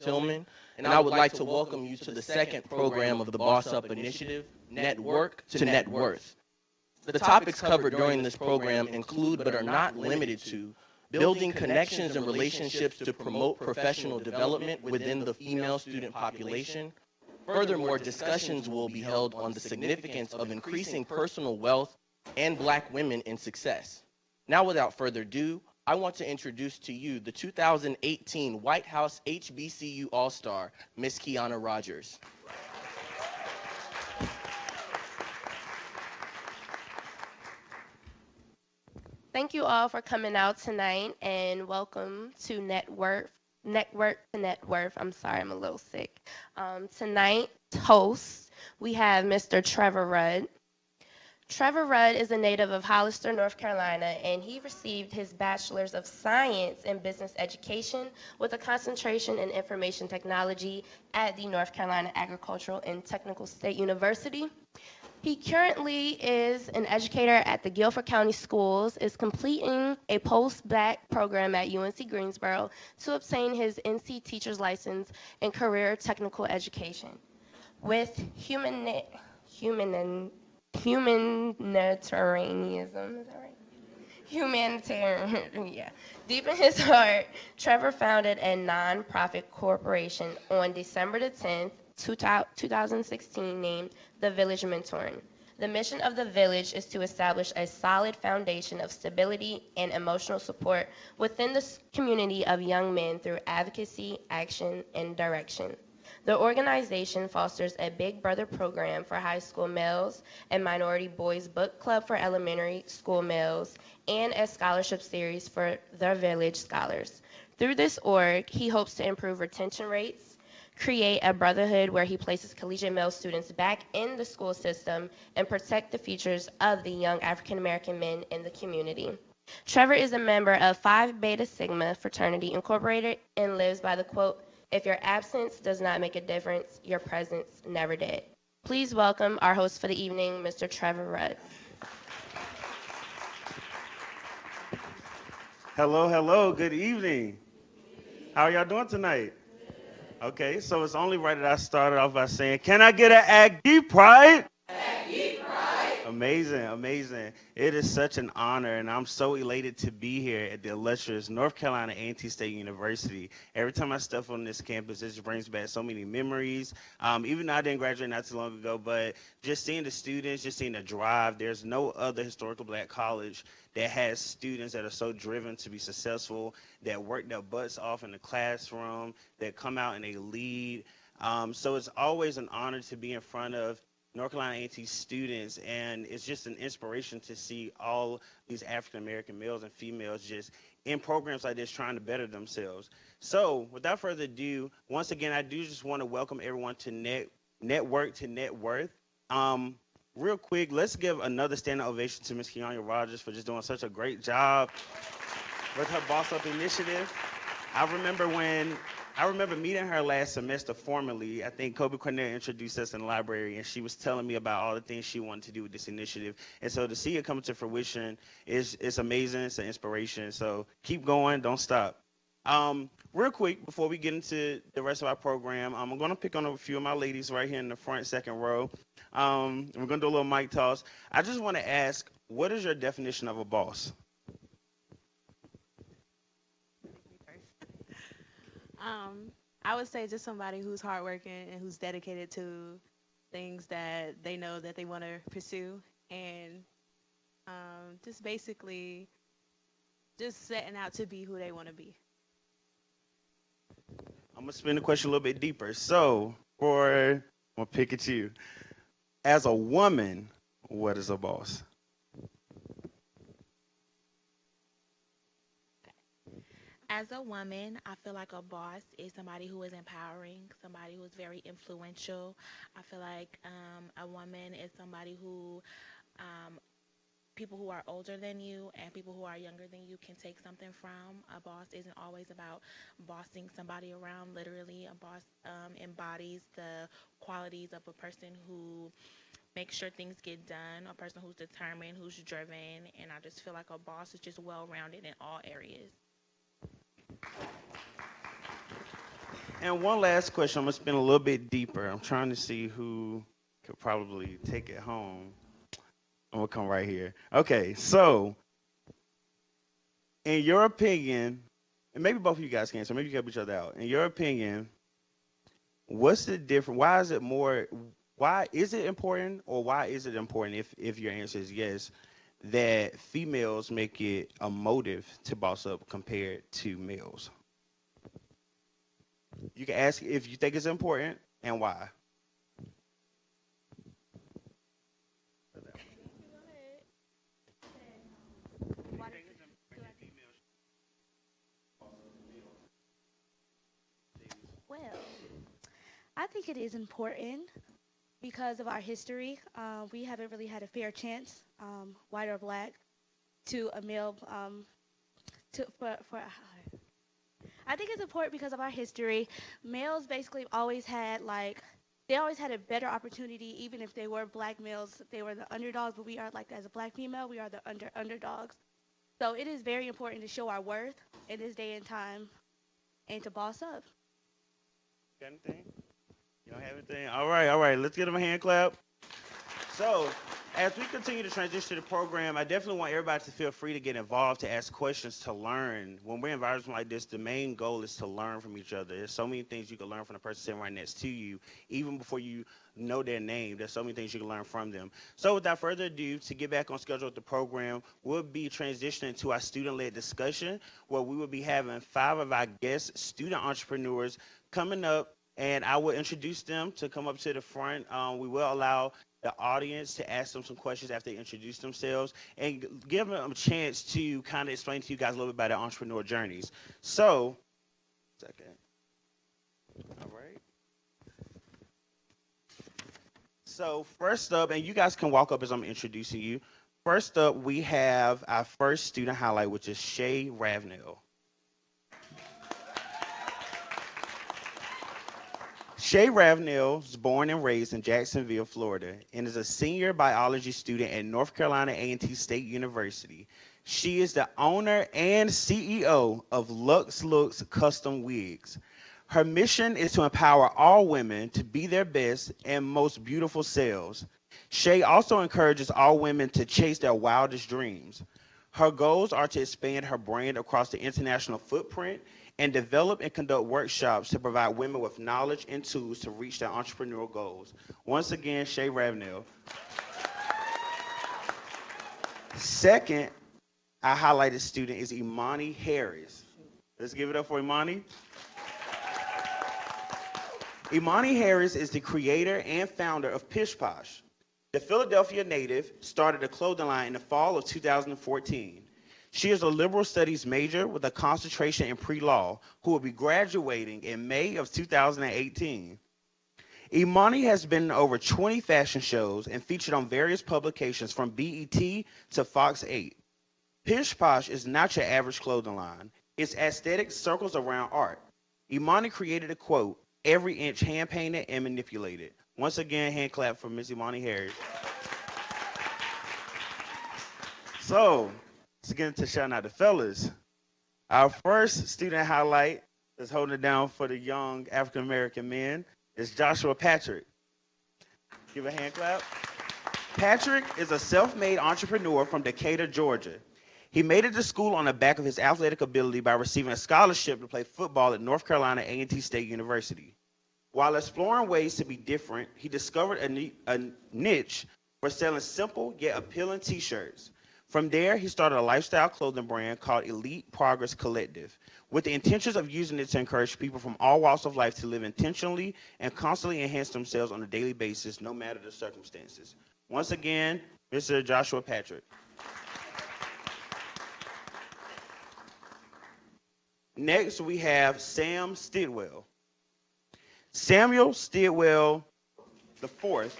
Tillman, and I would like to welcome you to the second program of the Boss Up Initiative, Network to Net Worth. The topics covered during this program include, but are not limited to, building connections and relationships to promote professional development within the female student population. Furthermore, discussions will be held on the significance of increasing personal wealth and Black women in success. Now, without further ado, I want to introduce to you the 2018 White House HBCU All-Star, Miss Kiana Rogers. Thank you all for coming out tonight, and welcome to Network to Net Worth. I'm sorry, I'm a little sick. Tonight's host, we have Mr. Trevor Rudd. Trevor Rudd is a native of Hollister, North Carolina, and he received his Bachelor's of Science in Business Education with a concentration in Information Technology at the North Carolina Agricultural and Technical State University. He currently is an educator at the Guilford County Schools, is completing a post-bac program at UNC Greensboro to obtain his NC teacher's license in career technical education. With humanitarianism, is that right? Humanitarian, yeah. Deep in his heart, Trevor founded a nonprofit corporation on December the 10th, 2016, named The Village Mentoring. The mission of the Village is to establish a solid foundation of stability and emotional support within the community of young men through advocacy, action, and direction. The organization fosters a Big Brother program for high school males, a minority boys book club for elementary school males, and a scholarship series for the Village Scholars. Through this org, he hopes to improve retention rates, create a brotherhood where he places collegiate male students back in the school system, and protect the futures of the young African American men in the community. Trevor is a member of Phi Beta Sigma Fraternity Incorporated and lives by the quote, "If your absence does not make a difference, your presence never did." Please welcome our host for the evening, Mr. Trevor Rudd. Hello, good evening. How are y'all doing tonight? Okay, so it's only right that I started off by saying, can I get an Aggie Pride? Aggie Pride. Amazing. It is such an honor, and I'm so elated to be here at the illustrious North Carolina A&T State University. Every time I step on this campus, it just brings back so many memories. Even though I didn't graduate not too long ago, but just seeing the students, just seeing the drive, there's no other historical Black college that has students that are so driven to be successful, that work their butts off in the classroom, that come out and they lead. So it's always an honor to be in front of North Carolina A&T students, and it's just an inspiration to see all these African American males and females just in programs like this trying to better themselves. So without further ado, once again, I do just want to welcome everyone to Network to Net Worth. Real quick, let's give another standing ovation to Ms. Kiana Rogers for just doing such a great job with her Boss Up initiative. I remember meeting her last semester formally. I think Kobe Cornell introduced us in the library, and she was telling me about all the things she wanted to do with this initiative. And so to see it come to fruition is amazing. It's an inspiration. So keep going, don't stop. Real quick, before we get into the rest of our program, I'm going to pick on a few of my ladies right here in the front second row. We're going to do a little mic toss. I just want to ask, what is your definition of a boss? I would say just somebody who's hardworking and who's dedicated to things that they know that they want to pursue, and just basically just setting out to be who they want to be. I'm going to spin the question a little bit deeper. So, I'm going to pick at you. As a woman, what is a boss? As a woman, I feel like a boss is somebody who is empowering, somebody who is very influential. I feel like a woman is somebody who people who are older than you and people who are younger than you can take something from. A boss isn't always about bossing somebody around. Literally, a boss embodies the qualities of a person who makes sure things get done, a person who's determined, who's driven, and I just feel like a boss is just well-rounded in all areas. And one last question. I'm gonna spin a little bit deeper. I'm trying to see who could probably take it home. I'm gonna come right here. Okay, so in your opinion, and maybe both of you guys can, so maybe you can help each other out. In your opinion, what's the difference? Why is it more? Why is it important, or why is it important? If your answer is yes, that females make it a motive to boss up compared to males. You can ask if you think it's important and why. Well, I think it is important because of our history. We haven't really had a fair chance, white or black, to a male. I think it's important because of our history. Males basically always had they always had a better opportunity, even if they were black males. They were the underdogs, but we are like as a black female, we are the underdogs. So it is very important to show our worth in this day and time, and to boss up. Got anything? You don't have anything? All right, all right. Let's give them a hand clap. So, as we continue to transition to the program, I definitely want everybody to feel free to get involved, to ask questions, to learn. When we're in environments like this, the main goal is to learn from each other. There's so many things you can learn from the person sitting right next to you, even before you know their name. There's so many things you can learn from them. So, without further ado, to get back on schedule with the program, we'll be transitioning to our student-led discussion, where we will be having 5 of our guest student entrepreneurs coming up, and I will introduce them to come up to the front. We will allow the audience to ask them some questions after they introduce themselves and give them a chance to kind of explain to you guys a little bit about their entrepreneur journeys. So, second. All right. So first up, and you guys can walk up as I'm introducing you. First up, we have our first student highlight, which is Shay Ravenel. Shay Ravenel was born and raised in Jacksonville, Florida, and is a senior biology student at North Carolina A&T State University. She is the owner and CEO of Lux Looks Custom Wigs. Her mission is to empower all women to be their best and most beautiful selves. Shay also encourages all women to chase their wildest dreams. Her goals are to expand her brand across the international footprint and develop and conduct workshops to provide women with knowledge and tools to reach their entrepreneurial goals. Once again, Shay Ravenel. Second, our highlighted student is Imani Harris. Let's give it up for Imani. Imani Harris is the creator and founder of Pish Posh. The Philadelphia native started a clothing line in the fall of 2014. She is a liberal studies major with a concentration in pre-law who will be graduating in May of 2018. Imani has been in over 20 fashion shows and featured on various publications from BET to Fox 8. Pish Posh is not your average clothing line. Its aesthetic circles around art. Imani created a quote, "Every inch hand-painted and manipulated." Once again, hand clap for Miss Imani Harris. So, let's get into shouting out the fellas. Our first student highlight that's holding it down for the young African-American men is Joshua Patrick. Give a hand clap. Patrick is a self-made entrepreneur from Decatur, Georgia. He made it to school on the back of his athletic ability by receiving a scholarship to play football at North Carolina A&T State University. While exploring ways to be different, he discovered a niche for selling simple yet appealing t-shirts. From there, he started a lifestyle clothing brand called Elite Progress Collective, with the intentions of using it to encourage people from all walks of life to live intentionally and constantly enhance themselves on a daily basis, no matter the circumstances. Once again, Mr. Joshua Patrick. Next, we have Sam Stidwell. Samuel Stidwell IV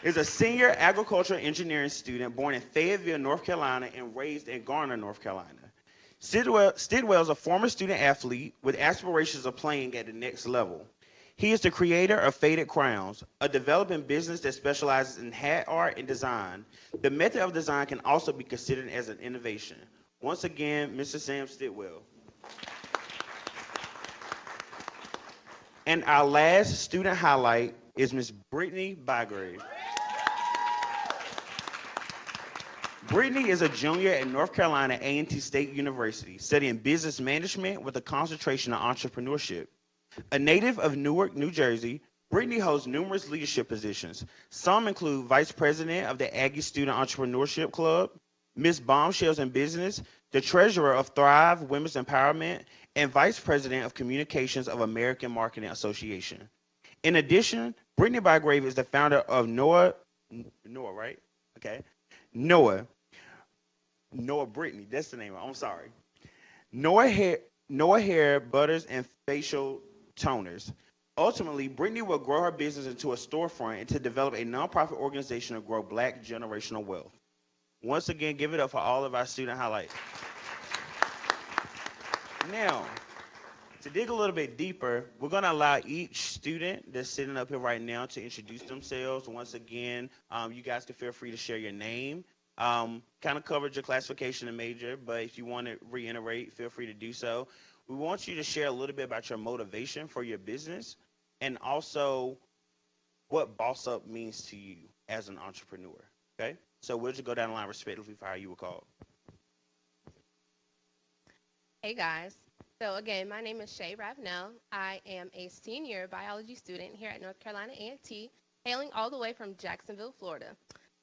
is a senior agricultural engineering student born in Fayetteville, North Carolina, and raised in Garner, North Carolina. Stidwell is a former student athlete with aspirations of playing at the next level. He is the creator of Faded Crowns, a developing business that specializes in hat art and design. The method of design can also be considered as an innovation. Once again, Mr. Sam Stidwell. And our last student highlight is Miss Brittany Bygrave. Brittany is a junior at North Carolina A&T State University, studying business management with a concentration on entrepreneurship. A native of Newark, New Jersey, Brittany holds numerous leadership positions. Some include Vice President of the Aggie Student Entrepreneurship Club, Miss Bombshells in Business, the Treasurer of Thrive Women's Empowerment, and Vice President of Communications of American Marketing Association. In addition, Brittany Bygrave is the founder of Noah, right? Okay. Noah Brittany, that's the name. I'm sorry. Noah Hair Butters and Facial Toners. Ultimately, Brittany will grow her business into a storefront and to develop a nonprofit organization to grow Black generational wealth. Once again, give it up for all of our student highlights. Now, to dig a little bit deeper, we're going to allow each student that's sitting up here right now to introduce themselves. Once again, you guys can feel free to share your name. Kind of covered your classification and major, but if you want to reiterate, feel free to do so. We want you to share a little bit about your motivation for your business and also what boss up means to you as an entrepreneur. Okay? So we'll just go down the line respectively for how you were called. Hey guys. So again, my name is Shay Ravenel. I am a senior biology student here at North Carolina A&T, hailing all the way from Jacksonville, Florida.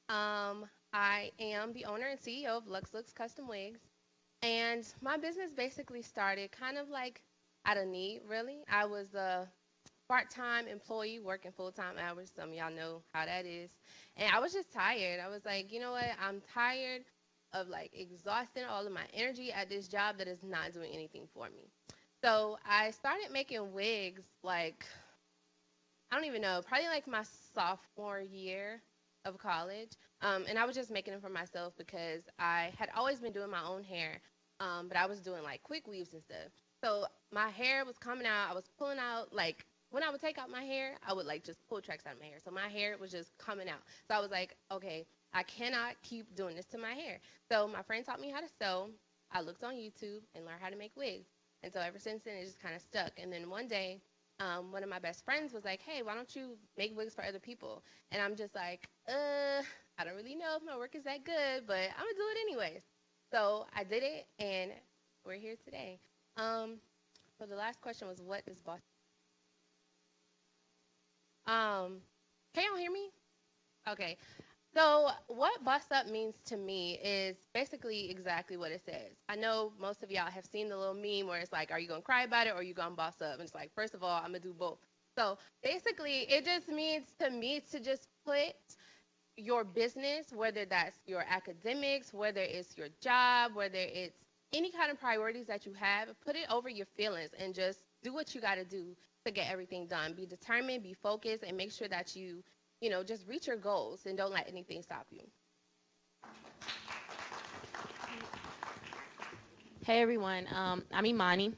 I am the owner and CEO of Lux Looks Custom Wigs. And my business basically started kind of like out of need, really. I was a part-time employee working full-time hours. Some of y'all know how that is. And I was just tired. I was like, you know what? I'm tired of like exhausting all of my energy at this job that is not doing anything for me. So I started making wigs like, I don't even know, probably like my sophomore year of college. And I was just making them for myself because I had always been doing my own hair, but I was doing like quick weaves and stuff. So my hair was coming out. I was pulling out, like when I would take out my hair, I would like just pull tracks out of my hair. So my hair was just coming out. So I was like, okay, I cannot keep doing this to my hair. So my friend taught me how to sew. I looked on YouTube and learned how to make wigs. And so ever since then, it just kind of stuck. And then one day, one of my best friends was like, hey, why don't you make wigs for other people? And I'm just like, I don't really know if my work is that good, but I'm going to do it anyways. So I did it, and we're here today. So the last question was, what is boss? Can y'all hear me? Okay. So what boss up means to me is basically exactly what it says. I know most of y'all have seen the little meme where it's like, are you going to cry about it or are you going to boss up? And it's like, first of all, I'm going to do both. So basically, it just means to me to just put your business, whether that's your academics, whether it's your job, whether it's any kind of priorities that you have, put it over your feelings and just do what you got to do to get everything done. Be determined, be focused, and make sure that you know, just reach your goals and don't let anything stop you. Hey everyone, I'm Imani.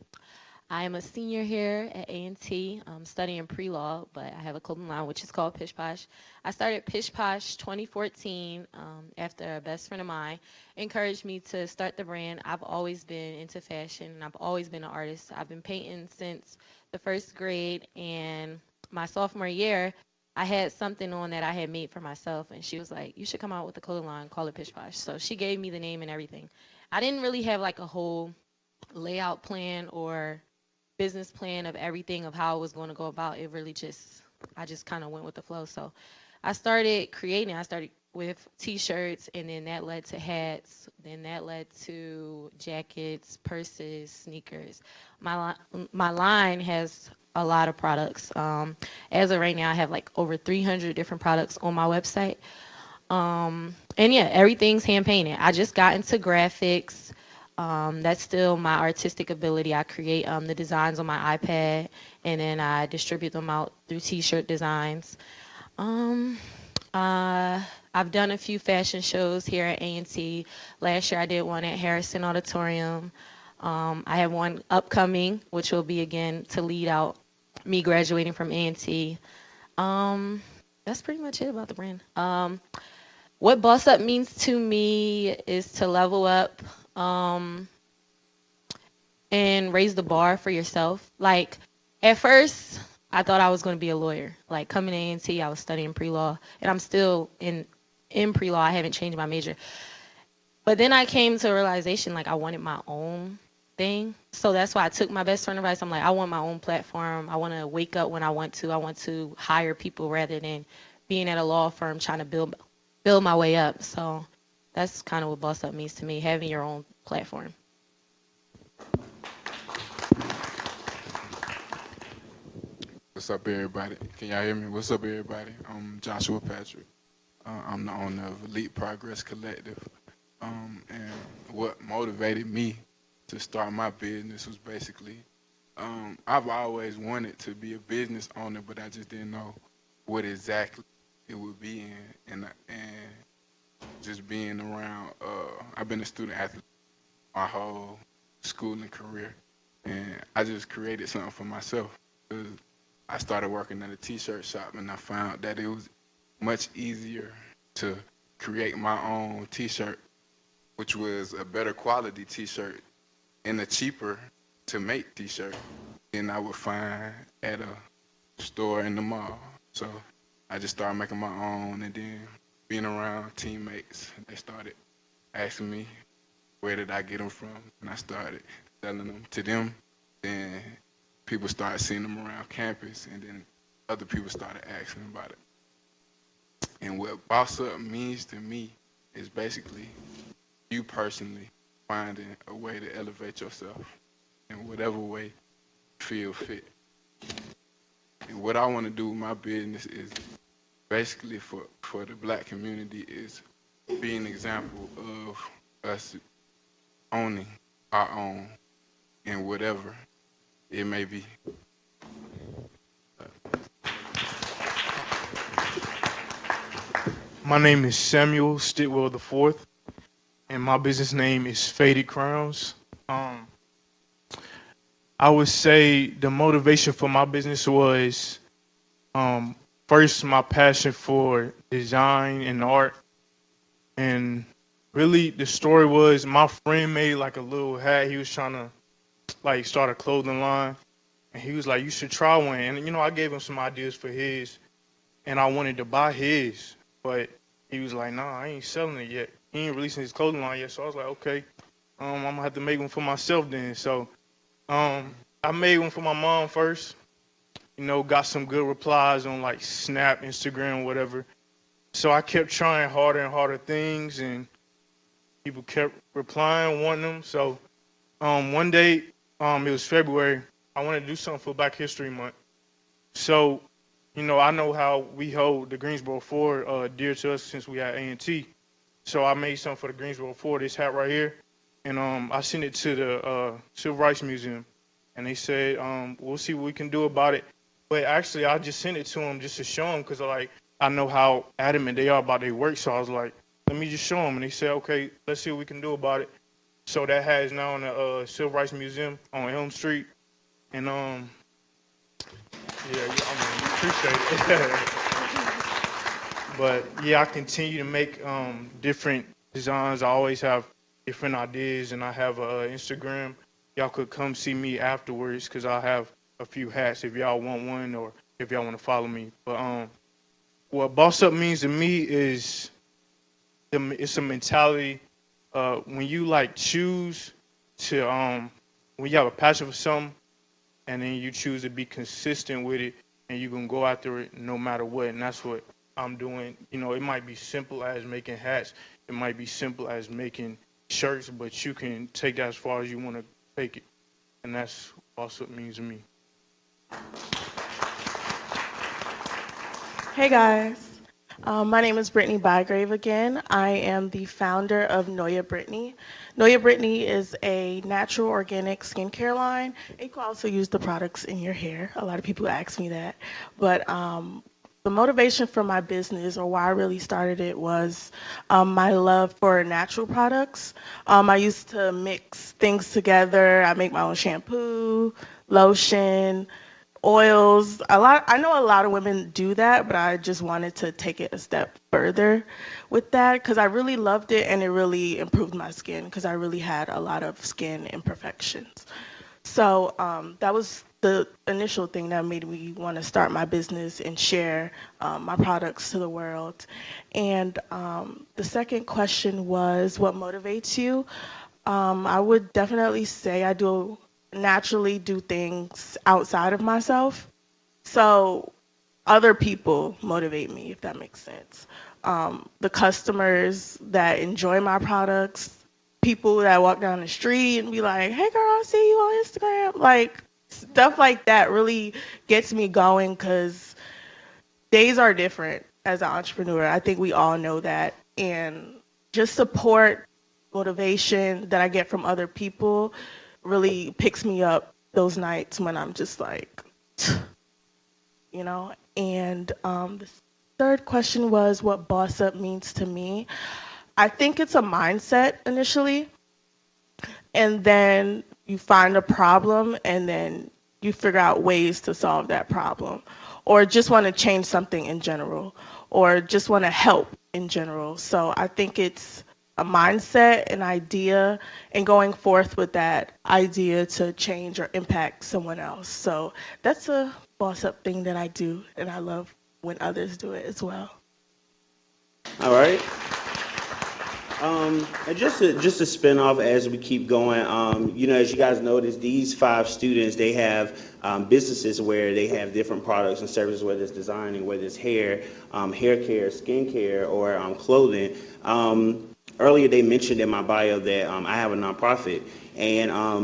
I am a senior here at A&T. I'm studying pre-law, but I have a clothing line which is called Pish Posh. I started Pish Posh 2014 after a best friend of mine encouraged me to start the brand. I've always been into fashion and I've always been an artist. I've been painting since the first grade, and my sophomore year, I had something on that I had made for myself, and she was like, you should come out with a clothing line, call it Pish Posh. So she gave me the name and everything. I didn't really have like a whole layout plan or business plan of everything of how I was going to go about it. Really just, I just kind of went with the flow. So I started creating. I started with t-shirts, and then that led to hats. Then that led to jackets, purses, sneakers. My line has a lot of products. As of right now, I have like over 300 different products on my website. And yeah, everything's hand painted. I just got into graphics. That's still my artistic ability. I create the designs on my iPad, and then I distribute them out through t-shirt designs. I've done a few fashion shows here at A&T. Last year I did one at Harrison Auditorium. I have one upcoming, which will be again to lead out me graduating from A&T. That's pretty much it about the brand. What boss up means to me is to level up and raise the bar for yourself. Like at first, I thought I was going to be a lawyer. Like coming to A&T, I was studying pre-law, and I'm still in pre-law. I haven't changed my major. But then I came to a realization, like I wanted my own thing. So that's why I took my best friend advice. I'm like, I want my own platform. I want to wake up when I want to. I want to hire people rather than being at a law firm trying to build my way up. So that's kind of what Boss Up means to me, having your own platform. What's up, everybody? Can y'all hear me? What's up, everybody? I'm Joshua Patrick. I'm the owner of Elite Progress Collective. And what motivated me to start my business was basically, I've always wanted to be a business owner, but I just didn't know what exactly it would be in. And just being around, I've been a student athlete my whole schooling career, and I just created something for myself. I started working at a t-shirt shop, and I found that it was much easier to create my own t-shirt, which was a better quality t-shirt and a cheaper to make t-shirt than I would find at a store in the mall. So I just started making my own, and then being around teammates, they started asking me where did I get them from, and I started selling them to them. Then people started seeing them around campus, and then other people started asking about it. And what Boss Up means to me is basically you personally finding a way to elevate yourself in whatever way you feel fit. And what I want to do with my business is basically for the Black community is be an example of us owning our own in whatever it may be. My name is Samuel Stitwell IV, and my business name is Faded Crowns. I would say the motivation for my business was first my passion for design and art, and really the story was my friend made like a little hat. He was trying to like start a clothing line, and he was like, you should try one. And you know, I gave him some ideas for his, and I wanted to buy his, but he was like, nah, I ain't selling it yet. He ain't releasing his clothing line yet. So I was like, okay, I'm gonna have to make one for myself then. So I made one for my mom first, you know, got some good replies on like Snap, Instagram, whatever. So I kept trying harder and harder things, and people kept replying, wanting them. So one day, it was February, I wanted to do something for Black History Month. So, you know, I know how we hold the Greensboro 4 dear to us since we at A&T. So I made something for the Greensboro 4, this hat right here. And I sent it to the Civil Rights Museum. And they said, we'll see what we can do about it. But actually, I just sent it to them just to show them, because I know how adamant they are about their work. So I was like, let me just show them. And they said, okay, let's see what we can do about it. So that hat is now in the Civil Rights Museum on Elm Street. And yeah, I appreciate it. But yeah, I continue to make different designs. I always have different ideas, and I have Instagram. Y'all could come see me afterwards, because I have a few hats if y'all want one, or if y'all want to follow me. But what Boss Up means to me is it's a mentality. When you like choose to when you have a passion for something, and then you choose to be consistent with it, and you're gonna go after it no matter what. And that's what I'm doing. You know, it might be simple as making hats, it might be simple as making shirts, but you can take that as far as you want to take it. And that's also what it means to me. Hey guys, my name is Brittany Bygrave again. I am the founder of Noya Brittany. Noya Brittany is a natural organic skincare line. You can also use the products in your hair. A lot of people ask me that. But the motivation for my business, or why I really started it, was my love for natural products. I used to mix things together. I make my own shampoo, lotion, oils. I know a lot of women do that, but I just wanted to take it a step further with that, because I really loved it, and it really improved my skin, because I really had a lot of skin imperfections. So that was the initial thing that made me want to start my business and share my products to the world. And the second question was, what motivates you? I would definitely say I do naturally do things outside of myself. So other people motivate me, if that makes sense. The customers that enjoy my products, people that walk down the street and be like, "Hey, girl, I see you on Instagram." Like stuff like that really gets me going because days are different as an entrepreneur. I think we all know that, and just support, motivation that I get from other people really picks me up those nights when I'm just like, you know. And the third question was what boss up means to me. I think it's a mindset initially, and then you find a problem, and then you figure out ways to solve that problem, or just want to change something in general, or just want to help in general. So I think it's a mindset, an idea, and going forth with that idea to change or impact someone else. So that's a boss up thing that I do, and I love when others do it as well. All right. And just to spin off as we keep going, as you guys notice, these 5 students, they have businesses where they have different products and services, whether it's designing, whether it's hair care, skin care, or clothing. Earlier they mentioned in my bio that I have a nonprofit, and I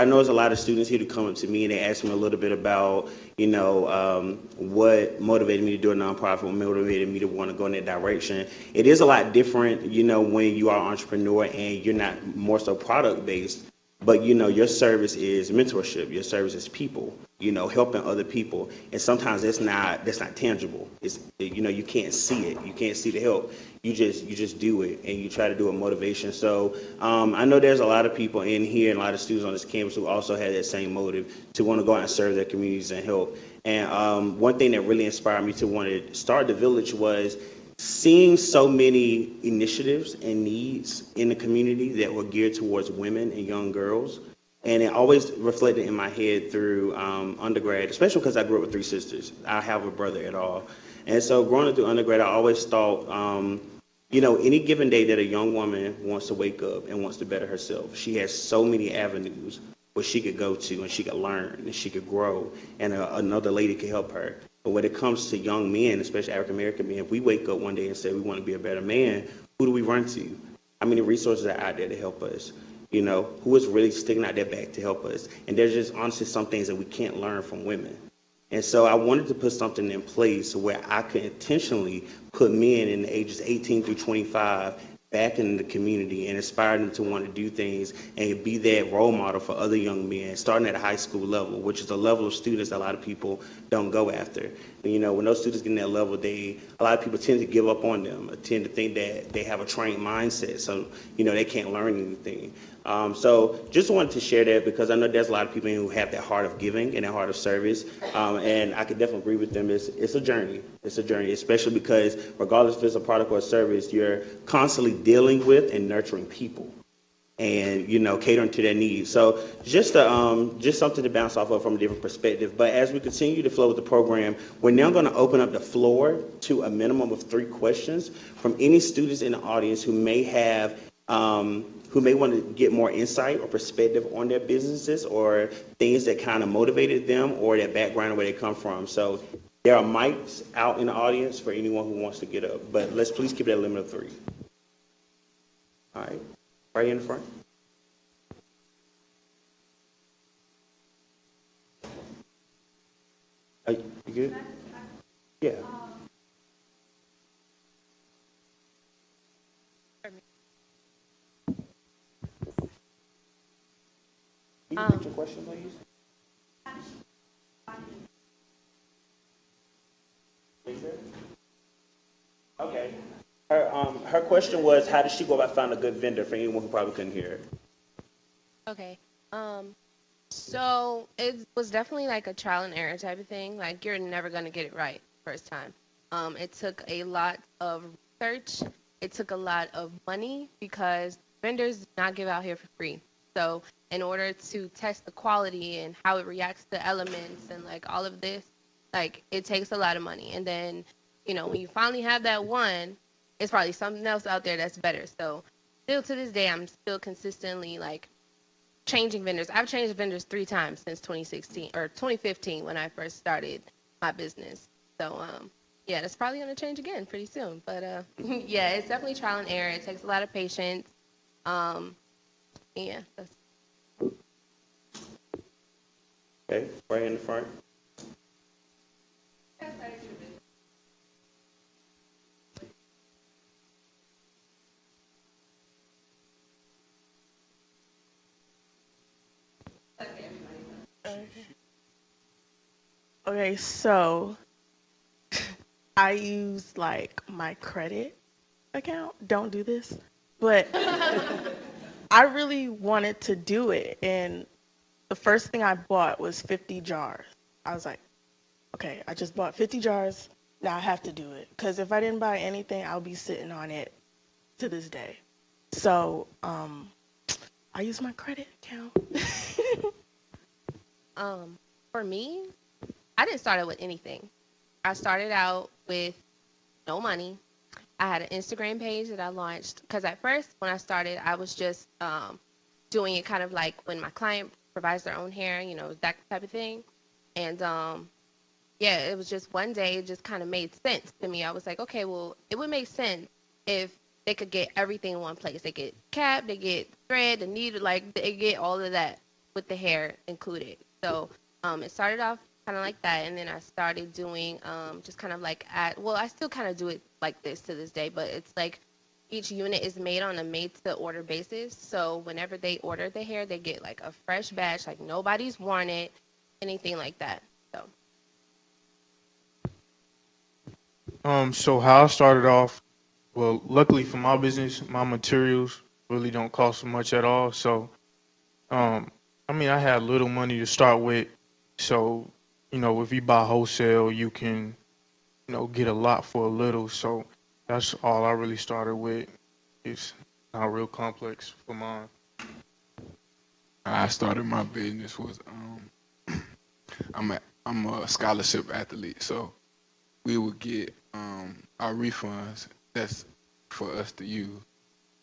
know there's a lot of students here to come up to me and they ask me a little bit about, what motivated me to do a nonprofit, what motivated me to want to go in that direction. It is a lot different, when you are an entrepreneur and you're not more so product based, but your service is mentorship, your service is people, helping other people, and sometimes that's not tangible. It's you can't see it, you can't see the help. You just do it, and you try to do a motivation. So I know there's a lot of people in here and a lot of students on this campus who also have that same motive to want to go out and serve their communities and help. And one thing that really inspired me to want to start the village was seeing so many initiatives and needs in the community that were geared towards women and young girls. And it always reflected in my head through undergrad, especially because I grew up with 3 sisters. I have a brother at all. And so growing up through undergrad, I always thought, any given day that a young woman wants to wake up and wants to better herself, she has so many avenues where she could go to and she could learn and she could grow, and another lady could help her. But when it comes to young men, especially African American men, if we wake up one day and say we want to be a better man, who do we run to? How many resources are out there to help us? Who is really sticking out their back to help us? And there's just honestly some things that we can't learn from women. And so I wanted to put something in place where I could intentionally put men in the ages 18 through 25 back in the community and inspire them to want to do things and be that role model for other young men, starting at a high school level, which is a level of students that a lot of people don't go after. And, when those students get in that level, a lot of people tend to give up on them, tend to think that they have a trained mindset, so, they can't learn anything. So just wanted to share that because I know there's a lot of people who have that heart of giving and that heart of service, and I could definitely agree with them. It's a journey. It's a journey, especially because regardless if it's a product or a service, you're constantly dealing with and nurturing people, and catering to their needs. So just something to bounce off of from a different perspective. But as we continue to flow with the program, we're now going to open up the floor to a minimum of 3 questions from any students in the audience who may have. Who may want to get more insight or perspective on their businesses or things that kind of motivated them or their background and where they come from. So there are mics out in the audience for anyone who wants to get up, but let's please keep it at a limit of 3. All right, right in the front. You good? Yeah. Can you repeat your question, please? Okay. Her question was, how does she go about finding a good vendor for anyone who probably couldn't hear her? Okay. So it was definitely like a trial and error type of thing. Like you're never gonna get it right first time. It took a lot of research. It took a lot of money because vendors do not give out here for free. So in order to test the quality and how it reacts to elements and like all of this, like it takes a lot of money. And then, when you finally have that one, it's probably something else out there that's better. So still to this day, I'm still consistently like changing vendors. I've changed vendors 3 times since 2016 or 2015 when I first started my business. So yeah, that's probably gonna change again pretty soon. But yeah, it's definitely trial and error. It takes a lot of patience. Yeah. Okay, right in the front. Okay, so I use like my credit account. Don't do this, but I really wanted to do it, and the first thing I bought was 50 jars. I was like, okay, I just bought 50 jars. Now I have to do it, because if I didn't buy anything, I'll be sitting on it to this day. So I use my credit account. For me, I didn't start out with anything. I started out with no money. I had an Instagram page that I launched because at first when I started, I was just doing it kind of like when my client provides their own hair, that type of thing. And yeah, it was just one day, it just kind of made sense to me. I was like, okay, well, it would make sense if they could get everything in one place. They get cap, they get thread, the needle, like they get all of that with the hair included. So it started off kind of like that, and then I started doing just kind of like I still kind of do it like this to this day, but it's like each unit is made on a made-to-order basis. So whenever they order the hair, they get like a fresh batch, like nobody's worn it, anything like that. So how I started off, well, luckily for my business, my materials really don't cost much at all. So, I had little money to start with. So, if you buy wholesale, you can, get a lot for a little. So that's all I really started with. It's not real complex for mine. I started my business was I'm a scholarship athlete, so we would get our refunds that's for us to use,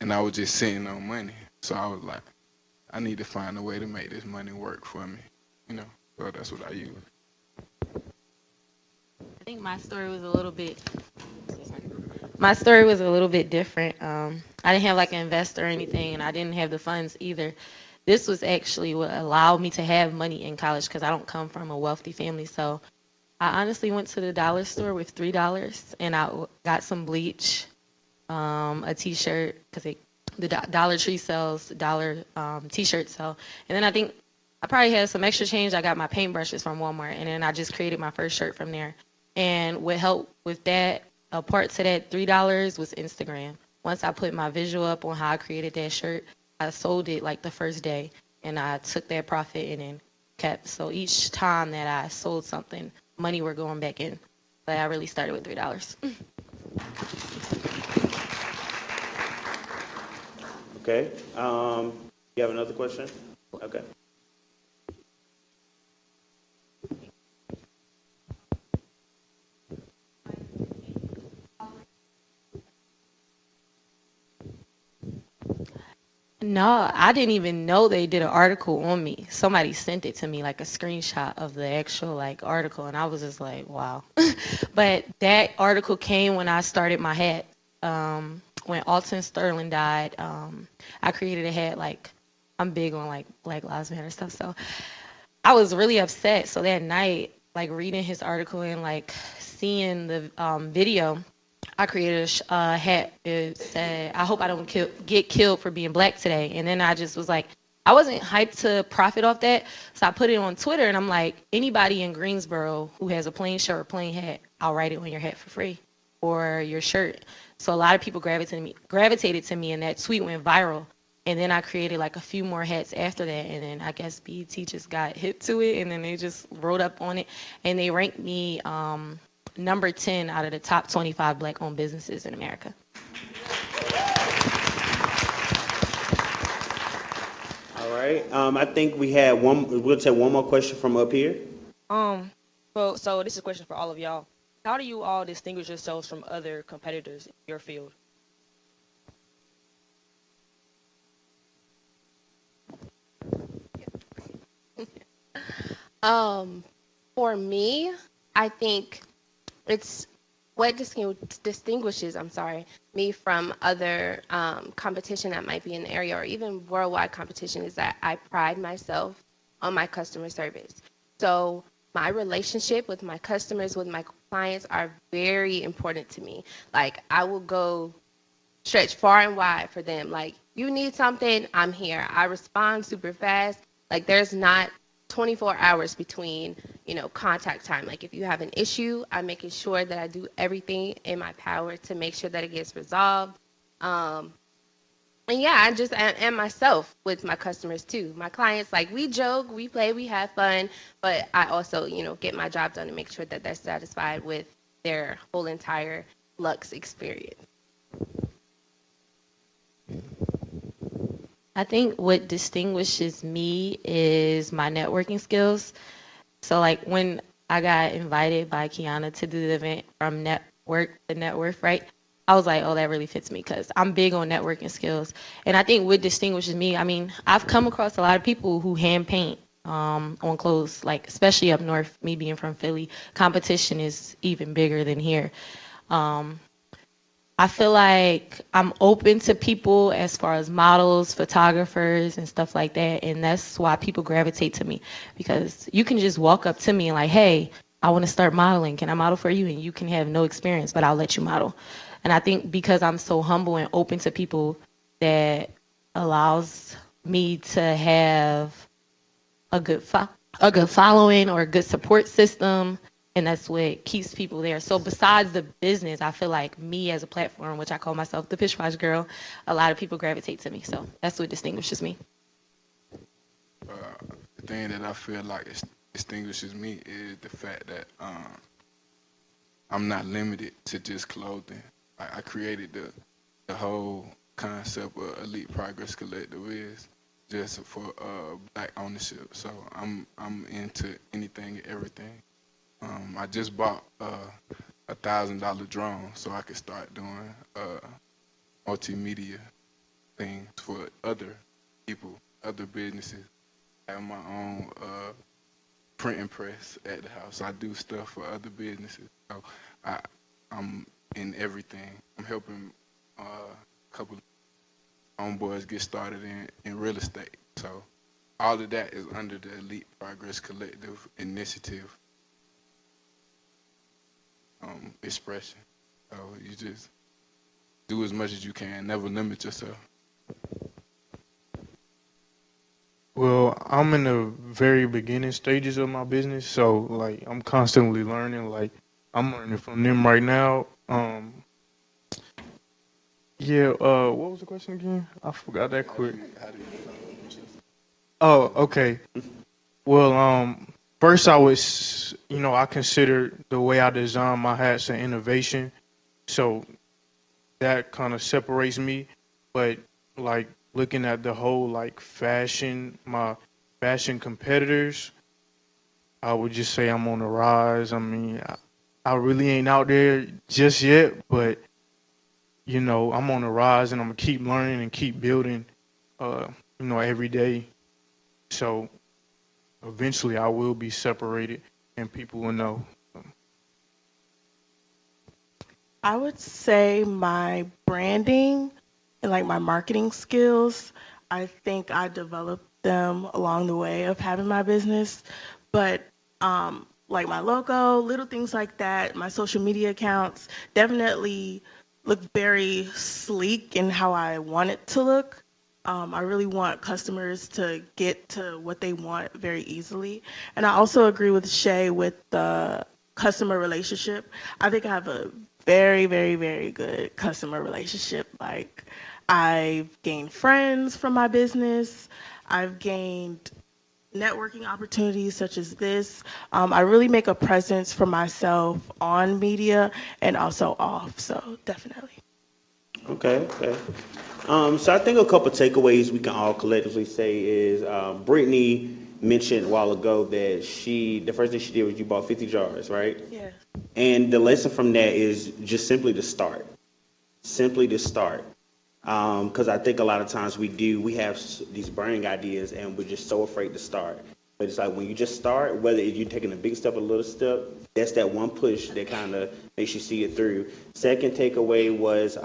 and I was just sitting on money. So I was like, I need to find a way to make this money work for me, So that's what I use. I think my story was a little bit different. I didn't have like an investor or anything, and I didn't have the funds either. This was actually what allowed me to have money in college because I don't come from a wealthy family. So I honestly went to the dollar store with $3 and I got some bleach, a t-shirt, because the Dollar Tree sells dollar t-shirts. So, and then I think I probably had some extra change. I got my paintbrushes from Walmart, and then I just created my first shirt from there. And what helped with that, a part to that $3 was Instagram. Once I put my visual up on how I created that shirt, I sold it like the first day, and I took that profit and then kept. So each time that I sold something, money were going back in. But I really started with $3. Okay. You have another question? Okay. No, I didn't even know they did an article on me. Somebody sent it to me, like a screenshot of the actual like article, and I was just like, wow. But that article came when I started my hat. When Alton Sterling died, I created a hat. Like, I'm big on like Black Lives Matter stuff, so I was really upset. So that night, like reading his article and like seeing the video, I created a hat. It said, I hope I don't get killed for being black today. And then I just was like, I wasn't hyped to profit off that. So I put it on Twitter, and I'm like, anybody in Greensboro who has a plain shirt or plain hat, I'll write it on your hat for free, or your shirt. So a lot of people gravitated to me, and that tweet went viral. And then I created like a few more hats after that. And then I guess BET just got hip to it, and then they just wrote up on it. And they ranked me number 10 out of the top 25 black-owned businesses in America. All All right. I think we had one. We'll take one more question from up here. So this is a question for all of y'all. How do you all distinguish yourselves from other competitors in your field? For me, I think it's what distinguishes, me from other competition that might be in the area or even worldwide competition is that I pride myself on my customer service. So my relationship with my customers, with my clients are very important to me. Like I will go stretch far and wide for them. Like you need something, I'm here. I respond super fast. Like there's not 24 hours between, contact time. Like if you have an issue, I'm making sure that I do everything in my power to make sure that it gets resolved. And yeah, I just am myself with my customers too. My clients, like we joke, we play, we have fun, but I also, get my job done and make sure that they're satisfied with their whole entire Lux experience. I think what distinguishes me is my networking skills. So like when I got invited by Kiana to do the event from Network to Net Worth, right? I was like, oh, that really fits me because I'm big on networking skills. And I think what distinguishes me, I've come across a lot of people who hand paint on clothes, like especially up north, me being from Philly, competition is even bigger than here. I feel like I'm open to people as far as models, photographers, and stuff like that. And that's why people gravitate to me because you can just walk up to me and like, hey, I want to start modeling. Can I model for you? And you can have no experience, but I'll let you model. And I think because I'm so humble and open to people, that allows me to have a good following or a good support system. And that's what keeps people there. So besides the business, I feel like me as a platform, which I call myself the Pish Posh Girl, a lot of people gravitate to me. So that's what distinguishes me. The thing that I feel like distinguishes me is the fact that I'm not limited to just clothing. I created the whole concept of Elite Progress Collective is just for black ownership. So I'm into anything and everything. I just bought a $1,000 drone so I could start doing multimedia things for other people, other businesses. I have my own printing press at the house. I do stuff for other businesses. So I'm in everything. I'm helping a couple of homeboys get started in real estate. So all of that is under the Elite Progress Collective initiative. Expression. So you just do as much as you can. Never limit yourself. Well, I'm in the very beginning stages of my business, so like I'm constantly learning. Like I'm learning from them right now. What was the question again? I forgot that quick. Oh, okay. Well, first I was, I consider the way I design my hats an innovation, so that kind of separates me. But like looking at the whole like fashion, my fashion competitors, I would just say I'm on the rise. I really ain't out there just yet, but I'm on the rise and I'm gonna keep learning and keep building, every day. So eventually I will be separated and people will know. I would say my branding and like my marketing skills, I think I developed them along the way of having my business. But like my logo, little things like that, my social media accounts definitely look very sleek in how I want it to look. I really want customers to get to what they want very easily. And I also agree with Shay with the customer relationship. I think I have a very, very, very good customer relationship. Like I've gained friends from my business. I've gained networking opportunities such as this. I really make a presence for myself on media and also off. So definitely. Okay, okay. So I think a couple takeaways we can all collectively say is Brittany mentioned a while ago that the first thing she did was you bought 50 jars, right? Yeah. And the lesson from that is just simply to start. Simply to start. Because I think a lot of times we have these burning ideas and we're just so afraid to start. But it's like when you just start, whether you're taking a big step or a little step, that's that one push that kind of makes you see it through. Second takeaway was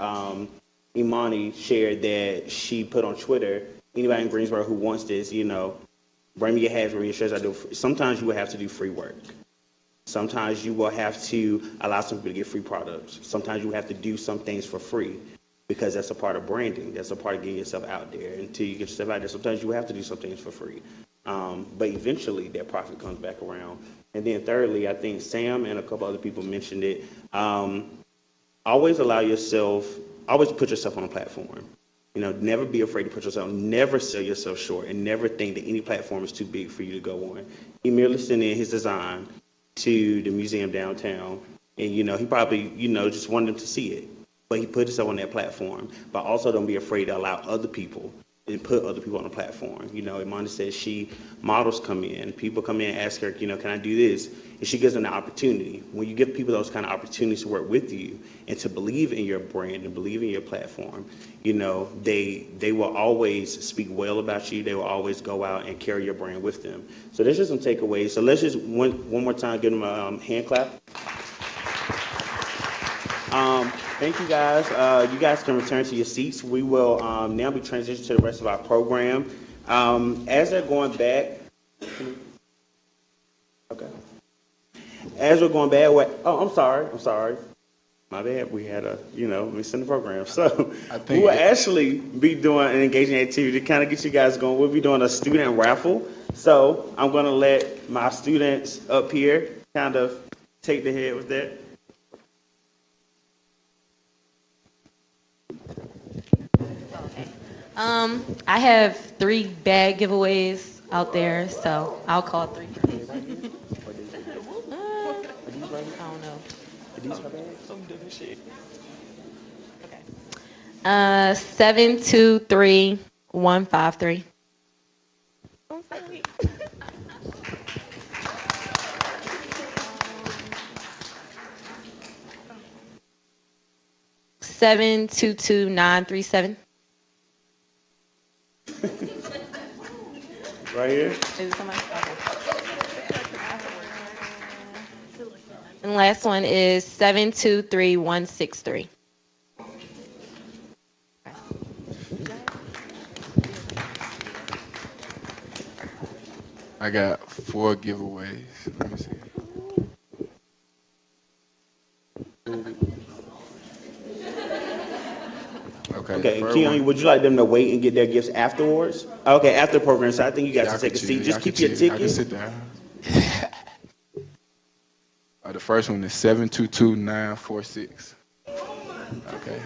Imani shared that she put on Twitter, anybody in Greensboro who wants this, bring me your hats, bring me your shirts. Sometimes you will have to do free work. Sometimes you will have to allow some people to get free products. Sometimes you have to do some things for free because that's a part of branding. That's a part of getting yourself out there. Until you get yourself out there, sometimes you have to do some things for free. But eventually that profit comes back around. And then thirdly, I think Sam and a couple other people mentioned it. Always put yourself on a platform. Never be afraid to put yourself, never sell yourself short, and never think that any platform is too big for you to go on. He merely sent in his design to the museum downtown, and he probably just wanted them to see it, but he put himself on that platform. But also don't be afraid to allow other people and put other people on the platform. Imani says models come in, people come in and ask her, can I do this? And she gives them the opportunity. When you give people those kind of opportunities to work with you and to believe in your brand and believe in your platform, they will always speak well about you. They will always go out and carry your brand with them. So there's just some takeaways. So let's just one more time give them a hand clap. Thank you guys. You guys can return to your seats. We will now be transitioning to the rest of our program. As they're going back, okay. As we're going back, I'm sorry. My bad. We had missing the program. So we will actually be doing an engaging activity to kind of get you guys going. We'll be doing a student raffle. So I'm going to let my students up here kind of take the head with that. I have 3 bag giveaways out there, so I'll call 3. I don't know. Okay. 723153. 722937. Right here. Is it somebody? Okay. And last one is 723163. I got 4 giveaways. Let me see. Okay, Keon, would you like them to wait and get their gifts afterwards? Okay, after the program, so I think you guys can take a seat. Just keep your ticket. I can sit down. The first one is 722946. Okay.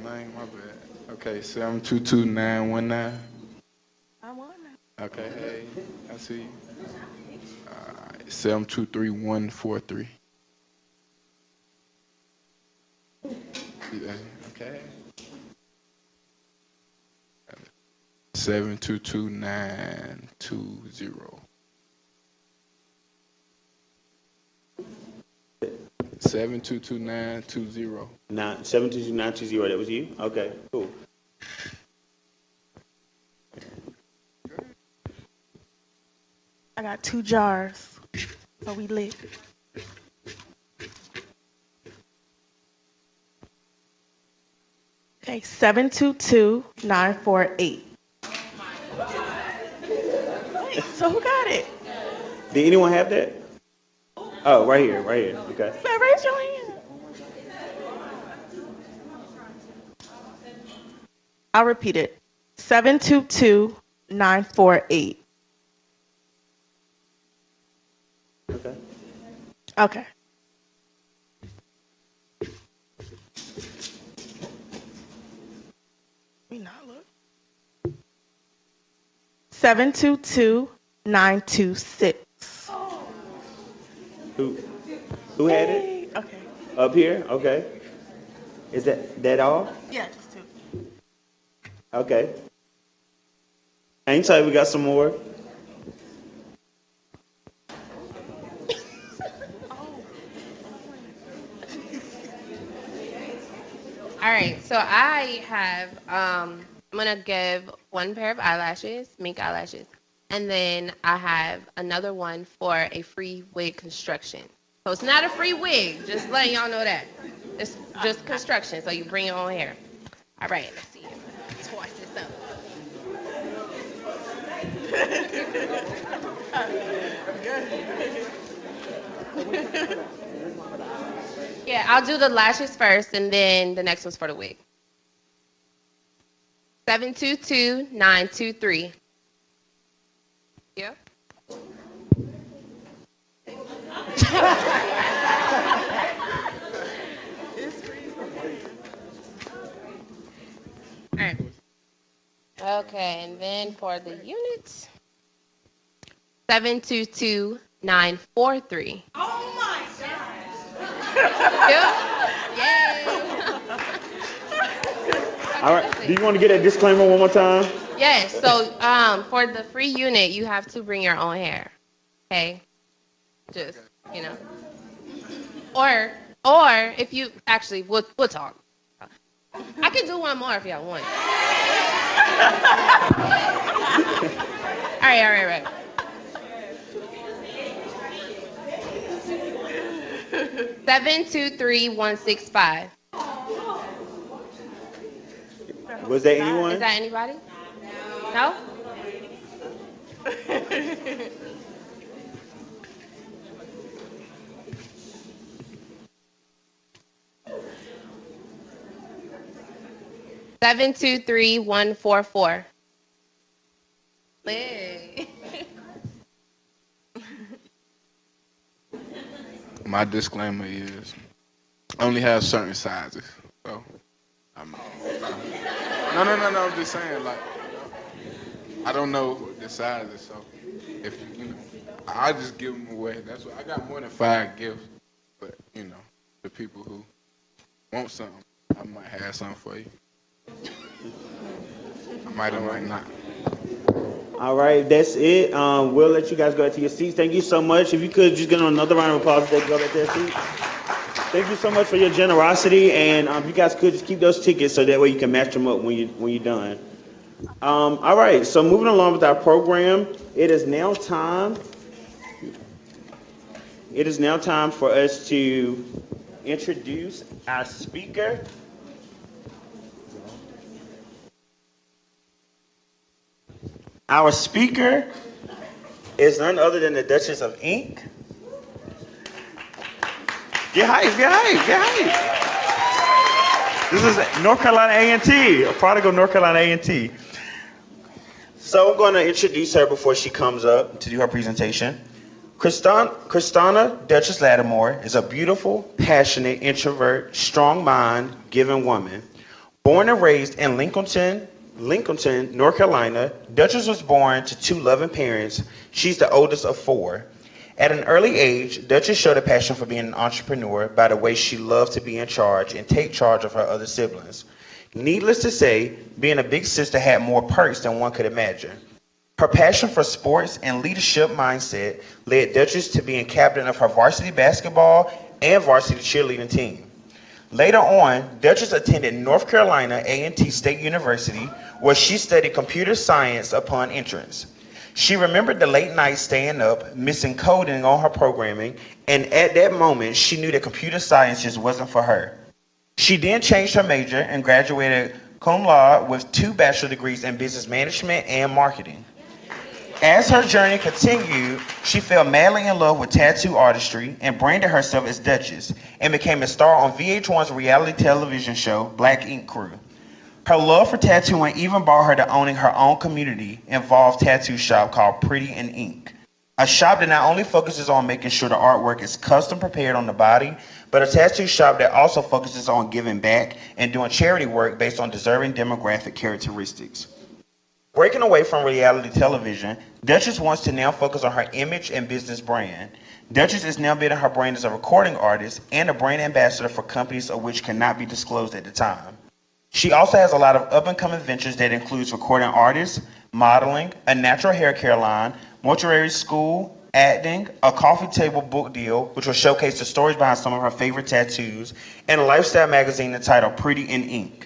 My bad. Okay, 722919. I want that. Okay, hey, I see you. 723143. Okay. 722920. 722920. 722920. That was you? Okay, cool. I got 2 jars, so we lit. Okay, 722948. So who got it? Did anyone have that? Oh, right here. Okay. Raise your hand. I'll repeat it. 722948. Okay. We not look. 722926. Who had it? Okay. Up here? Okay. Is that all? Yeah, just two. Okay. Hang tight, we got some more. All right, so I have, I'm gonna give one pair of eyelashes, mink eyelashes, and then I have another one for a free wig construction. So it's not a free wig, just letting y'all know that. It's just construction, so you bring your own hair. All right, let's see. Let's watch this up. Yeah, I'll do the lashes first, and then the next one's for the wig. 722-923. Yeah. All right. Okay, and then for the units, 722-943. Oh my Yep. Yay. All right. Do you want to get that disclaimer one more time? Yes. So for the free unit, you have to bring your own hair. Okay. Just or if you actually we'll talk. I can do one more if y'all want. All right. 723-165. Was that anyone? Is that anybody? No? Seven, 23144. My disclaimer is I only have certain sizes. So I'm no, I'm just saying, like, I don't know the sizes, so if I just give them away. That's what I got, more than 5 gifts, but the people who want something, I might have something for you. I might or might not. All right, that's it. We'll let you guys go back to your seats. Thank you so much. If you could just get another round of applause, they go back to their seats. Thank you so much for your generosity, and you guys could just keep those tickets so that way you can match them up when you're done. All right, so moving along with our program, it is now time for us to introduce our speaker. Our speaker is none other than the Duchess of Ink. Get hype. This is North Carolina A&T, a product of North Carolina A&T. So I'm going to introduce her before she comes up to do her presentation. Christina Duchess Lattimore is a beautiful, passionate, introvert, strong mind, giving woman. Born and raised in Lincolnton, North Carolina, Duchess was born to 2 loving parents. She's the oldest of 4. At an early age, Duchess showed a passion for being an entrepreneur by the way she loved to be in charge and take charge of her other siblings. Needless to say, being a big sister had more perks than one could imagine. Her passion for sports and leadership mindset led Duchess to being captain of her varsity basketball and varsity cheerleading team. Later on, Duchess attended North Carolina A&T State University, where she studied computer science upon entrance. She remembered the late nights staying up, missing coding on her programming, and at that moment, she knew that computer science just wasn't for her. She then changed her major and graduated cum laude with 2 bachelor degrees in business management and marketing. As her journey continued, she fell madly in love with tattoo artistry and branded herself as Duchess and became a star on VH1's reality television show, Black Ink Crew. Her love for tattooing even brought her to owning her own community-involved tattoo shop called Pretty in Ink, a shop that not only focuses on making sure the artwork is custom prepared on the body, but a tattoo shop that also focuses on giving back and doing charity work based on deserving demographic characteristics. Breaking away from reality television, Duchess wants to now focus on her image and business brand. Duchess is now building her brand as a recording artist and a brand ambassador for companies of which cannot be disclosed at the time. She also has a lot of up-and-coming ventures that includes recording artists, modeling, a natural hair care line, mortuary school, acting, a coffee table book deal, which will showcase the stories behind some of her favorite tattoos, and a lifestyle magazine entitled Pretty in Ink.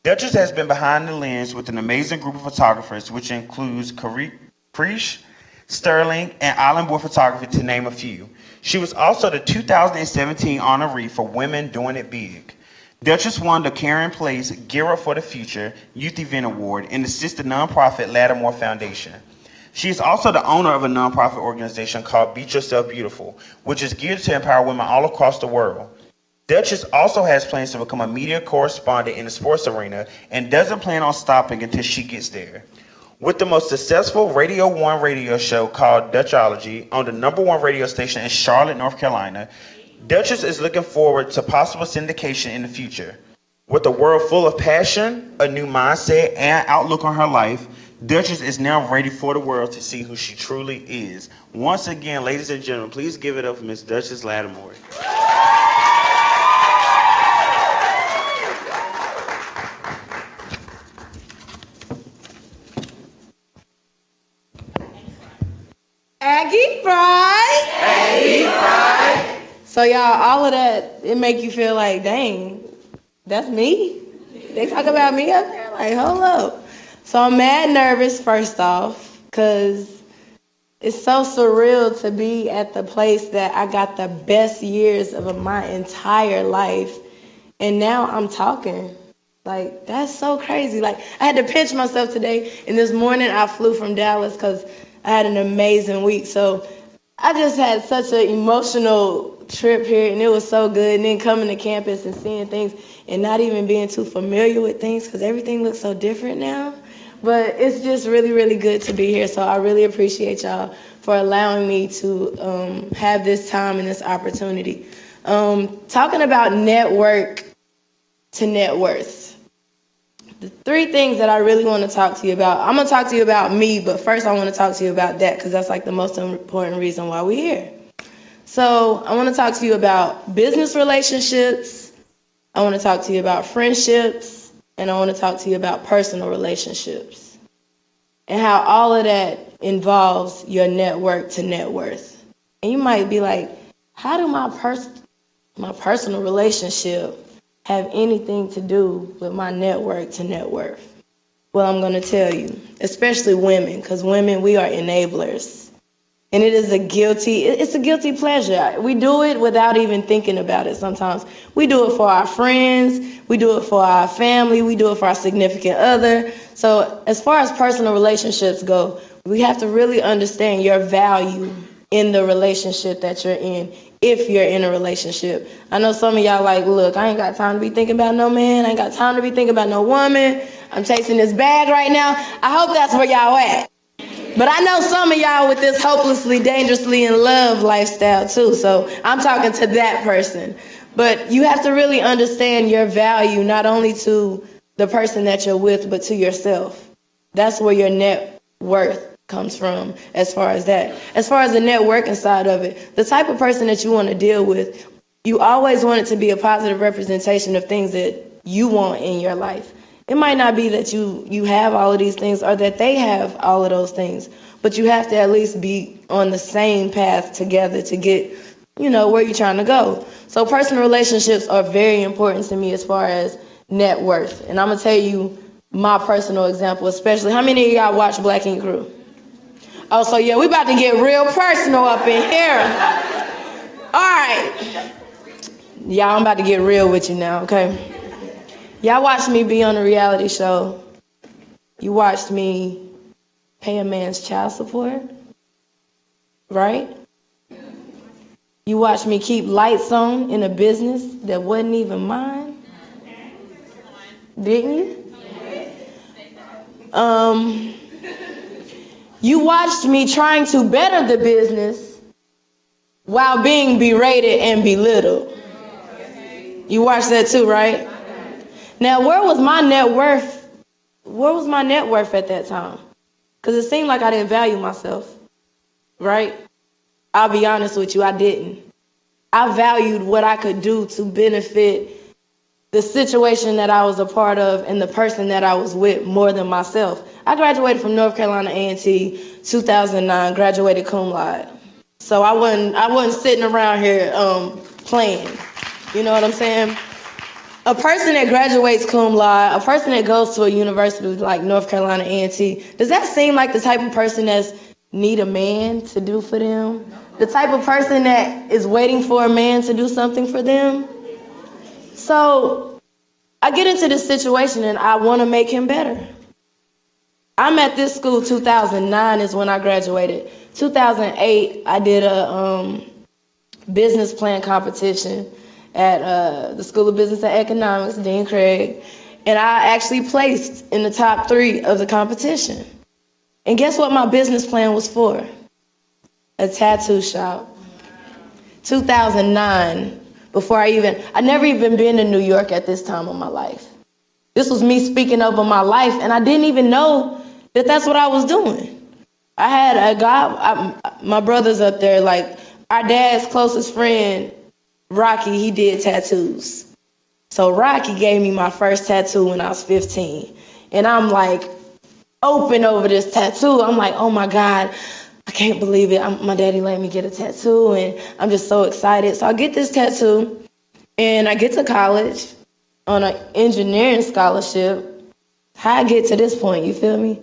Duchess has been behind the lens with an amazing group of photographers, which includes Krish, Sterling, and Island Boy Photography, to name a few. She was also the 2017 honoree for Women Doing It Big. Duchess won the Karen Place Gear Up for the Future Youth Event Award and assists the nonprofit Lattimore Foundation. She is also the owner of a nonprofit organization called Beat Yourself Beautiful, which is geared to empower women all across the world. Duchess also has plans to become a media correspondent in the sports arena and doesn't plan on stopping until she gets there. With the most successful Radio 1 radio show called Dutchology on the #1 radio station in Charlotte, North Carolina, Duchess is looking forward to possible syndication in the future. With a world full of passion, a new mindset, and outlook on her life, Duchess is now ready for the world to see who she truly is. Once again, ladies and gentlemen, please give it up for Miss Duchess Lattimore. Aggie Pride. Aggie Pride. So y'all, all of that, it make you feel like, dang, that's me. They talk about me up there, like, hold up. So I'm mad nervous, first off, because it's so surreal to be at the place that I got the best years of my entire life, and now I'm talking. Like, that's so crazy. Like, I had to pinch myself today, and this morning I flew from Dallas because I had an amazing week. So I just had such an emotional trip here, and it was so good. And then coming to campus and seeing things and not even being too familiar with things because everything looks so different now. But it's just really, really good to be here. So I really appreciate y'all for allowing me to have this time and this opportunity. Talking about network to net worth. The 3 things that I really want to talk to you about. I'm going to talk to you about me, but first I want to talk to you about that because that's like the most important reason why we're here. So I want to talk to you about business relationships. I want to talk to you about friendships. And I want to talk to you about personal relationships and how all of that involves your network to net worth. And you might be like, how do my personal relationship have anything to do with my network to net worth? Well, I'm going to tell you, especially women, because women, we are enablers. And it's a guilty pleasure. We do it without even thinking about it sometimes. We do it for our friends, we do it for our family, we do it for our significant other. So as far as personal relationships go, we have to really understand your value in the relationship that you're in, if you're in a relationship. I know some of y'all like, look, I ain't got time to be thinking about no man, I ain't got time to be thinking about no woman, I'm chasing this bag right now. I hope that's where y'all at. But I know some of y'all with this hopelessly, dangerously in love lifestyle too, so I'm talking to that person. But you have to really understand your value, not only to the person that you're with, but to yourself. That's where your net worth comes from as far as that. As far as the networking side of it, the type of person that you want to deal with, you always want it to be a positive representation of things that you want in your life. It might not be that you have all of these things or that they have all of those things, but you have to at least be on the same path together to get, where you're trying to go. So personal relationships are very important to me as far as net worth. And I'm going to tell you my personal example, especially. How many of y'all watch Black Ink Crew? Oh, so yeah, we about to get real personal up in here. All right. Y'all, I'm about to get real with you now, okay? Y'all watched me be on a reality show. You watched me pay a man's child support, right? You watched me keep lights on in a business that wasn't even mine, didn't you? You watched me trying to better the business while being berated and belittled. You watched that too, right? Now, where was my net worth where was my net worth at that time? Because it seemed like I didn't value myself, right? I'll be honest with you, I didn't. I valued what I could do to benefit the situation that I was a part of and the person that I was with more than myself. I graduated from North Carolina A&T 2009, graduated cum laude. So I wasn't sitting around here playing. You know what I'm saying? A person that graduates cum laude, a person that goes to a university like North Carolina A&T, does that seem like the type of person that's need a man to do for them? The type of person that is waiting for a man to do something for them? So I get into this situation and I want to make him better. I'm at this school 2009 is when I graduated. 2008, I did a business plan competition at the School of Business and Economics, Dean Craig, and I actually placed in the top 3 of the competition. And guess what my business plan was for? A tattoo shop. 2009, I'd never even been to New York at this time of my life. This was me speaking over my life, and I didn't even know that that's what I was doing. I had a guy, my brother's up there, like our dad's closest friend, Rocky, he did tattoos. So Rocky gave me my first tattoo when I was 15. And I'm like open over this tattoo. I'm like, oh my God, I can't believe it. My daddy let me get a tattoo and I'm just so excited. So I get this tattoo and I get to college on an engineering scholarship. How I get to this point, you feel me?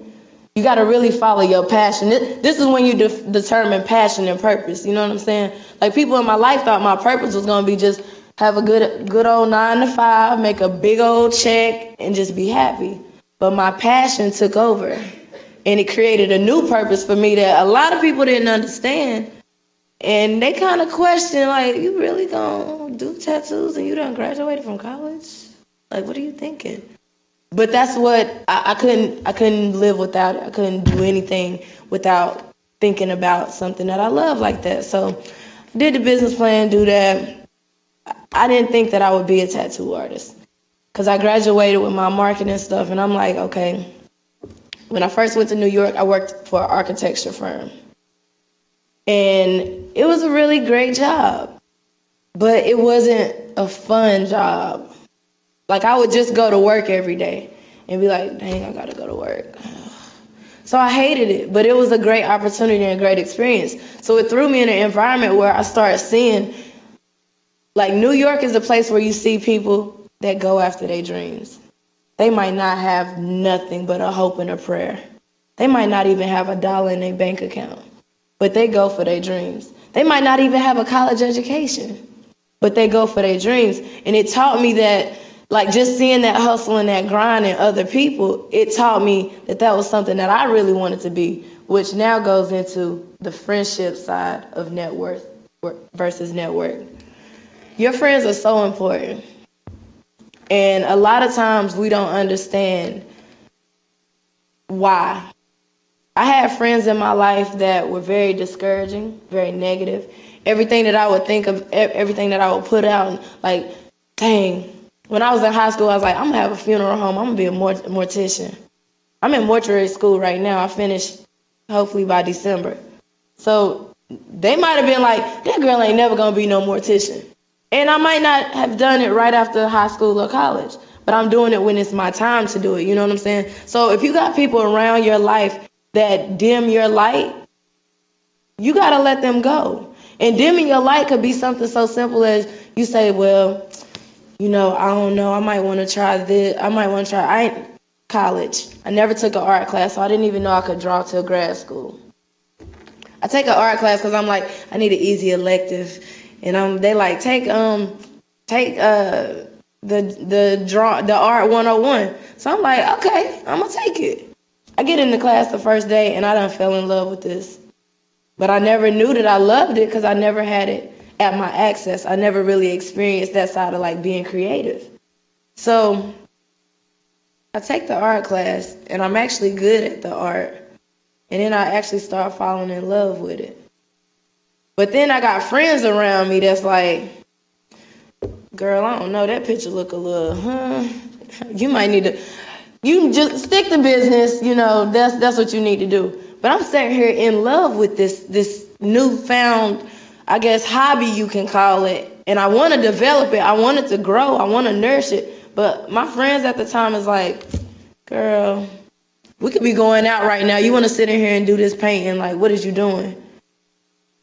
You got to really follow your passion. This is when you determine passion and purpose. You know what I'm saying? Like people in my life thought my purpose was going to be just have a good old 9 to 5, make a big old check, and just be happy. But my passion took over, and it created a new purpose for me that a lot of people didn't understand. And they kind of questioned, like, you really going to do tattoos and you done graduated from college? Like, what are you thinking? But that's what I couldn't live without it. I couldn't do anything without thinking about something that I love like that. So I did the business plan, do that. I didn't think that I would be a tattoo artist because I graduated with my marketing stuff, and I'm like, okay. When I first went to New York, I worked for an architecture firm. And it was a really great job, but it wasn't a fun job. Like, I would just go to work every day and be like, dang, I gotta go to work. So I hated it, but it was a great opportunity and a great experience. So it threw me in an environment where I started seeing, like, New York is a place where you see people that go after their dreams. They might not have nothing but a hope and a prayer. They might not even have $1 in their bank account, but they go for their dreams. They might not even have a college education, but they go for their dreams. And it taught me that, like, just seeing that hustle and that grind in other people, it taught me that that was something that I really wanted to be, which now goes into the friendship side of net worth versus network. Your friends are so important. And a lot of times we don't understand why. I had friends in my life that were very discouraging, very negative. Everything that I would think of, everything that I would put out, like, dang. When I was in high school, I was like, I'm going to have a funeral home. I'm going to be a mortician. I'm in mortuary school right now. I finished hopefully by December. So they might have been like, that girl ain't never going to be no mortician. And I might not have done it right after high school or college, but I'm doing it when it's my time to do it. You know what I'm saying? So if you got people around your life that dim your light, you got to let them go. And dimming your light could be something so simple as you say, well, you know, I don't know, I might want to try this. I ain't college. I never took an art class, so I didn't even know I could draw till grad school. I take an art class because I'm like, I need an easy elective. And they like, take the art 101. So I'm like, okay, I'm going to take it. I get into class the first day, and I done fell in love with this. But I never knew that I loved it because I never had it at my access. I never really experienced that side of like being creative. So I take the art class and I'm actually good at the art. And then I actually start falling in love with it. But then I got friends around me that's like, girl, I don't know, that picture look a little, you might need to, You just stick to business, that's what you need to do. But I'm sitting here in love with this newfound, I guess, hobby you can call it. And I want to develop it. I want it to grow. I want to nourish it. But my friends at the time is like, girl, we could be going out right now. You want to sit in here and do this painting? Like, what is you doing?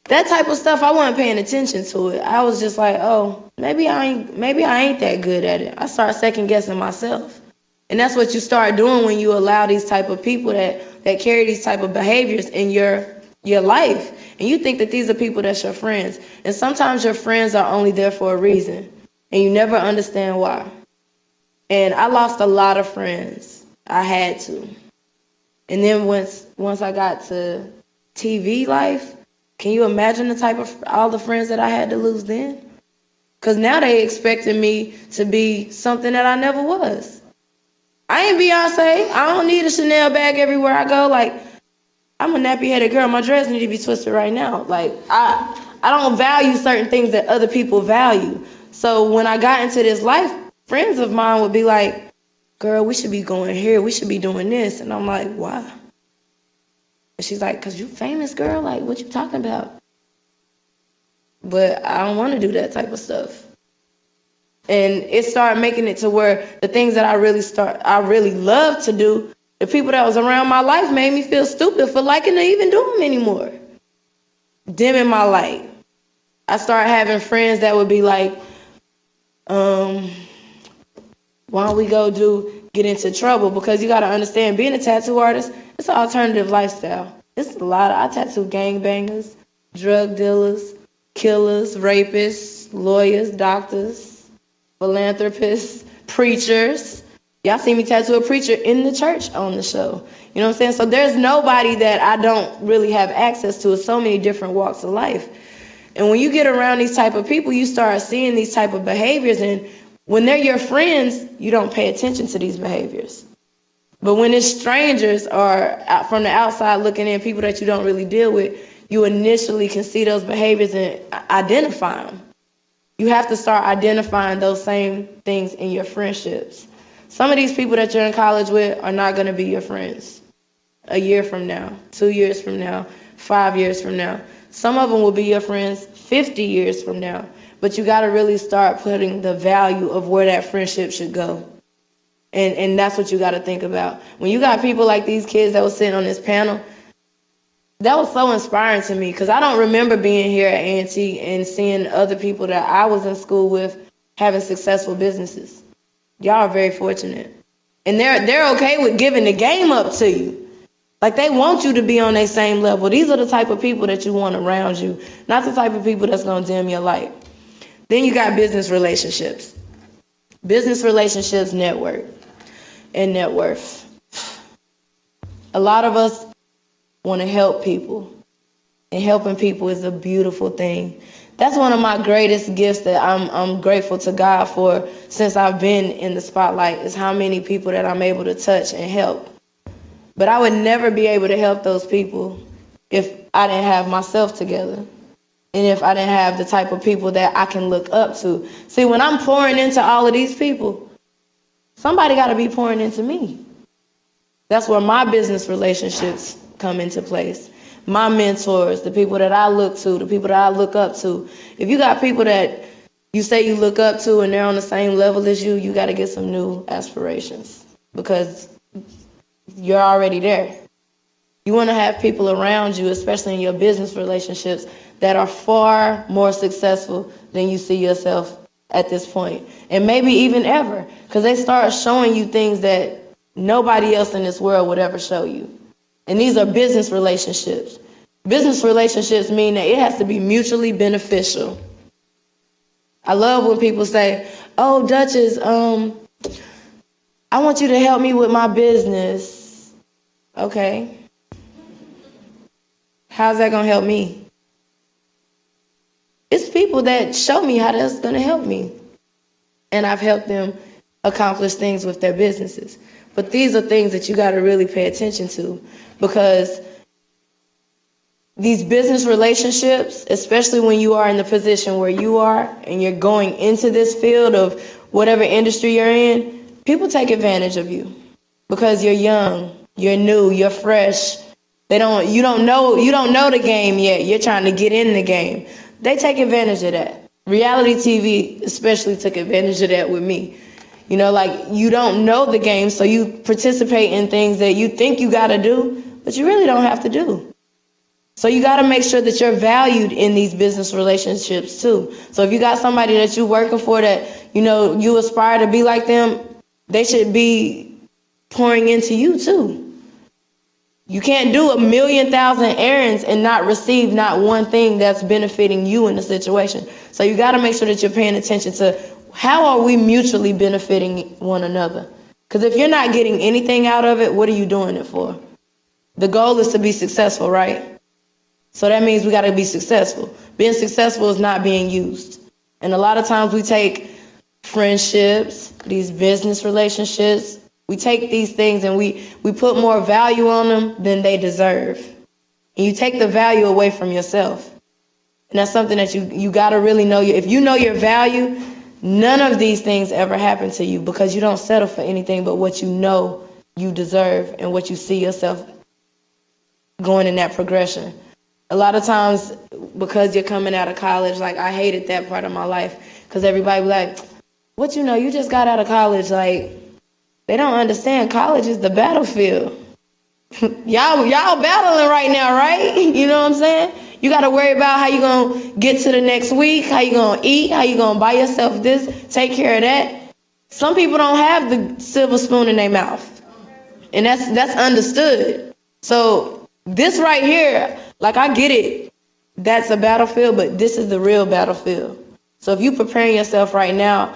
That type of stuff, I wasn't paying attention to it. I was just like, oh, maybe I ain't that good at it. I started second guessing myself. And that's what you start doing when you allow these type of people that carry these type of behaviors in your life. And you think that these are people that's your friends. And sometimes your friends are only there for a reason. And you never understand why. And I lost a lot of friends. I had to. And then once I got to TV life, can you imagine the type of all the friends that I had to lose then? Because now they expected me to be something that I never was. I ain't Beyonce. I don't need a Chanel bag everywhere I go. Like, I'm a nappy-headed girl. My dress need to be twisted right now. Like, I don't value certain things that other people value. So when I got into this life, friends of mine would be like, girl, we should be going here. We should be doing this. And I'm like, why? And she's like, because you famous, girl. Like, what you talking about? But I don't want to do that type of stuff. And it started making it to where the things that I really love to do, the people that was around my life made me feel stupid for liking to even do them anymore. Dimming my light. I started having friends that would be like, why don't we get into trouble? Because you got to understand, being a tattoo artist, it's an alternative lifestyle. It's a lot of, I tattoo gangbangers, drug dealers, killers, rapists, lawyers, doctors, philanthropists, preachers. Y'all see me tattoo a preacher in the church on the show. You know what I'm saying? So there's nobody that I don't really have access to. It's so many different walks of life. And when you get around these type of people, you start seeing these type of behaviors. And when they're your friends, you don't pay attention to these behaviors. But when it's strangers or from the outside looking in, people that you don't really deal with, you initially can see those behaviors and identify them. You have to start identifying those same things in your friendships. Some of these people that you're in college with are not going to be your friends a year from now, 2 years from now, 5 years from now. Some of them will be your friends 50 years from now. But you got to really start putting the value of where that friendship should go. And that's what you got to think about. When you got people like these kids that was sitting on this panel, that was so inspiring to me because I don't remember being here at A&T and seeing other people that I was in school with having successful businesses. Y'all are very fortunate. And they're okay with giving the game up to you. Like, they want you to be on their same level. These are the type of people that you want around you, not the type of people that's going to dim your light. Then you got business relationships. Business relationships, network, and net worth. A lot of us want to help people, and helping people is a beautiful thing. That's one of my greatest gifts that I'm grateful to God for since I've been in the spotlight, is how many people that I'm able to touch and help. But I would never be able to help those people if I didn't have myself together, and if I didn't have the type of people that I can look up to. See, when I'm pouring into all of these people, somebody got to be pouring into me. That's where my business relationships come into place. My mentors, the people that I look to, the people that I look up to. If you got people that you say you look up to and they're on the same level as you, you got to get some new aspirations because you're already there. You want to have people around you, especially in your business relationships, that are far more successful than you see yourself at this point, and maybe even ever, because they start showing you things that nobody else in this world would ever show you. And these are business relationships. Business relationships mean that it has to be mutually beneficial. I love when people say, oh, Duchess, I want you to help me with my business. Okay. How's that going to help me? It's people that show me how that's going to help me. And I've helped them accomplish things with their businesses. But these are things that you got to really pay attention to, because these business relationships, especially when you are in the position where you are and you're going into this field of whatever industry you're in, people take advantage of you. because you're young, you're new, you're fresh. You don't know the game yet. You're trying to get in the game. They take advantage of that. Reality TV especially took advantage of that with me. You know, like, you don't know the game, so you participate in things that you think you got to do, but you really don't have to do. So you got to make sure that you're valued in these business relationships too. So if you got somebody that you're working for that, you know, you aspire to be like them, they should be pouring into you too. You can't do 1,000,000 errands and not receive not one thing that's benefiting you in the situation. So you got to make sure that you're paying attention to how are we mutually benefiting one another. Because if you're not getting anything out of it, what are you doing it for? The goal is to be successful, right? So that means we got to be successful. Being successful is not being used. And a lot of times we take friendships, these business relationships, we take these things and we put more value on them than they deserve. And you take the value away from yourself. And that's something that you got to really know. If you know your value, none of these things ever happen to you because you don't settle for anything but what you know you deserve and what you see yourself going in that progression. A lot of times, because you're coming out of college, like, I hated that part of my life because everybody be like, what you know, you just got out of college. Like, they don't understand college is the battlefield. y'all battling right now, right? You know what I'm saying? You got to worry about how you going to get to the next week, how you going to eat, how you going to buy yourself this, take care of that. Some people don't have the silver spoon in their mouth, and that's understood. So this right here, like, I get it. That's a battlefield, but this is the real battlefield. So if you're preparing yourself right now,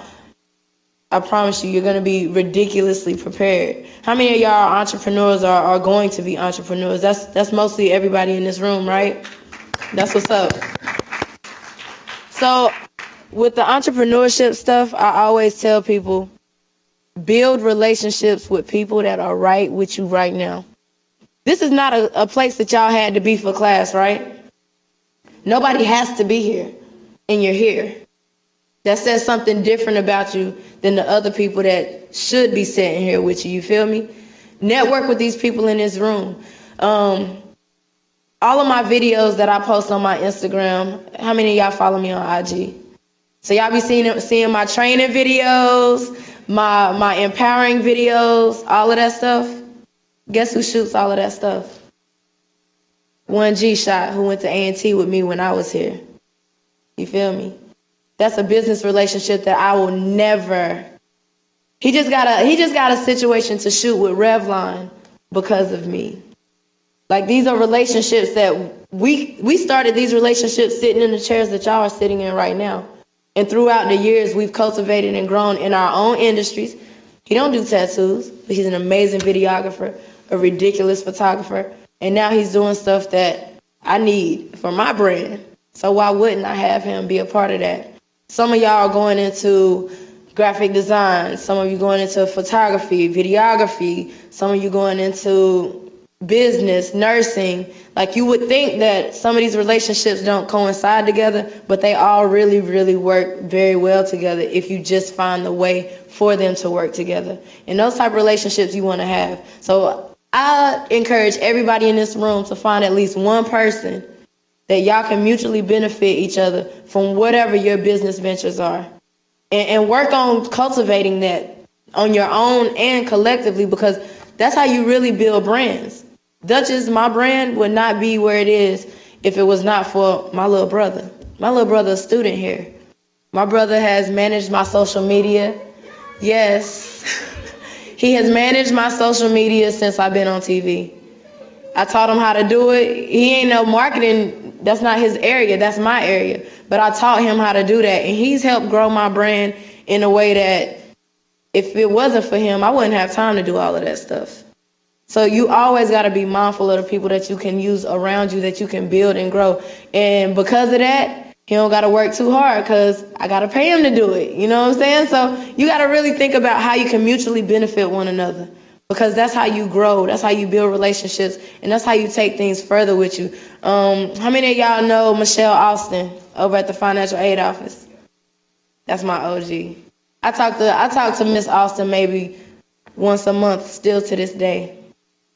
I promise you're going to be ridiculously prepared. How many of y'all are entrepreneurs or are going to be entrepreneurs? That's mostly everybody in this room, right? That's what's up. So with the entrepreneurship stuff, I always tell people, build relationships with people that are right with you right now. This is not a place that y'all had to be for class, right? Nobody has to be here, and you're here. That says something different about you than the other people that should be sitting here with you. You feel me? Network with these people in this room. All of my videos that I post on my Instagram, how many of y'all follow me on IG? So y'all be seeing my training videos, my empowering videos, all of that stuff. Guess who shoots all of that stuff? 1G Shot, who went to A&T with me when I was here. You feel me? That's a business relationship that I will never. He just got a situation to shoot with Revlon because of me. Like, these are relationships that we started these relationships sitting in the chairs that y'all are sitting in right now. And throughout the years, we've cultivated and grown in our own industries. He don't do tattoos, but he's an amazing videographer, a ridiculous photographer, and now he's doing stuff that I need for my brand. So why wouldn't I have him be a part of that? Some of y'all are going into graphic design. Some of you going into photography, videography. Some of you going into business, nursing. Like, you would think that some of these relationships don't coincide together, but they all really, really work very well together if you just find the way for them to work together. And those type of relationships you want to have. So I encourage everybody in this room to find at least one person that y'all can mutually benefit each other from whatever your business ventures are. And work on cultivating that on your own and collectively, because that's how you really build brands. Duchess, my brand, would not be where it is if it was not for my little brother. My little brother is a student here. My brother has managed my social media. Yes. He has managed my social media since I've been on TV. I taught him how to do it. He ain't no marketing. That's not his area. That's my area. But I taught him how to do that. And he's helped grow my brand in a way that if it wasn't for him, I wouldn't have time to do all of that stuff. So you always got to be mindful of the people that you can use around you, that you can build and grow. And because of that, he don't got to work too hard because I got to pay him to do it. You know what I'm saying? So you got to really think about how you can mutually benefit one another, because that's how you grow. That's how you build relationships. And that's how you take things further with you. How many of y'all know Michelle Austin over at the financial aid office? That's my OG. I talked to Miss Austin maybe once a month still to this day.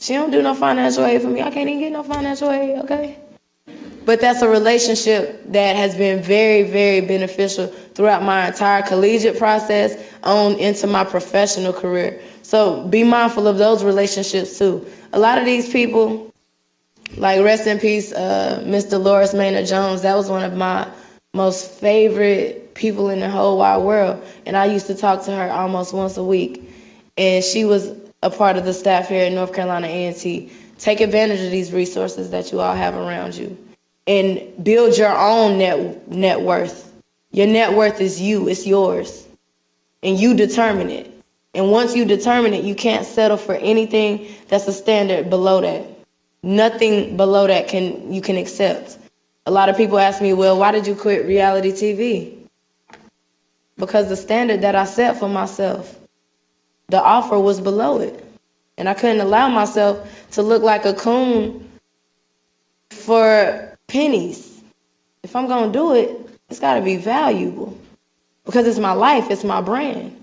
She don't do no financial aid for me. I can't even get no financial aid, okay? But that's a relationship that has been very, very beneficial throughout my entire collegiate process on into my professional career. So be mindful of those relationships too. A lot of these people, like rest in peace, Miss Dolores Maynard Jones, that was one of my most favorite people in the whole wide world. And I used to talk to her almost once a week. And she was a part of the staff here at North Carolina A&T. Take advantage of these resources that you all have around you and build your own net worth. Your net worth is you, it's yours. And you determine it. And once you determine it, you can't settle for anything that's a standard below that. Nothing below that you can accept. A lot of people ask me, well, why did you quit reality TV? Because the standard that I set for myself, the offer was below it. And I couldn't allow myself to look like a coon for pennies. If I'm going to do it, it's got to be valuable. Because it's my life, it's my brand.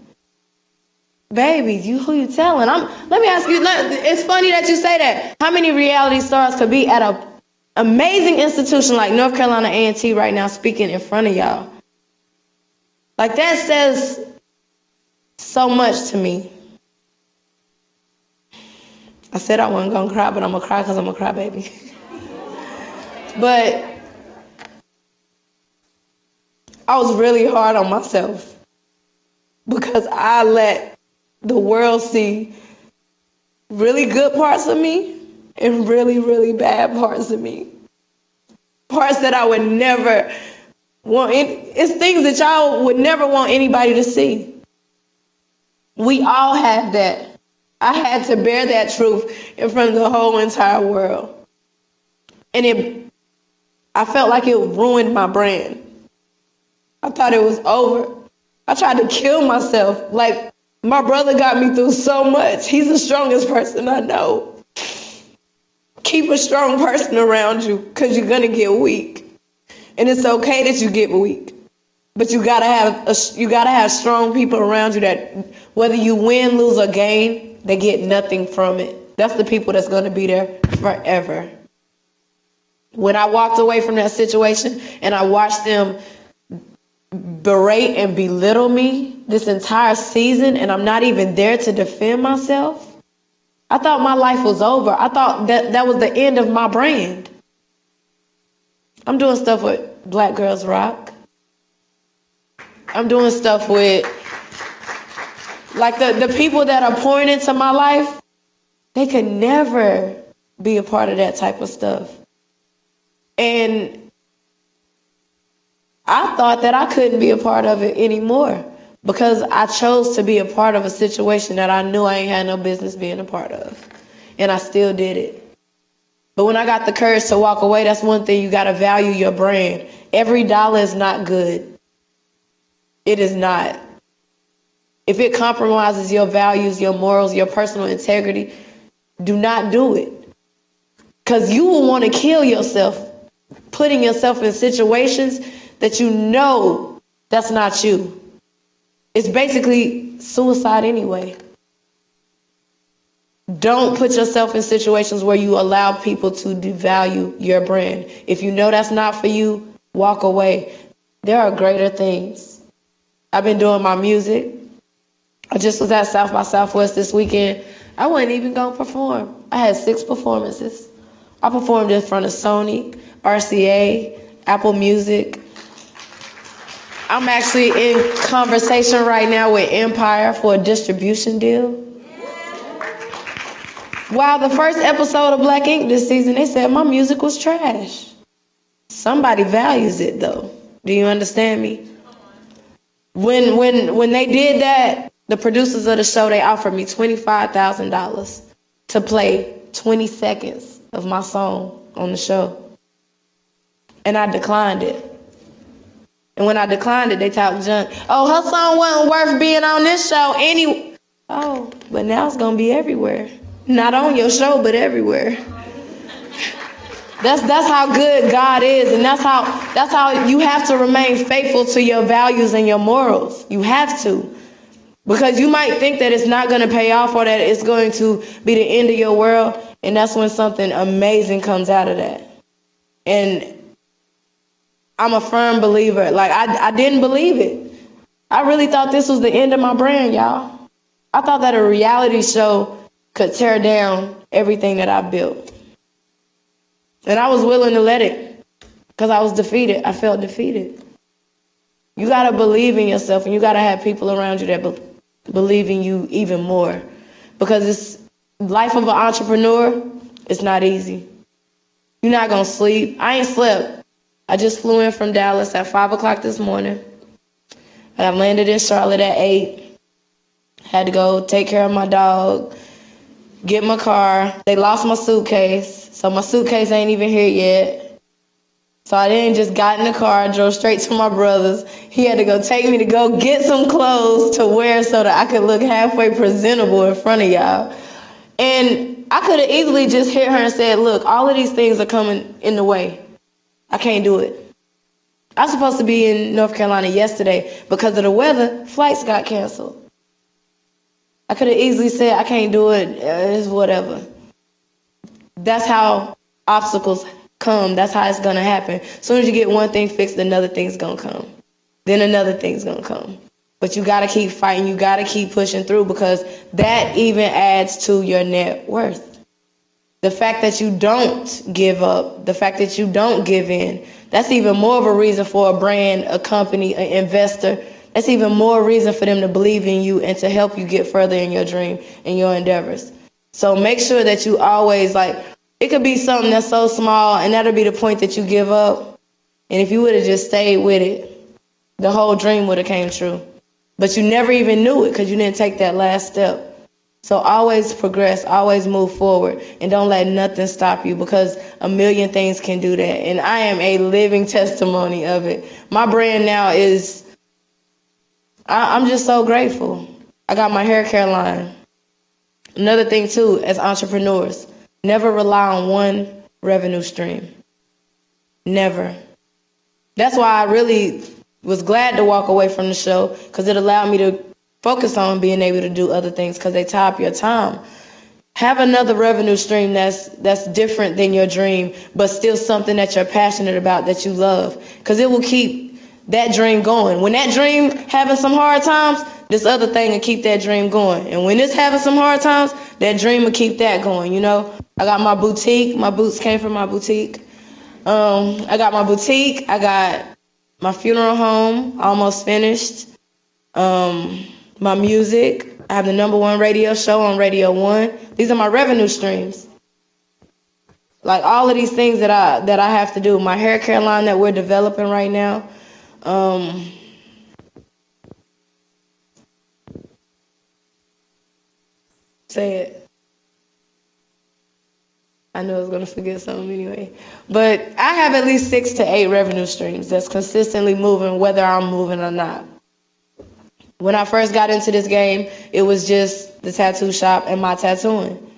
Baby, who you telling? Let me ask you, it's funny that you say that. How many reality stars could be at an amazing institution like North Carolina A&T right now speaking in front of y'all? Like, that says so much to me. I said I wasn't going to cry, but I'm going to cry because I'm a crybaby. But I was really hard on myself because I let the world see really good parts of me and really, really bad parts of me. Parts that I would never want. It's things that y'all would never want anybody to see. We all have that. I had to bear that truth in front of the whole entire world. And I felt like it ruined my brand. I thought it was over. I tried to kill myself. Like, my brother got me through so much. He's the strongest person I know. Keep a strong person around you because you're going to get weak. And it's okay that you get weak. But you gotta have strong people around you that whether you win, lose, or gain, they get nothing from it. That's the people that's going to be there forever. When I walked away from that situation and I watched them berate and belittle me this entire season and I'm not even there to defend myself, I thought my life was over. I thought that was the end of my brand. I'm doing stuff with Black Girls Rock. I'm doing stuff with, like, the people that are pouring into my life, they could never be a part of that type of stuff. And I thought that I couldn't be a part of it anymore because I chose to be a part of a situation that I knew I ain't had no business being a part of. And I still did it. But when I got the courage to walk away, that's one thing, you got to value your brand. Every dollar is not good. It is not. If it compromises your values, your morals, your personal integrity, do not do it. Because you will want to kill yourself, putting yourself in situations that you know that's not you. It's basically suicide anyway. Don't put yourself in situations where you allow people to devalue your brand. If you know that's not for you, walk away. There are greater things. I've been doing my music. I just was at South by Southwest this weekend. I wasn't even going to perform. I had 6 performances. I performed in front of Sony, RCA, Apple Music. I'm actually in conversation right now with Empire for a distribution deal. Wow, the first episode of Black Ink this season, they said my music was trash. Somebody values it, though. Do you understand me? When they did that, the producers of the show, they offered me $25,000 to play 20 seconds of my song on the show. And I declined it. And when I declined it, they talked junk. Oh, her song wasn't worth being on this show anyway. Oh, but now it's going to be everywhere. Not on your show, but everywhere. That's how good God is, and that's how you have to remain faithful to your values and your morals. You have to. Because you might think that it's not going to pay off or that it's going to be the end of your world, and that's when something amazing comes out of that. And I'm a firm believer. Like, I didn't believe it. I really thought this was the end of my brand, y'all. I thought that a reality show could tear down everything that I built. And I was willing to let it because I was defeated. I felt defeated. You got to believe in yourself, and you got to have people around you that believe in you even more. Because it's life of an entrepreneur, it's not easy. You're not going to sleep. I ain't slept. I just flew in from Dallas at 5 o'clock this morning. And I landed in Charlotte at 8. Had to go take care of my dog, get my car. They lost my suitcase, so my suitcase ain't even here yet. So I didn't just got in the car, drove straight to my brother's. He had to go take me to go get some clothes to wear so that I could look halfway presentable in front of y'all. And I could have easily just hit her and said, look, all of these things are coming in the way. I can't do it. I was supposed to be in North Carolina yesterday. Because of the weather, flights got canceled. I could have easily said, I can't do it, it's whatever. That's how obstacles come. That's how it's going to happen. As soon as you get one thing fixed, another thing's going to come. Then another thing's going to come. But you got to keep fighting. You got to keep pushing through because that even adds to your net worth. The fact that you don't give up, the fact that you don't give in, that's even more of a reason for a brand, a company, an investor. That's even more reason for them to believe in you and to help you get further in your dream and your endeavors. So make sure that you always, it could be something that's so small and that'll be the point that you give up. And if you would have just stayed with it, the whole dream would have came true. But you never even knew it because you didn't take that last step. So always progress, always move forward, and don't let nothing stop you because a million things can do that. And I am a living testimony of it. My brand now is, I'm just so grateful. I got my hair care line. Another thing too, as entrepreneurs, never rely on one revenue stream. Never. That's why I really was glad to walk away from the show because it allowed me to focus on being able to do other things because they tie up your time. Have another revenue stream that's different than your dream, but still something that you're passionate about, that you love, because it will keep that dream going. When that dream having some hard times, this other thing will keep that dream going. And when it's having some hard times, that dream will keep that going, you know? I got my boutique. My boots came from my boutique. I got my boutique. I got my funeral home, almost finished. My music. I have the #1 radio show on Radio 1. These are my revenue streams. Like all of these things that I have to do. My hair care line that we're developing right now. Say it. I knew I was going to forget something anyway. But I have at least 6 to 8 revenue streams that's consistently moving whether I'm moving or not. When I first got into this game, it was just the tattoo shop and my tattooing.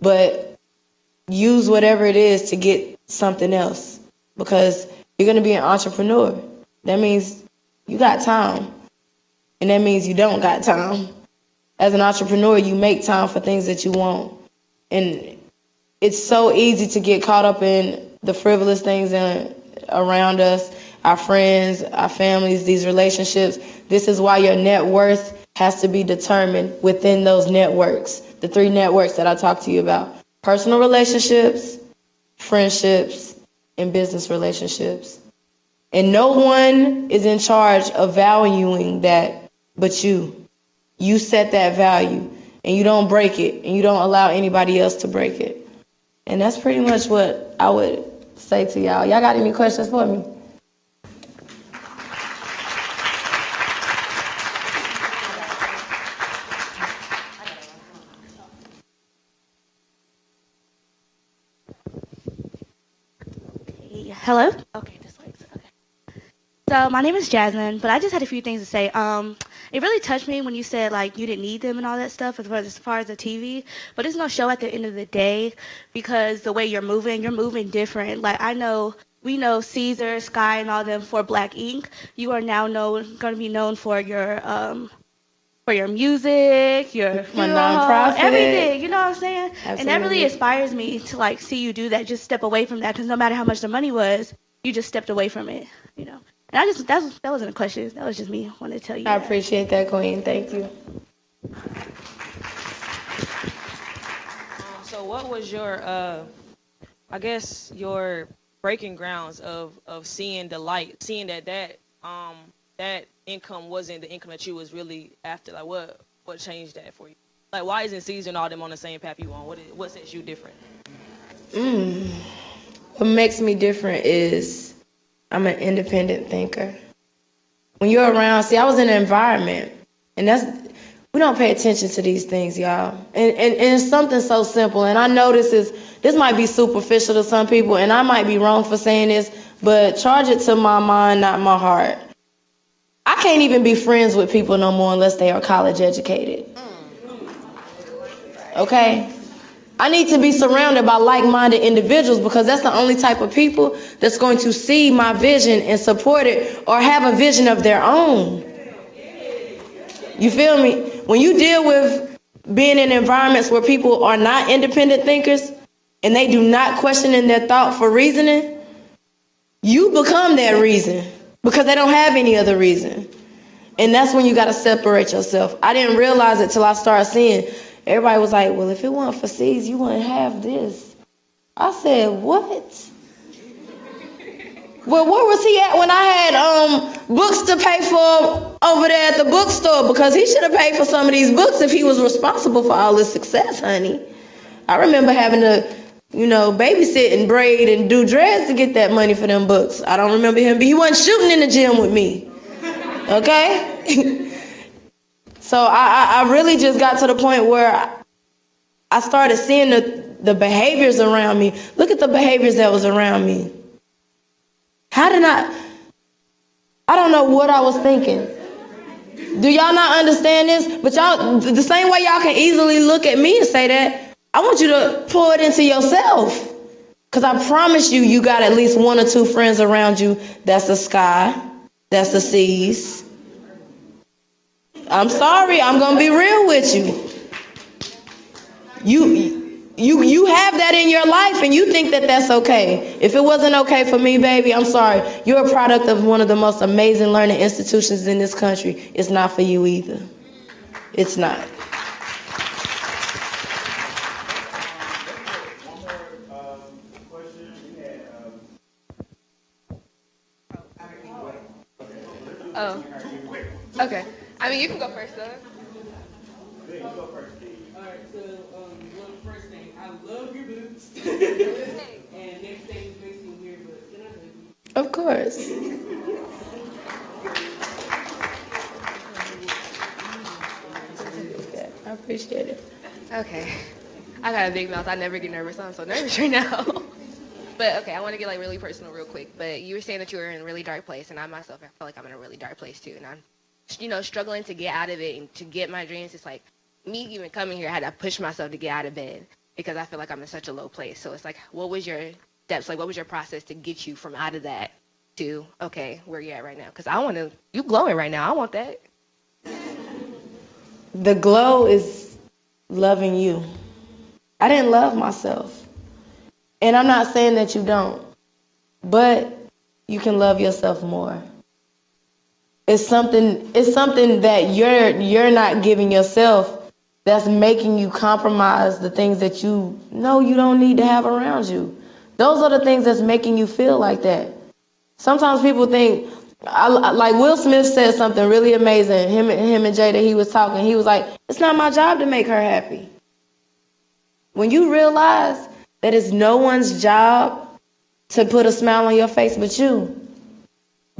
But use whatever it is to get something else because you're going to be an entrepreneur. That means you got time, and that means you don't got time. As an entrepreneur, you make time for things that you want. And it's so easy to get caught up in the frivolous things around us, our friends, our families, these relationships. This is why your net worth has to be determined within those networks, the 3 networks that I talked to you about. Personal relationships, friendships, and business relationships. And no one is in charge of valuing that but you. You set that value, and you don't break it, and you don't allow anybody else to break it. And that's pretty much what I would say to y'all. Y'all got any questions for me? Hello? Okay, this works. Okay. So my name is Jasmine, but I just had a few things to say. It really touched me when you said like you didn't need them and all that stuff as far as the TV, but it's no show at the end of the day because the way you're moving different. Like we know Caesar, Sky, and all them for Black ink. You are now going to be known for your for your music, your My funeral, nonprofit. everything. You know what I'm saying? Absolutely. And that really inspires me to like see you do that. Just step away from that, because no matter how much the money was, you just stepped away from it. You know. And I just that wasn't a question. That was just me wanting to tell you. I appreciate that, Queen. Thank you. So what was your, I guess, your breaking grounds of seeing the light, seeing that income wasn't the income that you was really after? Like, what changed that for you? Like, why isn't Caesar and all them on the same path you on? What sets you different? What makes me different is I'm an independent thinker. When you're around, see, I was in an environment, and we don't pay attention to these things, y'all. And it's something so simple. And I know this might be superficial to some people, and I might be wrong for saying this, but charge it to my mind, not my heart. I can't even be friends with people no more unless they are college educated. Okay? I need to be surrounded by like-minded individuals, because that's the only type of people that's going to see my vision and support it or have a vision of their own. You feel me? When you deal with being in environments where people are not independent thinkers and they do not question in their thought for reasoning, you become that reason because they don't have any other reason. And that's when you got to separate yourself. I didn't realize it till I started seeing. Everybody was like, well, if it weren't for C's, you wouldn't have this. I said, what? Well, where was he at when I had books to pay for over there at the bookstore? Because he should have paid for some of these books if he was responsible for all this success, honey. I remember having to, babysit and braid and do dreads to get that money for them books. I don't remember him, but he wasn't shooting in the gym with me. Okay? So I really just got to the point where I started seeing the behaviors around me. Look at the behaviors that was around me. I don't know what I was thinking. Do y'all not understand this? But y'all, the same way y'all can easily look at me and say that, I want you to pour it into yourself. Because I promise you, you got at least one or two friends around you that's the sky, that's the seas. I'm sorry, I'm going to be real with you. You have that in your life and you think that that's okay. If it wasn't okay for me, baby, I'm sorry. You're a product of one of the most amazing learning institutions in this country. It's not for you either. It's not. Oh, okay. I mean, you can go first, though. Alright, so first thing, I love your boots. And next thing may seem weird, but can I hug you? Of course. I appreciate it. Okay. I got a big mouth. I never get nervous. I'm so nervous right now. But okay, I want to get really personal real quick. But you were saying that you were in a really dark place, and I myself, I feel like I'm in a really dark place too. And I'm, struggling to get out of it and to get my dreams. It's like me even coming here, I had to push myself to get out of bed because I feel like I'm in such a low place. So it's like, what was your steps? Like, what was your process to get you from out of that to, okay, where you at right now? Because you glowing right now. I want that. The glow is loving you. I didn't love myself. And I'm not saying that you don't, but you can love yourself more. It's something that you're not giving yourself that's making you compromise the things that you know you don't need to have around you. Those are the things that's making you feel like that. Sometimes people think, like Will Smith said something really amazing. Him and Jada, he was talking. He was like, it's not my job to make her happy. When you realize that it's no one's job to put a smile on your face but you,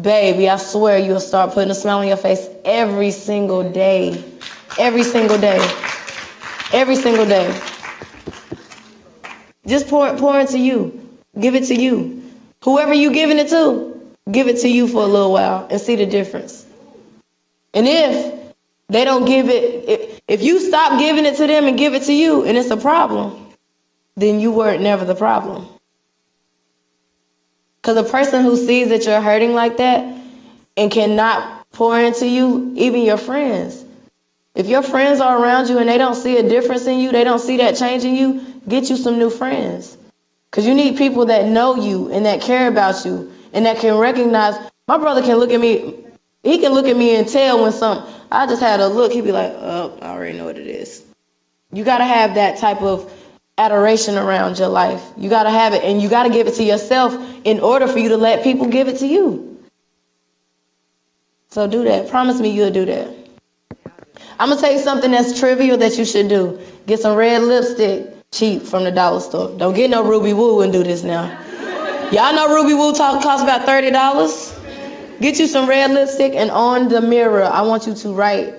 baby, I swear you'll start putting a smile on your face every single day. Every single day. Every single day. Just pour into you. Give it to you. Whoever you giving it to, give it to you for a little while and see the difference. And if they don't give it, if you stop giving it to them and give it to you and it's a problem, then you weren't never the problem. Because a person who sees that you're hurting like that and cannot pour into you, even your friends, If your friends are around you and they don't see a difference in you, they don't see that change in you, get you some new friends. Because you need people that know you and that care about you and that can recognize. My brother can look at me, he can look at me and tell when I just had a look, he'd be like, oh, I already know what it is. You got to have that type of adoration around your life. You got to have it, and you got to give it to yourself in order for you to let people give it to you. So do that. Promise me you'll do that. I'm going to tell you something that's trivial that you should do. Get some red lipstick, cheap, from the dollar store. Don't get no Ruby Woo and do this now. Y'all know Ruby Woo costs about $30? Get you some red lipstick, and on the mirror, I want you to write.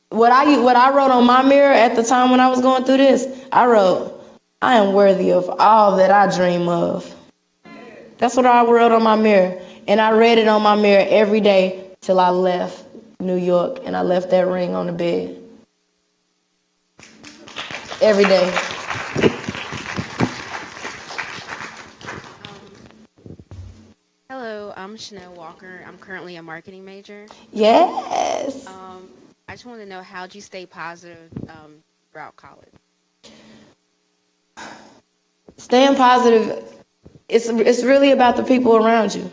What I wrote on my mirror at the time when I was going through this, I wrote, I am worthy of all that I dream of. That's what I wrote on my mirror. And I read it on my mirror every day till I left New York, and I left that ring on the bed. Every day. Hello, I'm Chanel Walker. I'm currently a marketing major. Yes. I just want to know, how'd you stay positive throughout college? Staying positive, it's really about the people around you.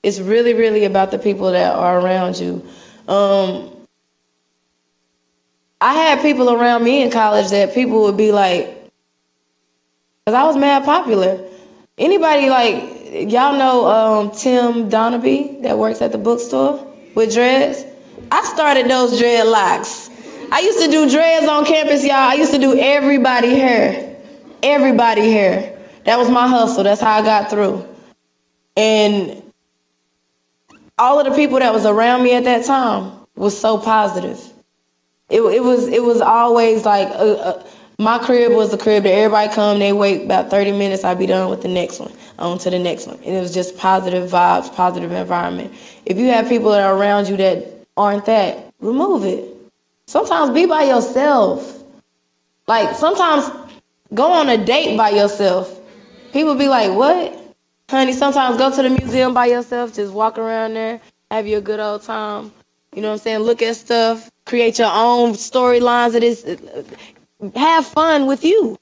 It's really, really about the people that are around you. I had people around me in college that people would be like, because I was mad popular. Anybody like, y'all know Tim Donaby that works at the bookstore with dreads? I started those dreadlocks. I used to do dreads on campus, y'all. I used to do everybody hair. Everybody hair. That was my hustle. That's how I got through. And all of the people that was around me at that time was so positive. It was always like, my crib was the crib that everybody come, they wait about 30 minutes, I'd be done with the next one, on to the next one. And it was just positive vibes, positive environment. If you have people that are around you that aren't that, remove it. Sometimes be by yourself. Like, sometimes go on a date by yourself. People be like, what? Honey, sometimes go to the museum by yourself, just walk around there, have your good old time. You know what I'm saying? Look at stuff, create your own storylines of this. Have fun with you.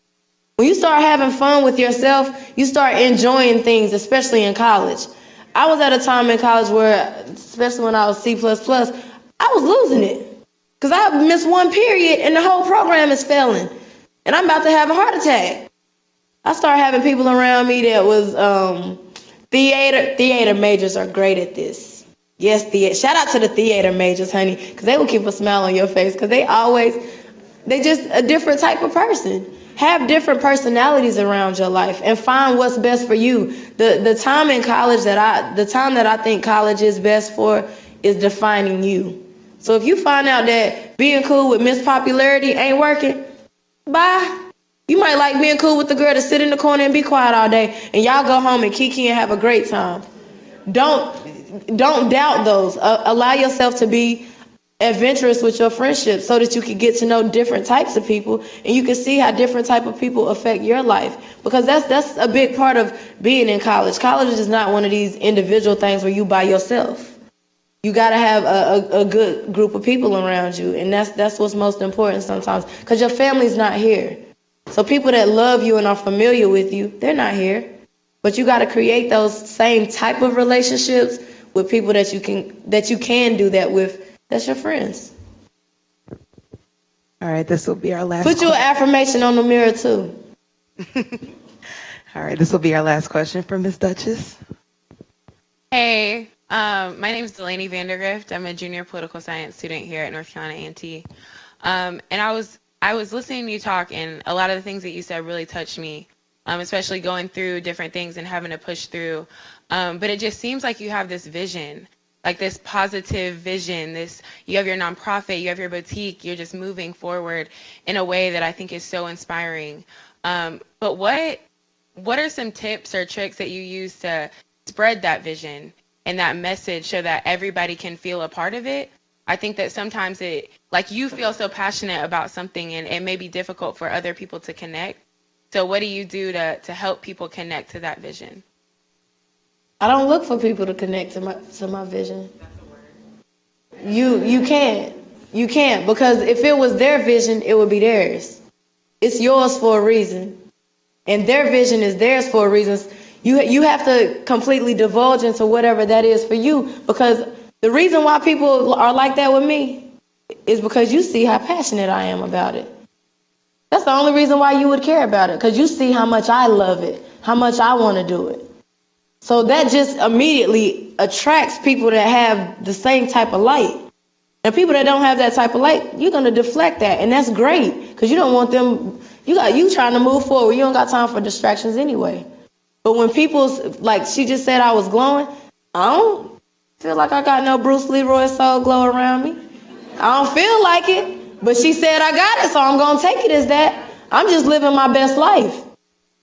When you start having fun with yourself, you start enjoying things, especially in college. I was at a time in college where, especially when I was C++, I was losing it. Because I missed one period and the whole program is failing. And I'm about to have a heart attack. I started having people around me that was theater majors are great at this. Yes, theater. Shout out to the theater majors, honey, because they will keep a smile on your face because they just a different type of person. Have different personalities around your life and find what's best for you. The time in college that I think college is best for is defining you. So if you find out that being cool with Miss Popularity ain't working, bye. You might like being cool with the girl to sit in the corner and be quiet all day, and y'all go home and kiki and have a great time. Don't doubt those. Allow yourself to be adventurous with your friendships so that you can get to know different types of people and you can see how different type of people affect your life, because that's a big part of being in college. College is not one of these individual things where you by yourself. You got to have a good group of people around you, and that's what's most important sometimes, because your family's not here. So people that love you and are familiar with you, they're not here. But you got to create those same type of relationships with people that you can do that with. That's your friends. All right, this will be our last Put you an affirmation on the mirror, too. All right, this will be our last question from Ms. Duchess. Hey, my name is Delaney Vandergrift. I'm a junior political science student here at North Carolina A&T. And I was listening to you talk, and a lot of the things that you said really touched me, especially going through different things and having to push through. But it just seems like you have this vision, like this positive vision. You have your nonprofit, you have your boutique, you're just moving forward in a way that I think is so inspiring. But what are some tips or tricks that you use to spread that vision and that message so that everybody can feel a part of it? I think that sometimes you feel so passionate about something and it may be difficult for other people to connect. So what do you do to help people connect to that vision? I don't look for people to connect to my vision. You can't. You can't, because if it was their vision, it would be theirs. It's yours for a reason. And their vision is theirs for a reason. You have to completely divulge into whatever that is for you, because the reason why people are like that with me is because you see how passionate I am about it. That's the only reason why you would care about it, because you see how much I love it, how much I want to do it. So that just immediately attracts people that have the same type of light. And people that don't have that type of light, you're going to deflect that. And that's great, because you don't want them, you trying to move forward. You don't got time for distractions anyway. But when people, like she just said I was glowing, I don't feel like I got no Bruce Leroy soul glow around me. I don't feel like it. But she said I got it, so I'm going to take it as that. I'm just living my best life.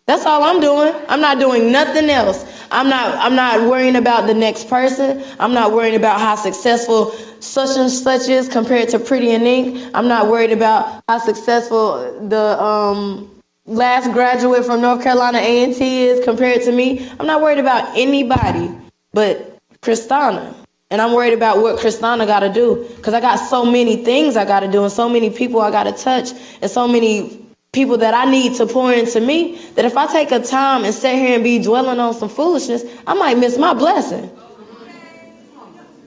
That's all I'm doing. I'm not doing nothing else. I'm not worrying about the next person. I'm not worrying about how successful such and such is compared to Pretty and Ink. I'm not worried about how successful the last graduate from North Carolina A&T is compared to me. I'm not worried about anybody but Kristana. And I'm worried about what Kristana got to do, because I got so many things I got to do and so many people I got to touch and so many people that I need to pour into me, that if I take a time and sit here and be dwelling on some foolishness, I might miss my blessing.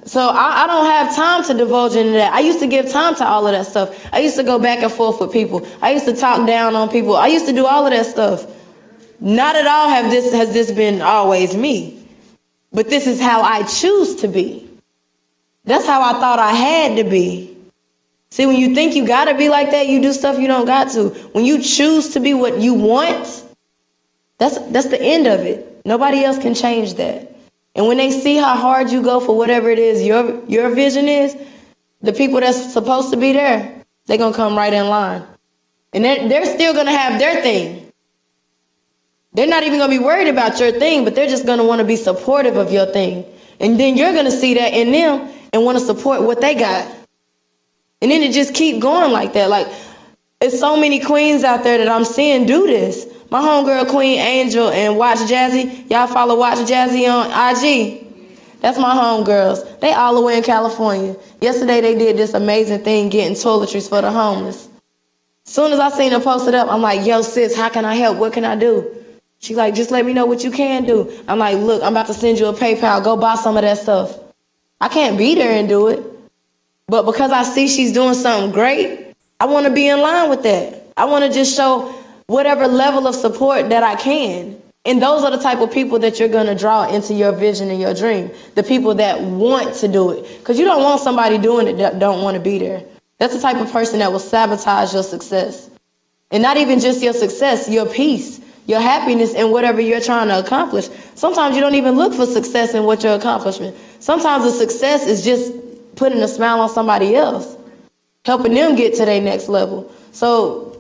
So I don't have time to divulge into that. I used to give time to all of that stuff. I used to go back and forth with people. I used to talk down on people. I used to do all of that stuff. Not at all has this been always me. But this is how I choose to be. That's how I thought I had to be. See, when you think you got to be like that, you do stuff you don't got to. When you choose to be what you want, that's the end of it. Nobody else can change that. And when they see how hard you go for whatever it is your vision is, the people that's supposed to be there, they're going to come right in line. And they're still going to have their thing. They're not even going to be worried about your thing, but they're just going to want to be supportive of your thing. And then you're going to see that in them and want to support what they got. And then it just keep going like that. Like, there's so many queens out there that I'm seeing do this. My homegirl Queen Angel and Watch Jazzy. Y'all follow Watch Jazzy on IG? That's my homegirls. They all the way in California. Yesterday they did this amazing thing getting toiletries for the homeless. As soon as I seen her post it up, I'm like, yo sis, how can I help? What can I do? She's like, just let me know what you can do. I'm like, look, I'm about to send you a PayPal. Go buy some of that stuff. I can't be there and do it. But because I see she's doing something great, I want to be in line with that. I want to just show whatever level of support that I can. And those are the type of people that you're going to draw into your vision and your dream. The people that want to do it. Because you don't want somebody doing it that don't want to be there. That's the type of person that will sabotage your success. And not even just your success, your peace, your happiness in whatever you're trying to accomplish. Sometimes you don't even look for success in what your accomplishment. Sometimes the success is just putting a smile on somebody else, helping them get to their next level. So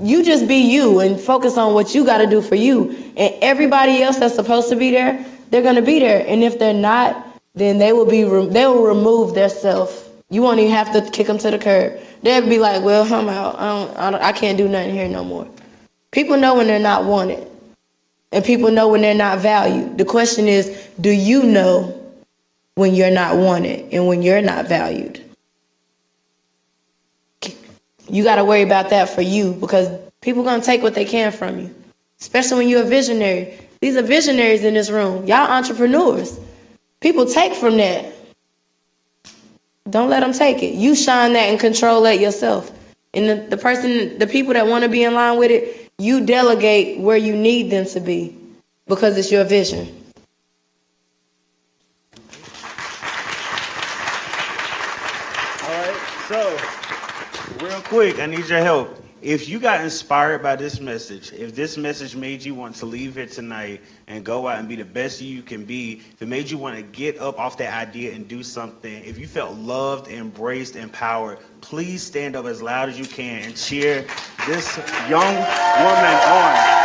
you just be you and focus on what you got to do for you. And everybody else that's supposed to be there, they're going to be there. And if they're not, then they will remove their self. You won't even have to kick them to the curb. They'll be like, well, I'm out. I can't do nothing here no more. People know when they're not wanted. And people know when they're not valued. The question is, do you know when you're not wanted and when you're not valued? You got to worry about that for you, because people going to take what they can from you, especially when you're a visionary. These are visionaries in this room. Y'all entrepreneurs. People take from that. Don't let them take it. You shine that and control that yourself. And the people that want to be in line with it, you delegate where you need them to be, because it's your vision. So, real quick, I need your help. If you got inspired by this message, if this message made you want to leave here tonight and go out and be the best you can be, if it made you want to get up off that idea and do something, if you felt loved, embraced, empowered, please stand up as loud as you can and cheer this young woman on.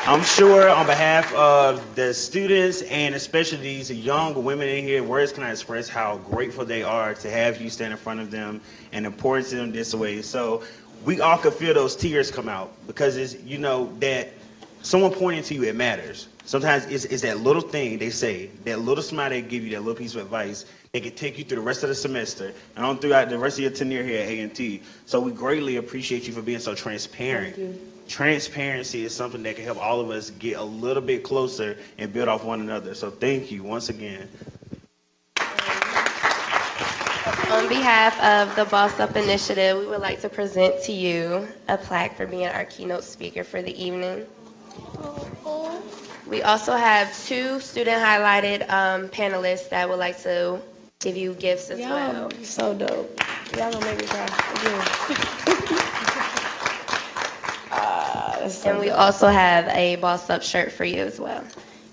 I'm sure on behalf of the students and especially these young women in here, words cannot express how grateful they are to have you stand in front of them and important to them this way. So we all could feel those tears come out, because it's, you know, that someone pointing to you, it matters. Sometimes it's that little thing they say, that little smile they give you, that little piece of advice, they can take you through the rest of the semester and on throughout the rest of your tenure here at A&T. So we greatly appreciate you for being so transparent. Thank you. Transparency is something that can help all of us get a little bit closer and build off one another. So thank you once again. On behalf of the Boss Up Initiative, we would like to present to you a plaque for being our keynote speaker for the evening. We also have two student highlighted panelists that would like to give you gifts as well. So dope. Y'all gonna make me cry again. And we also have a Boss Up shirt for you as well.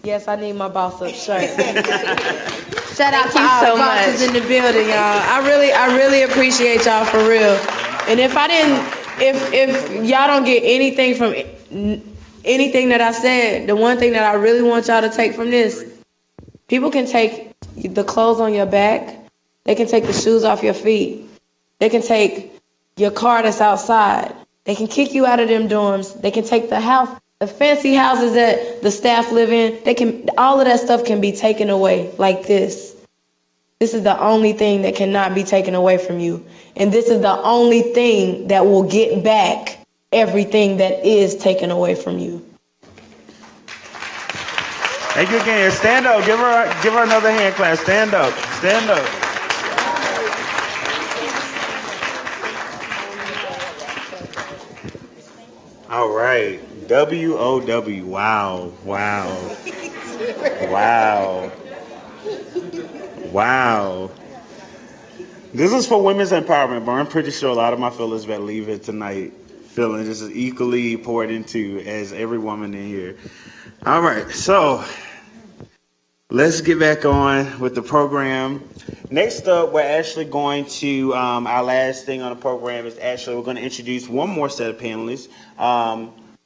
Yes, I need my Boss Up shirt. Shout out Thank to you all so the bosses much. in the building, y'all. I really appreciate y'all for real. And if y'all don't get anything from anything that I said, the one thing that I really want y'all to take from this, people can take the clothes on your back, they can take the shoes off your feet, they can take your car that's outside, they can kick you out of them dorms, they can take the house, the fancy houses that the staff live in, all of that stuff can be taken away like this. This is the only thing that cannot be taken away from you. And this is the only thing that will get back everything that is taken away from you. Thank you again. Stand up. Give her another hand clap. Stand up. Stand up. All right. WOW. Wow. Wow. Wow. Wow. This is for women's empowerment, but I'm pretty sure a lot of my fellas better leave it tonight feeling just as equally poured into as every woman in here. All right, so let's get back on with the program. Next up, we're actually going to, our last thing on the program is actually we're going to introduce one more set of panelists.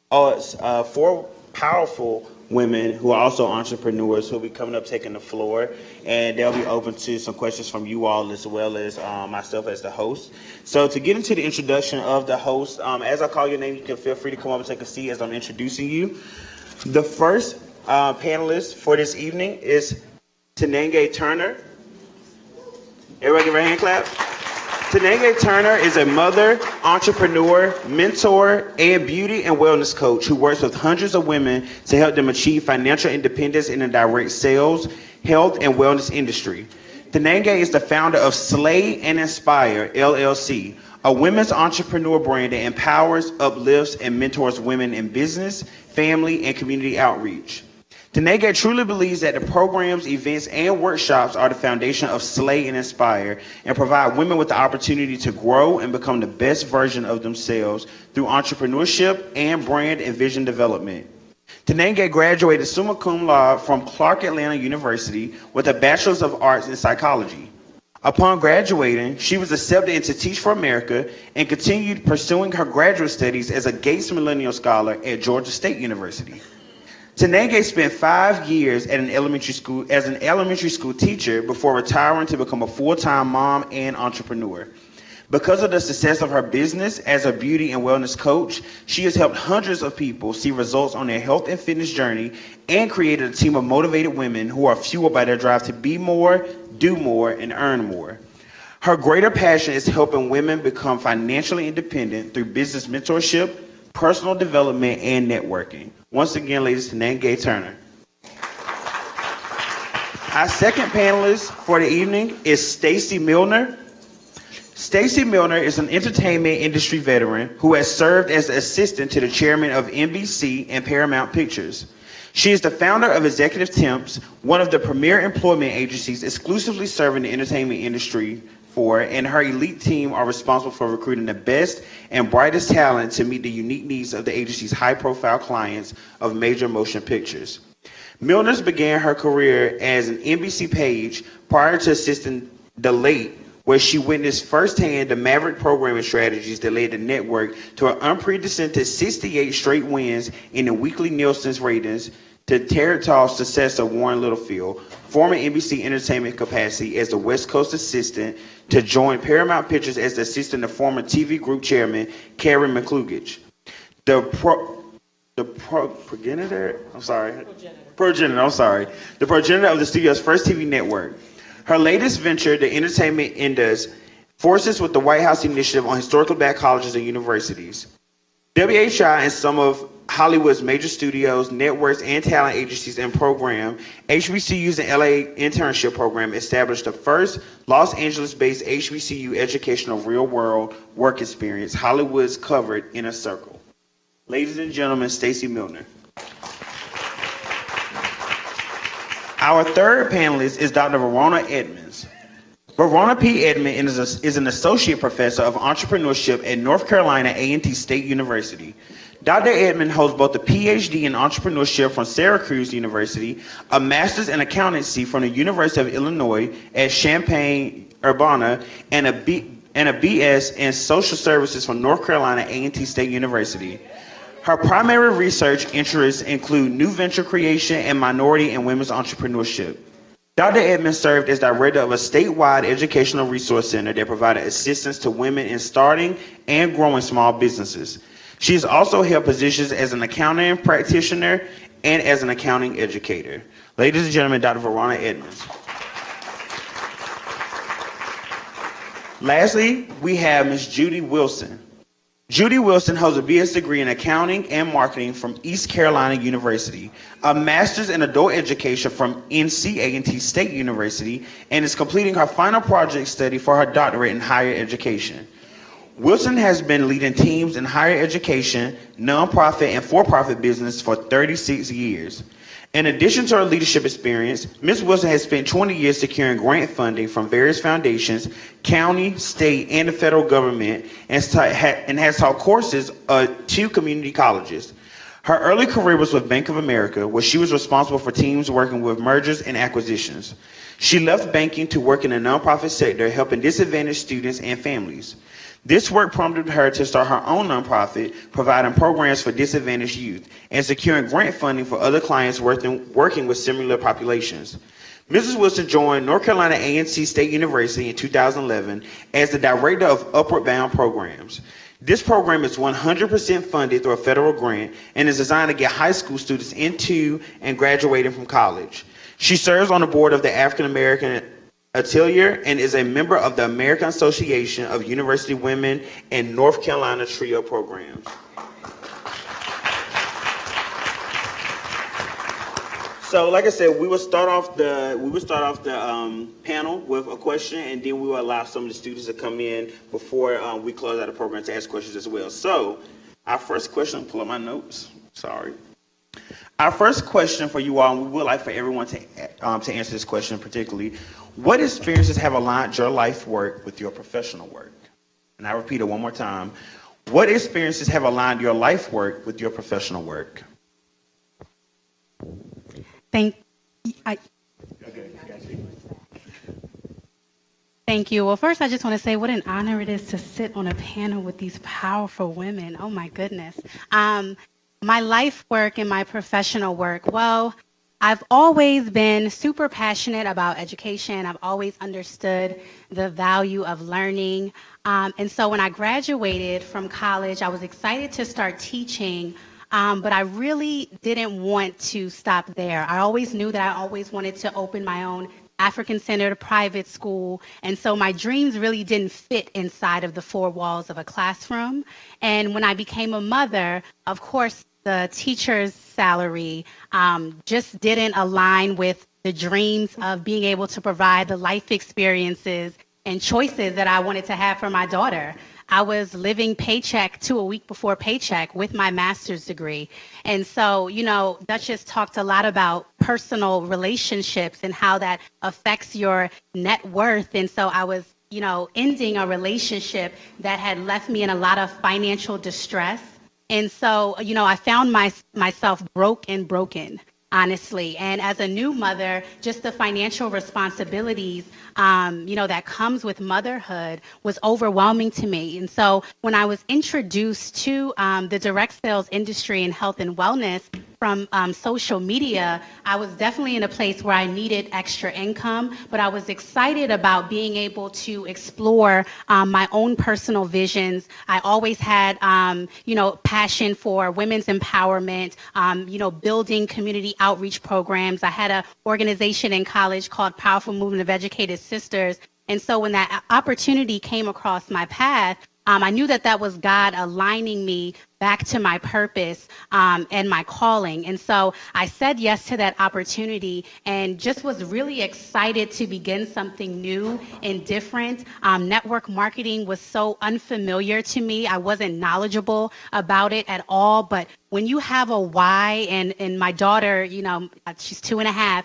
It's 4 powerful women who are also entrepreneurs who will be coming up taking the floor, and they'll be open to some questions from you all as well as myself as the host. So to get into the introduction of the host, as I call your name, you can feel free to come up and take a seat as I'm introducing you. The first panelist for this evening is Tenenge Turner. Everybody give her a hand clap. Tenenge Turner is a mother, entrepreneur, mentor, and beauty and wellness coach who works with hundreds of women to help them achieve financial independence in the direct sales, health, and wellness industry. Tenenge is the founder of Slay and Inspire, LLC, a women's entrepreneur brand that empowers, uplifts, and mentors women in business, family, and community outreach. Tenenge truly believes that the programs, events, and workshops are the foundation of Slay and Inspire and provide women with the opportunity to grow and become the best version of themselves through entrepreneurship and brand and vision development. Tenenge graduated summa cum laude from Clark Atlanta University with a Bachelor's of Arts in Psychology. Upon graduating, she was accepted into Teach for America and continued pursuing her graduate studies as a Gates Millennial Scholar at Georgia State University. Tenenge spent 5 years at an elementary school as an elementary school teacher before retiring to become a full-time mom and entrepreneur. Because of the success of her business as a beauty and wellness coach, she has helped hundreds of people see results on their health and fitness journey and created a team of motivated women who are fueled by their drive to be more, do more, and earn more. Her greater passion is helping women become financially independent through business mentorship, personal development, and networking. Once again, ladies, Tenenge Turner. Our second panelist for the evening is Stacy Milner. Stacy Milner is an entertainment industry veteran who has served as the assistant to the chairman of NBC and Paramount Pictures. She is the founder of Executive Temps, one of the premier employment agencies exclusively serving the entertainment industry and her elite team are responsible for recruiting the best and brightest talent to meet the unique needs of the agency's high-profile clients of major motion pictures. Milner began her career as an NBC page prior to assisting The Late, where she witnessed firsthand the maverick programming strategies that led the network to an unprecedented 68 straight wins in the weekly Nielsen's ratings, to Territorial success of Warren Littlefield, former NBC Entertainment capacity as the West Coast assistant, to join Paramount Pictures as the assistant to former TV Group chairman Karen McCluggage. the progenitor, I'm sorry. Progenitor, I'm sorry. The progenitor of the studio's first TV network. Her latest venture, the Entertainment Indus, forces with the White House Initiative on Historically Black Colleges and Universities. WHI and some of Hollywood's major studios, networks, and talent agencies and program, HBCU's and LA internship program established the first Los Angeles-based HBCU educational real-world work experience, Hollywood's Covered in a Circle. Ladies and gentlemen, Stacy Milner. Our third panelist is Dr. Verona Edmonds. Verona P. Edmond is an associate professor of entrepreneurship at North Carolina A&T State University. Dr. Edmond holds both a PhD in entrepreneurship from Syracuse University, a master's in accountancy from the University of Illinois at Champaign-Urbana, and a BS in social services from North Carolina A&T State University. Her primary research interests include new venture creation and minority and women's entrepreneurship. Dr. Edmonds served as director of a statewide educational resource center that provided assistance to women in starting and growing small businesses. She has also held positions as an accounting practitioner and as an accounting educator. Ladies and gentlemen, Dr. Verona Edmonds. Lastly, we have Ms. Judy Wilson. Judy Wilson holds a BS degree in accounting and marketing from East Carolina University, a master's in adult education from NC A&T State University, and is completing her final project study for her doctorate in higher education. Wilson has been leading teams in higher education, nonprofit, and for-profit business for 36 years. In addition to her leadership experience, Ms. Wilson has spent 20 years securing grant funding from various foundations, county, state, and the federal government, and has taught courses at 2 community colleges. Her early career was with Bank of America, where she was responsible for teams working with mergers and acquisitions. She left banking to work in the nonprofit sector, helping disadvantaged students and families. This work prompted her to start her own nonprofit, providing programs for disadvantaged youth and securing grant funding for other clients working with similar populations. Mrs. Wilson joined North Carolina A&T State University in 2011 as the director of Upward Bound Programs. This program is 100% funded through a federal grant and is designed to get high school students into and graduating from college. She serves on the board of the African American Atelier and is a member of the American Association of University Women and North Carolina TRIO programs. So, like I said, we will start off the panel with a question, and then we will allow some of the students to come in before we close out the program to ask questions as well. So, our first question, pull up my notes. Sorry. Our first question for you all, and we would like for everyone to answer this question particularly. What experiences have aligned your life work with your professional work? And I repeat it one more time. What experiences have aligned your life work with your professional work? Thank you. Well, first, I just want to say what an honor it is to sit on a panel with these powerful women. Oh, my goodness. My life work and my professional work. Well, I've always been super passionate about education. I've always understood the value of learning. And so when I graduated from college, I was excited to start teaching, but I really didn't want to stop there. I always knew that I always wanted to open my own African-centered private school. And so my dreams really didn't fit inside of the 4 walls of a classroom. And when I became a mother, of course, the teacher's salary just didn't align with the dreams of being able to provide the life experiences and choices that I wanted to have for my daughter. I was living paycheck to a week before paycheck with my master's degree. And so, you know, Duchess talked a lot about personal relationships and how that affects your net worth. And so I was, you know, ending a relationship that had left me in a lot of financial distress. And so, you know, I found myself broken, honestly. And as a new mother, just the financial responsibilities, you know, that comes with motherhood was overwhelming to me. And so when I was introduced to the direct sales industry in health and wellness, from social media, I was definitely in a place where I needed extra income, but I was excited about being able to explore my own personal visions. I always had, passion for women's empowerment, building community outreach programs. I had an organization in college called Powerful Movement of Educated Sisters. And so when that opportunity came across my path, I knew that that was God aligning me back to my purpose and my calling. And so I said yes to that opportunity and just was really excited to begin something new and different. Network marketing was so unfamiliar to me. I wasn't knowledgeable about it at all. But when you have a why, and my daughter, she's 2.5,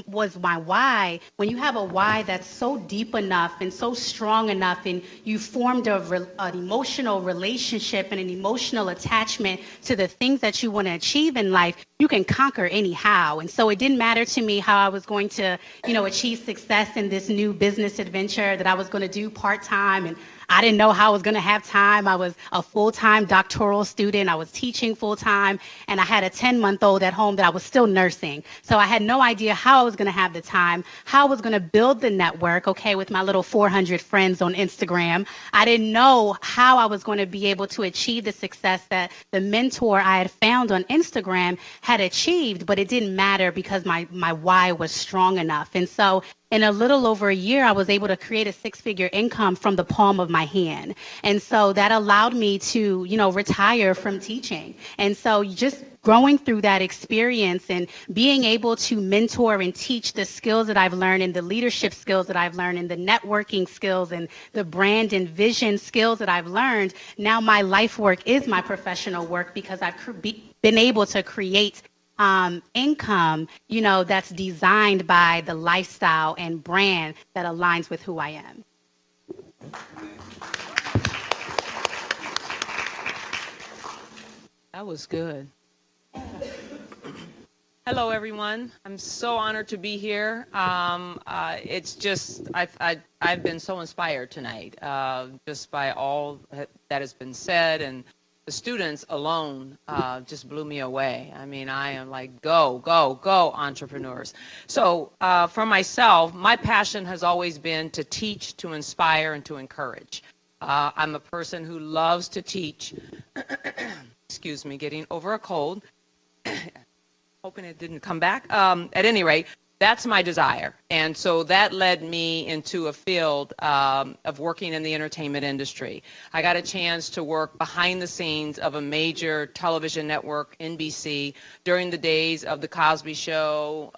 was my why. When you have a why that's so deep enough and so strong enough, and you formed an emotional relationship and an emotional attachment to the things that you want to achieve in life, you can conquer anyhow. And so it didn't matter to me how I was going to, achieve success in this new business adventure that I was going to do part-time. And I didn't know how I was going to have time. I was a full-time doctoral student. I was teaching full-time, and I had a 10-month-old at home that I was still nursing. So I had no idea how I was going to have the time, how I was going to build the network, with my little 400 friends on Instagram. I didn't know how I was going to be able to achieve the success that the mentor I had found on Instagram had achieved, but it didn't matter because my why was strong enough. And so in a little over a year, I was able to create a 6-figure income from the palm of my hand. And so that allowed me to, retire from teaching. And so just growing through that experience and being able to mentor and teach the skills that I've learned and the leadership skills that I've learned and the networking skills and the brand and vision skills that I've learned, now my life work is my professional work because I've been able to create income, that's designed by the lifestyle and brand that aligns with who I am. That was good. Hello, everyone. I'm so honored to be here. It's just, I've been so inspired tonight, just by all that has been said, and the students alone just blew me away. I mean, I am like, go, go, go, entrepreneurs. So for myself, my passion has always been to teach, to inspire, and to encourage. I'm a person who loves to teach. Excuse me, getting over a cold. Hoping it didn't come back. At any rate, that's my desire. And so that led me into a field of working in the entertainment industry. I got a chance to work behind the scenes of a major television network, NBC, during the days of The Cosby Show,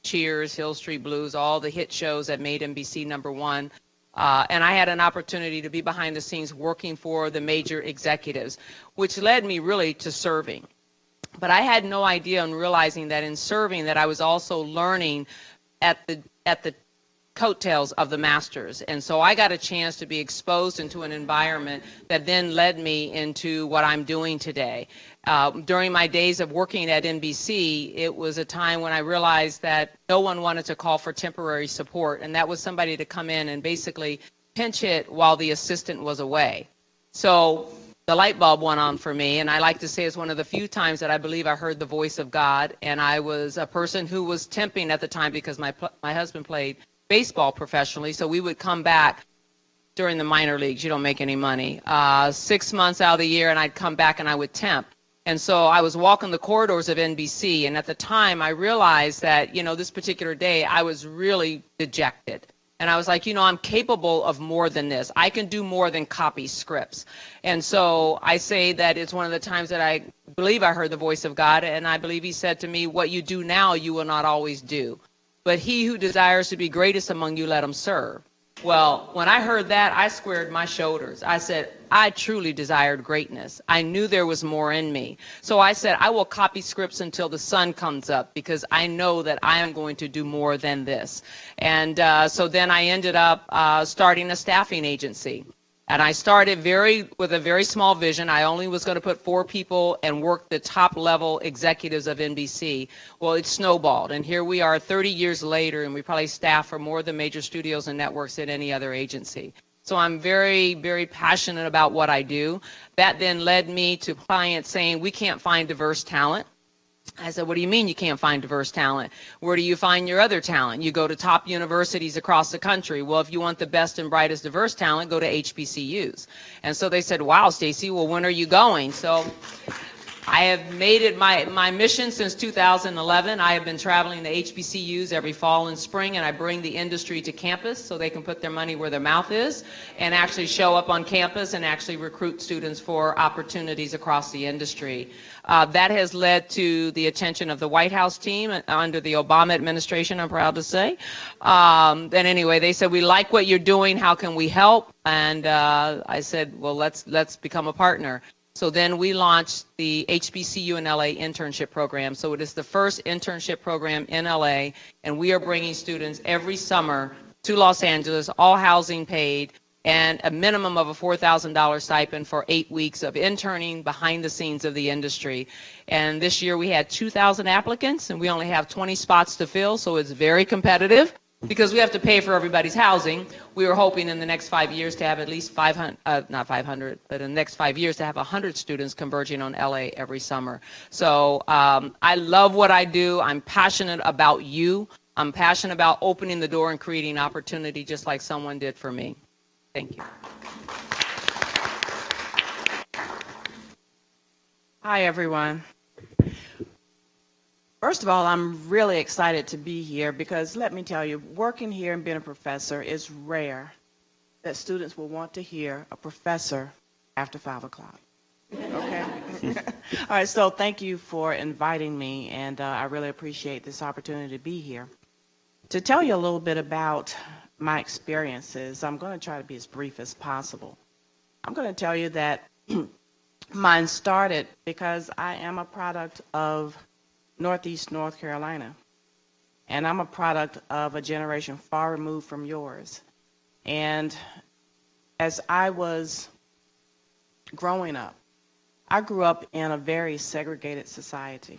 Cheers, Hill Street Blues, all the hit shows that made NBC #1. And I had an opportunity to be behind the scenes working for the major executives, which led me really to serving. But I had no idea in realizing that in serving that I was also learning at the coattails of the masters. And so I got a chance to be exposed into an environment that then led me into what I'm doing today. During my days of working at NBC, it was a time when I realized that no one wanted to call for temporary support, and that was somebody to come in and basically pinch hit while the assistant was away. So the light bulb went on for me, and I like to say it's one of the few times that I believe I heard the voice of God. And I was a person who was temping at the time because my husband played baseball professionally, so we would come back during the minor leagues. You don't make any money. 6 months out of the year, and I'd come back and I would temp. And so I was walking the corridors of NBC, and at the time I realized that, this particular day I was really dejected. And I was like, I'm capable of more than this. I can do more than copy scripts. And so I say that it's one of the times that I believe I heard the voice of God, and I believe he said to me, what you do now, you will not always do. But he who desires to be greatest among you, let him serve. Well, when I heard that, I squared my shoulders. I said, I truly desired greatness. I knew there was more in me. So I said, I will copy scripts until the sun comes up because I know that I am going to do more than this. And so then I ended up starting a staffing agency. And I started with a very small vision. I only was going to put 4 people and work the top level executives of NBC. Well, it snowballed. And here we are 30 years later, and we probably staff for more of the major studios and networks than any other agency. So I'm very, very passionate about what I do. That then led me to clients saying, we can't find diverse talent. I said, what do you mean you can't find diverse talent? Where do you find your other talent? You go to top universities across the country. Well, if you want the best and brightest diverse talent, go to HBCUs. And so they said, wow, Stacy, well, when are you going? So I have made it my mission since 2011. I have been traveling to HBCUs every fall and spring, and I bring the industry to campus so they can put their money where their mouth is and actually show up on campus and actually recruit students for opportunities across the industry. That has led to the attention of the White House team under the Obama administration, I'm proud to say. And anyway, they said, we like what you're doing. How can we help? And I said, well, let's become a partner. So then we launched the HBCU in LA internship program. So it is the first internship program in LA, and we are bringing students every summer to Los Angeles, all housing paid, and a minimum of a $4,000 stipend for 8 weeks of interning behind the scenes of the industry. And this year we had 2,000 applicants, and we only have 20 spots to fill, so it's very competitive because we have to pay for everybody's housing. We were hoping in the next 5 years to have at least 500, not 500, but in the next 5 years to have 100 students converging on LA every summer. So I love what I do. I'm passionate about you. I'm passionate about opening the door and creating opportunity just like someone did for me. Thank you. Hi, everyone. First of all, I'm really excited to be here because let me tell you, working here and being a professor is rare that students will want to hear a professor after 5 o'clock. Okay? All right, so thank you for inviting me, and I really appreciate this opportunity to be here. To tell you a little bit about my experiences, I'm going to try to be as brief as possible. I'm going to tell you that mine started because I am a product of Northeast North Carolina, and I'm a product of a generation far removed from yours. And as I was growing up, I grew up in a very segregated society,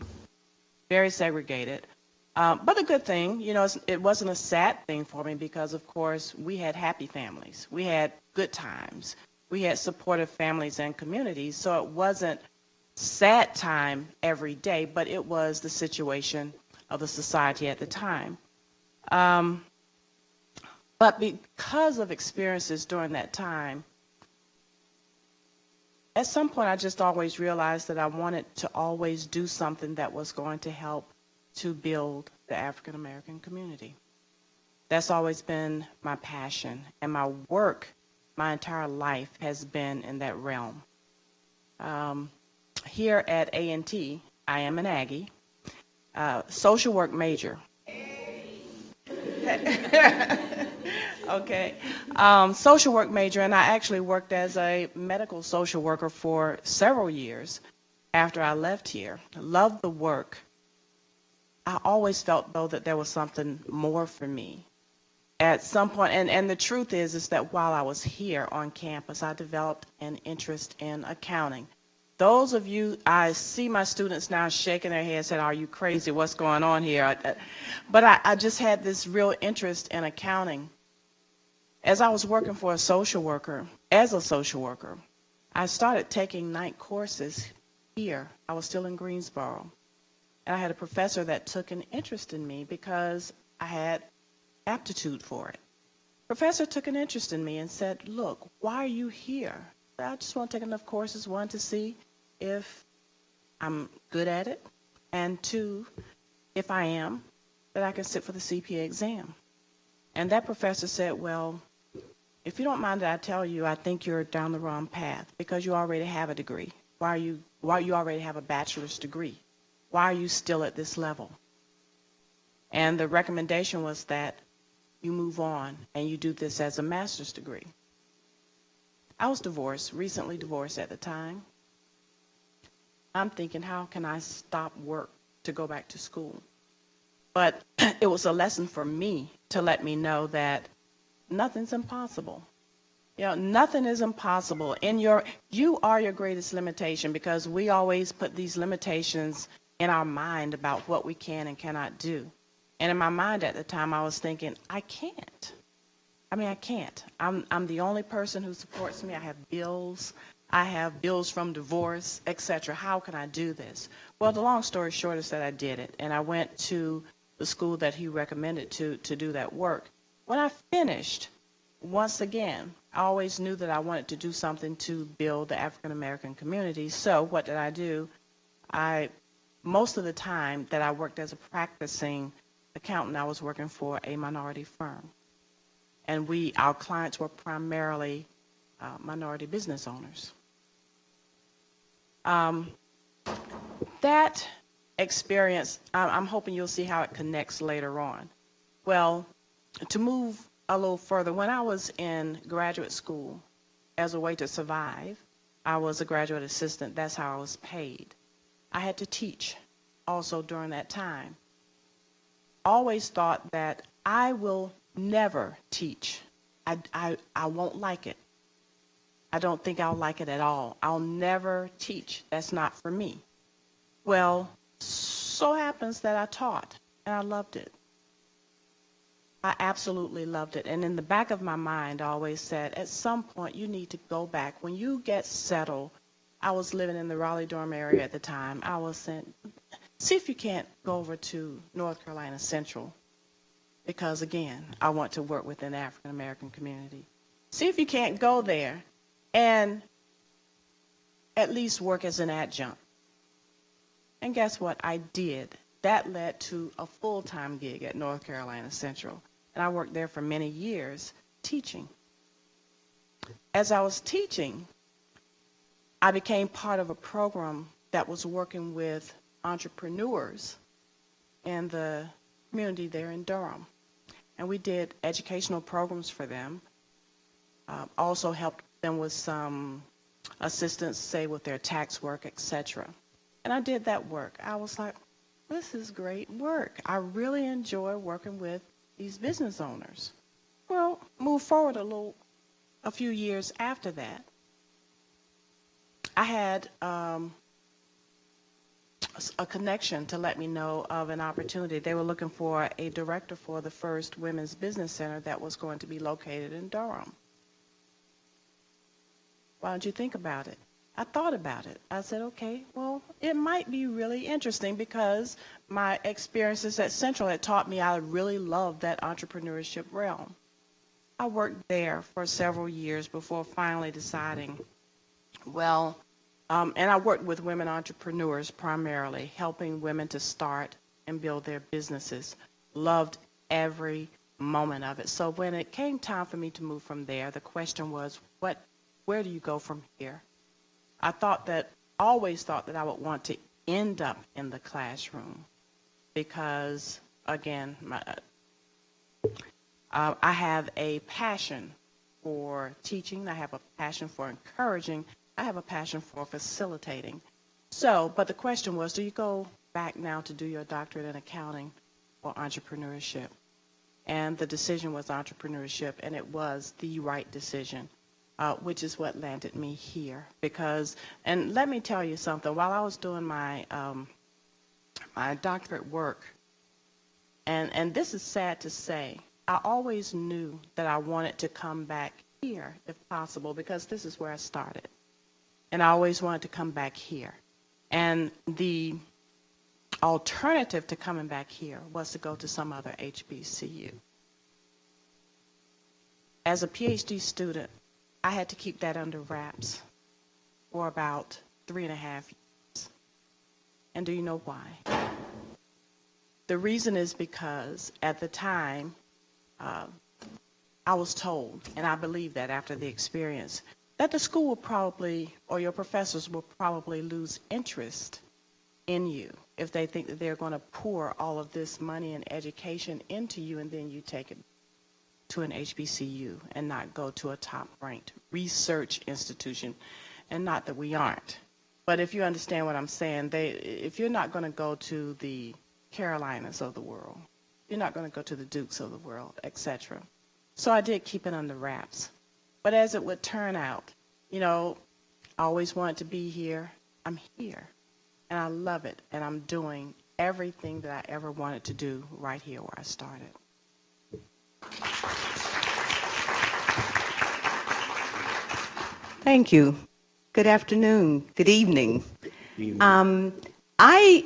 very segregated. But a good thing, you know, it wasn't a sad thing for me because, of course, we had happy families. We had good times. We had supportive families and communities. So it wasn't sad time every day, but it was the situation of the society at the time. But because of experiences during that time, at some point I just always realized that I wanted to always do something that was going to help to build the African American community. That's always been my passion, and my work, my entire life has been in that realm. Here at A&T, I am an Aggie, social work major. Okay, social work major, and I actually worked as a medical social worker for several years after I left here. Loved the work. I always felt, though, that there was something more for me. At some point, and the truth is that while I was here on campus, I developed an interest in accounting. Those of you, I see my students now shaking their heads saying, are you crazy? What's going on here? But I just had this real interest in accounting. As I was working for a social worker, I started taking night courses here. I was still in Greensboro. And I had a professor that took an interest in me because I had aptitude for it. Professor took an interest in me and said, look, why are you here? I just want to take enough courses, one, to see if I'm good at it, and two, if I am, that I can sit for the CPA exam. And that professor said, well, if you don't mind that I tell you, I think you're down the wrong path because you already have a degree. Why you already have a bachelor's degree? Why are you still at this level? And the recommendation was that you move on and you do this as a master's degree. I was divorced, recently divorced at the time. I'm thinking, how can I stop work to go back to school? But it was a lesson for me to let me know that nothing's impossible. You know, nothing is impossible. You are your greatest limitation because we always put these limitations in our mind about what we can and cannot do. And in my mind at the time, I was thinking, I can't. I mean, I can't. I'm the only person who supports me. I have bills. I have bills from divorce, etc. How can I do this? Well, the long story short is that I did it, and I went to the school that he recommended to do that work. When I finished, once again, I always knew that I wanted to do something to build the African American community. So what did I do? Most of the time that I worked as a practicing accountant, I was working for a minority firm. And our clients were primarily minority business owners. That experience, I'm hoping you'll see how it connects later on. Well, to move a little further, when I was in graduate school, as a way to survive, I was a graduate assistant. That's how I was paid. I had to teach also during that time. Always thought that I will never teach. I won't like it. I don't think I'll like it at all. I'll never teach. That's not for me. Well, so happens that I taught, and I loved it. I absolutely loved it. And in the back of my mind, I always said, at some point, you need to go back. When you get settled, I was living in the Raleigh-Durham area at the time. I was saying, see if you can't go over to North Carolina Central. Because, again, I want to work within the African American community. See if you can't go there and at least work as an adjunct. And guess what? I did. That led to a full-time gig at North Carolina Central. And I worked there for many years teaching. As I was teaching, I became part of a program that was working with entrepreneurs in the community there in Durham. And we did educational programs for them. Also helped them with some assistance, say, with their tax work, etc. And I did that work. I was like, this is great work. I really enjoy working with these business owners. Well, move forward a few years after that. I had a connection to let me know of an opportunity. They were looking for a director for the first women's business center that was going to be located in Durham. Why don't you think about it? I thought about it. I said, okay, well, it might be really interesting because my experiences at Central had taught me I really loved that entrepreneurship realm. I worked there for several years before finally deciding, well, and I worked with women entrepreneurs primarily, helping women to start and build their businesses. Loved every moment of it. So when it came time for me to move from there, the question was, where do you go from here? I always thought that I would want to end up in the classroom because, again, I have a passion for teaching. I have a passion for encouraging. I have a passion for facilitating. But the question was, do you go back now to do your doctorate in accounting or entrepreneurship? And the decision was entrepreneurship, and it was the right decision. Which is what landed me here. And let me tell you something, while I was doing my doctorate work, and this is sad to say, I always knew that I wanted to come back here if possible, because this is where I started. And I always wanted to come back here. And the alternative to coming back here was to go to some other HBCU. As a PhD student, I had to keep that under wraps for about 3.5 years. And do you know why? The reason is because at the time, I was told, and I believe that after the experience, that the school will probably, or your professors will probably lose interest in you if they think that they're going to pour all of this money and education into you and then you take it to an HBCU and not go to a top-ranked research institution. And not that we aren't. But if you understand what I'm saying, if you're not going to go to the Carolinas of the world, you're not going to go to the Dukes of the world, etc. So I did keep it under wraps. But as it would turn out, I always wanted to be here. I'm here. And I love it. And I'm doing everything that I ever wanted to do right here where I started. Thank you. Good afternoon. Good evening. I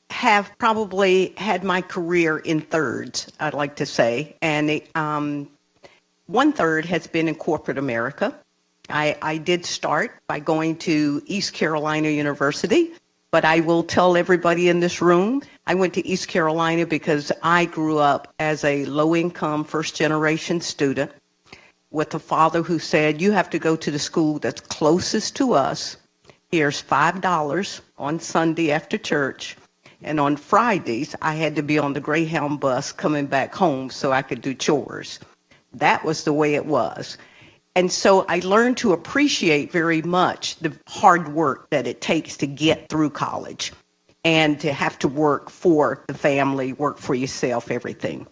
have probably had my career in thirds, I'd like to say, and 1/3 has been in corporate America. I did start by going to East Carolina University, but I will tell everybody in this room, I went to East Carolina because I grew up as a low-income first-generation student with a father who said, you have to go to the school that's closest to us. Here's $5 on Sunday after church. And on Fridays, I had to be on the Greyhound bus coming back home so I could do chores. That was the way it was. And so I learned to appreciate very much the hard work that it takes to get through college and to have to work for the family, work for yourself, everything.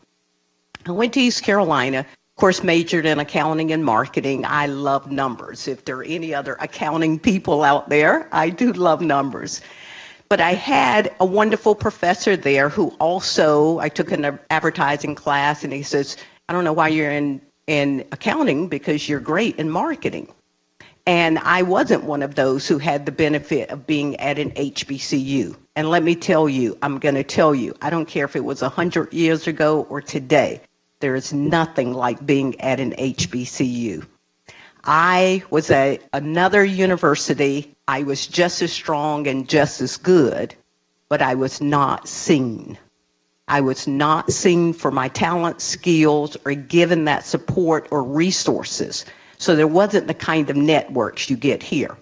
I went to East Carolina, of course, majored in accounting and marketing. I love numbers. If there are any other accounting people out there, I do love numbers. But I had a wonderful professor there who also, I took an advertising class, and he says, I don't know why you're in accounting because you're great in marketing. And I wasn't one of those who had the benefit of being at an HBCU. And let me tell you, I'm going to tell you, I don't care if it was 100 years ago or today, there is nothing like being at an HBCU. I was at another university. I was just as strong and just as good, but I was not seen. I was not seen for my talent, skills, or given that support or resources. So there wasn't the kind of networks you get here.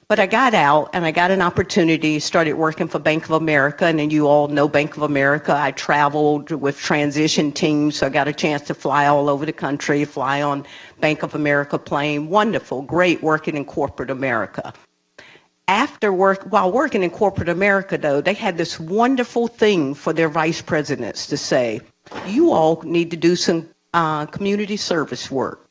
But I got out and I got an opportunity, started working for Bank of America, and then you all know Bank of America. I traveled with transition teams, so I got a chance to fly all over the country, fly on Bank of America plane. Wonderful, great working in corporate America. While working in corporate America, though, they had this wonderful thing for their vice presidents to say, you all need to do some community service work.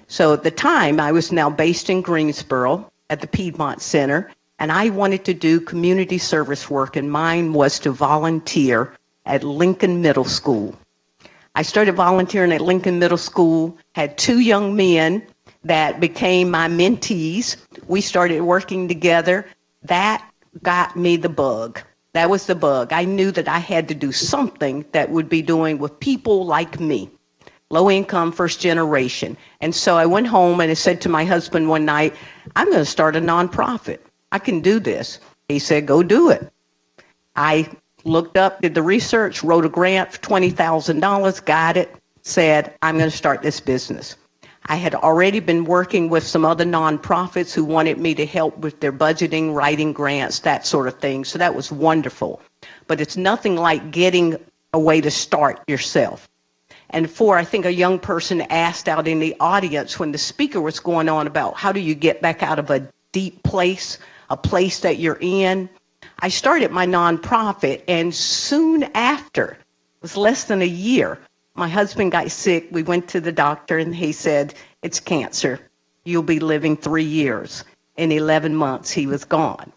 So at the time, I was now based in Greensboro at the Piedmont Center, and I wanted to do community service work, and mine was to volunteer at Lincoln Middle School. I started volunteering at Lincoln Middle School, had 2 young men that became my mentees. We started working together. That got me the bug. That was the bug. I knew that I had to do something that would be doing with people like me, low income, first generation. And so I went home and I said to my husband one night, I'm going to start a nonprofit. I can do this. He said, go do it. I looked up, did the research, wrote a grant for $20,000, got it, said, I'm going to start this business. I had already been working with some other nonprofits who wanted me to help with their budgeting, writing grants, that sort of thing. So that was wonderful. But it's nothing like getting a way to start yourself. And I think a young person asked out in the audience when the speaker was going on about how do you get back out of a deep place, a place that you're in. I started my nonprofit, and soon after, it was less than a year, my husband got sick. We went to the doctor, and he said, it's cancer. You'll be living 3 years. In 11 months, he was gone.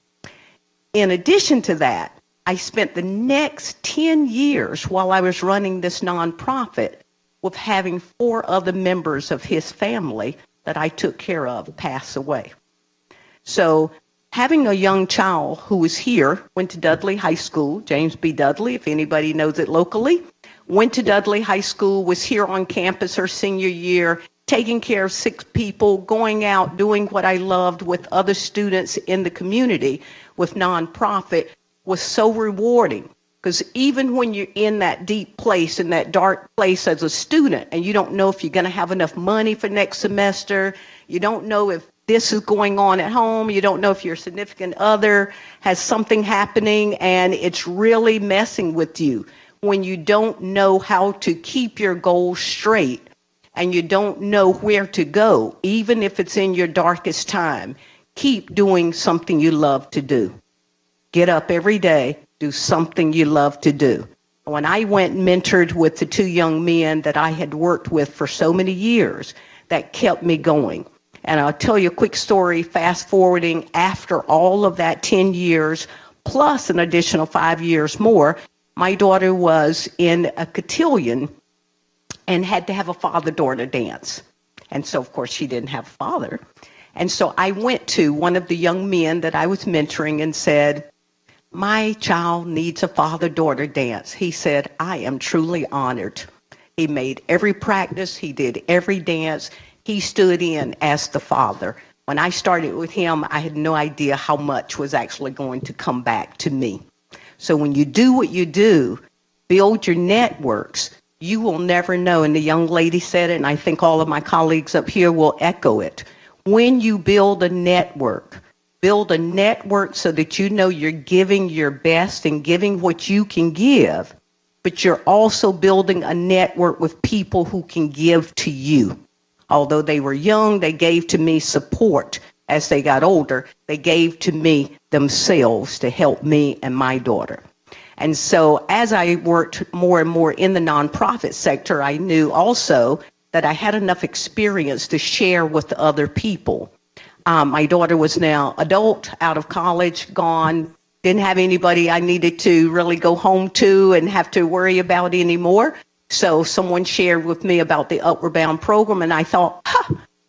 In addition to that, I spent the next 10 years while I was running this nonprofit with having 4 other members of his family that I took care of pass away. So having a young child who was here, went to Dudley High School, James B. Dudley, if anybody knows it locally, went to Dudley High School, was here on campus her senior year, taking care of 6 people, going out, doing what I loved with other students in the community with nonprofit was so rewarding. Because even when you're in that deep place, in that dark place as a student, and you don't know if you're going to have enough money for next semester, you don't know if this is going on at home, you don't know if your significant other has something happening, and it's really messing with you. When you don't know how to keep your goals straight and you don't know where to go, even if it's in your darkest time, keep doing something you love to do. Get up every day, do something you love to do. When I went and mentored with the 2 young men that I had worked with for so many years, that kept me going. And I'll tell you a quick story, fast forwarding after all of that 10 years, plus an additional 5 years more, my daughter was in a cotillion and had to have a father-daughter dance. And so, of course, she didn't have a father. And so I went to one of the young men that I was mentoring and said, my child needs a father-daughter dance. He said, I am truly honored. He made every practice. He did every dance. He stood in as the father. When I started with him, I had no idea how much was actually going to come back to me. So when you do what you do, build your networks, you will never know. And the young lady said it, and I think all of my colleagues up here will echo it. When you build a network so that you know you're giving your best and giving what you can give, but you're also building a network with people who can give to you. Although they were young, they gave to me support. As they got older, they gave to me themselves to help me and my daughter. And so as I worked more and more in the nonprofit sector, I knew also that I had enough experience to share with other people. My daughter was now adult, out of college, gone, didn't have anybody I needed to really go home to and have to worry about anymore. So someone shared with me about the Upward Bound program, and I thought,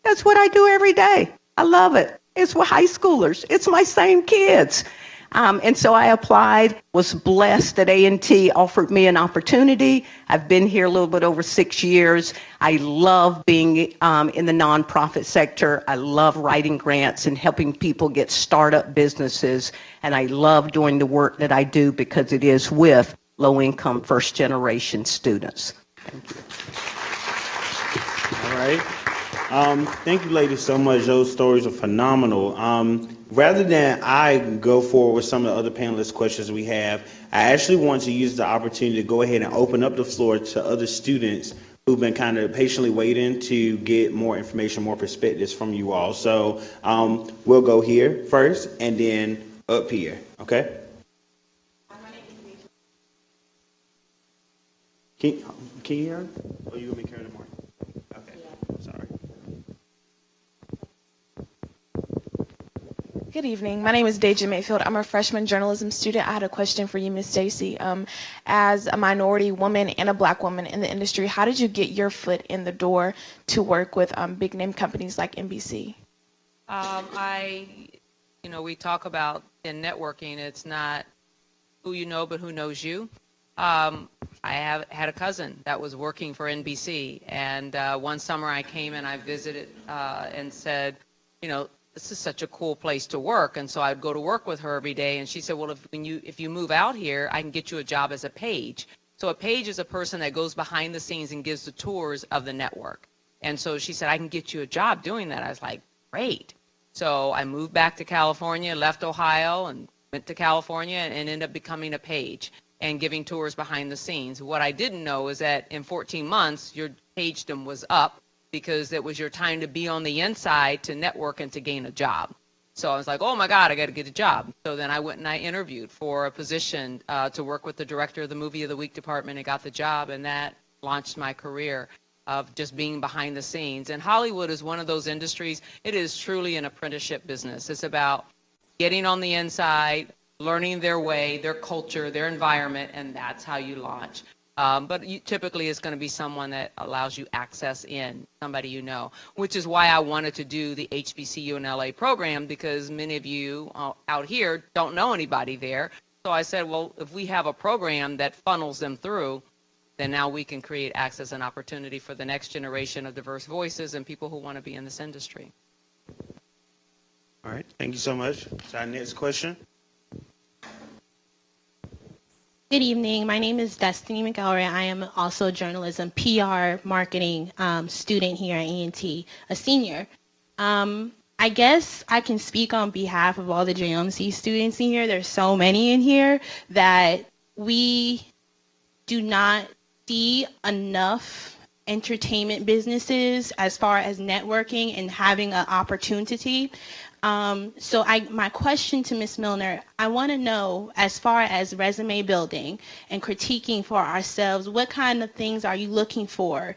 that's what I do every day. I love it. It's with high schoolers. It's my same kids. And so I applied, was blessed that A&T offered me an opportunity. I've been here a little bit over 6 years. I love being in the nonprofit sector. I love writing grants and helping people get startup businesses. And I love doing the work that I do because it is with low-income first-generation students. Thank you. All right. Thank you, ladies, so much. Those stories are phenomenal. Rather than I go forward with some of the other panelist questions we have, I actually want to use the opportunity to go ahead and open up the floor to other students who've been kind of patiently waiting to get more information, more perspectives from you all. So we'll go here first and then up here, okay? Can you hear her? Or are you going to be carrying the mic? Okay, sorry. Good evening. My name is Deja Mayfield. I'm a freshman journalism student. I had a question for you, Ms. Stacy. As a minority woman and a black woman in the industry, how did you get your foot in the door to work with big name companies like NBC? We talk about in networking, it's not who you know, but who knows you. I had a cousin that was working for NBC, and one summer I came and I visited and said, this is such a cool place to work. And so I'd go to work with her every day, and she said, well, if you move out here, I can get you a job as a page. So a page is a person that goes behind the scenes and gives the tours of the network. And so she said, I can get you a job doing that. I was like, great. So I moved back to California, left Ohio, and went to California and ended up becoming a page and giving tours behind the scenes. What I didn't know is that in 14 months, your pagedom was up, because it was your time to be on the inside to network and to gain a job. So I was like, oh my God, I got to get a job. So then I went and I interviewed for a position to work with the director of the Movie of the Week department and got the job, and that launched my career of just being behind the scenes. And Hollywood is one of those industries, it is truly an apprenticeship business. It's about getting on the inside, learning their way, their culture, their environment, and that's how you launch. But typically it's going to be someone that allows you access in, somebody you know, which is why I wanted to do the HBCU in LA program, because many of you out here don't know anybody there. So I said, well, if we have a program that funnels them through, then now we can create access and opportunity for the next generation of diverse voices and people who want to be in this industry. All right, thank you so much. So our next question. Good evening. My name is Destiny McElroy. I am also a journalism PR marketing student here at A&T, a senior. I guess I can speak on behalf of all the JMC students in here. There's so many in here that we do not see enough entertainment businesses as far as networking and having an opportunity. So my question to Ms. Milner, I want to know, as far as resume building and critiquing for ourselves, what kind of things are you looking for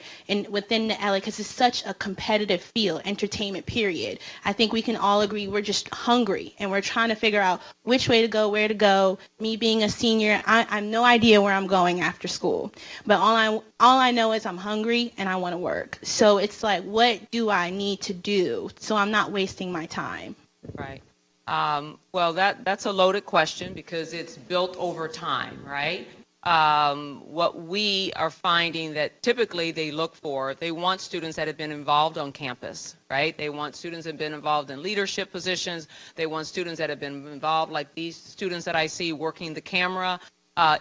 within the LA? Because it's such a competitive field, entertainment period. I think we can all agree we're just hungry and we're trying to figure out which way to go, where to go. Me being a senior, I have no idea where I'm going after school. But all I know is I'm hungry and I want to work. So it's like, what do I need to do so I'm not wasting my time? Right. Well, that's a loaded question because it's built over time, right? What we are finding that typically they look for, they want students that have been involved on campus, right? They want students that have been involved in leadership positions. They want students that have been involved, like these students that I see working the camera,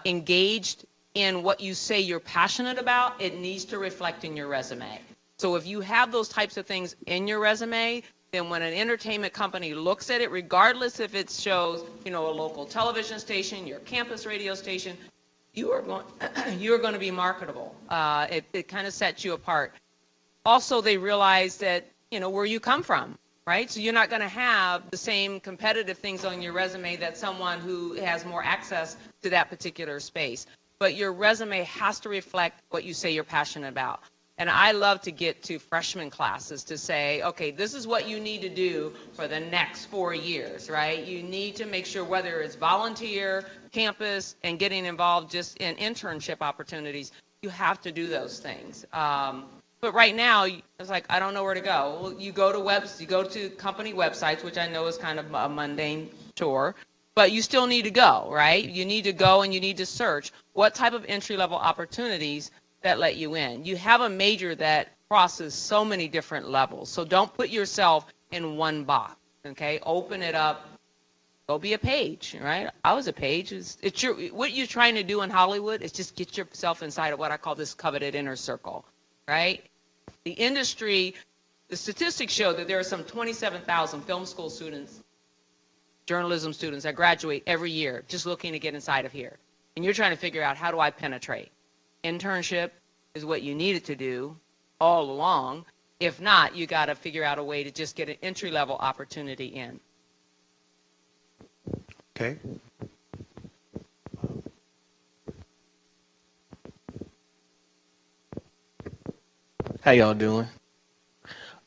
engaged in what you say you're passionate about. It needs to reflect in your resume. So if you have those types of things in your resume, then when an entertainment company looks at it, regardless if it shows, a local television station, your campus radio station, you are going to be marketable. It kind of sets you apart. Also, they realize that, where you come from, right? So you're not going to have the same competitive things on your resume that someone who has more access to that particular space. But your resume has to reflect what you say you're passionate about. And I love to get to freshman classes to say, okay, this is what you need to do for the next 4 years, right? You need to make sure whether it's volunteer, campus, and getting involved just in internship opportunities, you have to do those things. But right now, it's like, I don't know where to go. Well, you go to company websites, which I know is kind of a mundane chore, but you still need to go, right? You need to go and you need to search what type of entry-level opportunities that let you in. You have a major that crosses so many different levels. So don't put yourself in one box, okay? Open it up. Go be a page, right? I was a page. What you're trying to do in Hollywood is just get yourself inside of what I call this coveted inner circle, right? The industry, the statistics show that there are some 27,000 film school students, journalism students that graduate every year just looking to get inside of here. And you're trying to figure out, how do I penetrate? Internship is what you needed to do all along. If not, you got to figure out a way to just get an entry-level opportunity in. Okay. How y'all doing?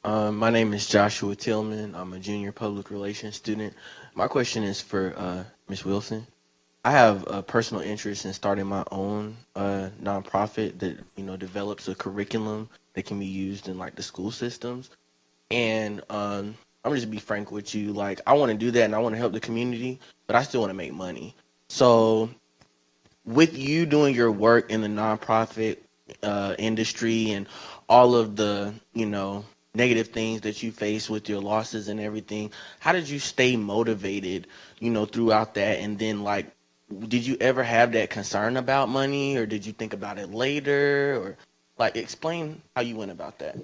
My name is Joshua Tillman. I'm a junior public relations student. My question is for Ms. Wilson. I have a personal interest in starting my own nonprofit that develops a curriculum that can be used in like the school systems. And I'm just be frank with you, like I want to do that and I want to help the community, but I still want to make money. So with you doing your work in the nonprofit industry and all of the negative things that you face with your losses and everything, how did you stay motivated throughout that? And then like, did you ever have that concern about money, or did you think about it later, or like explain how you went about that?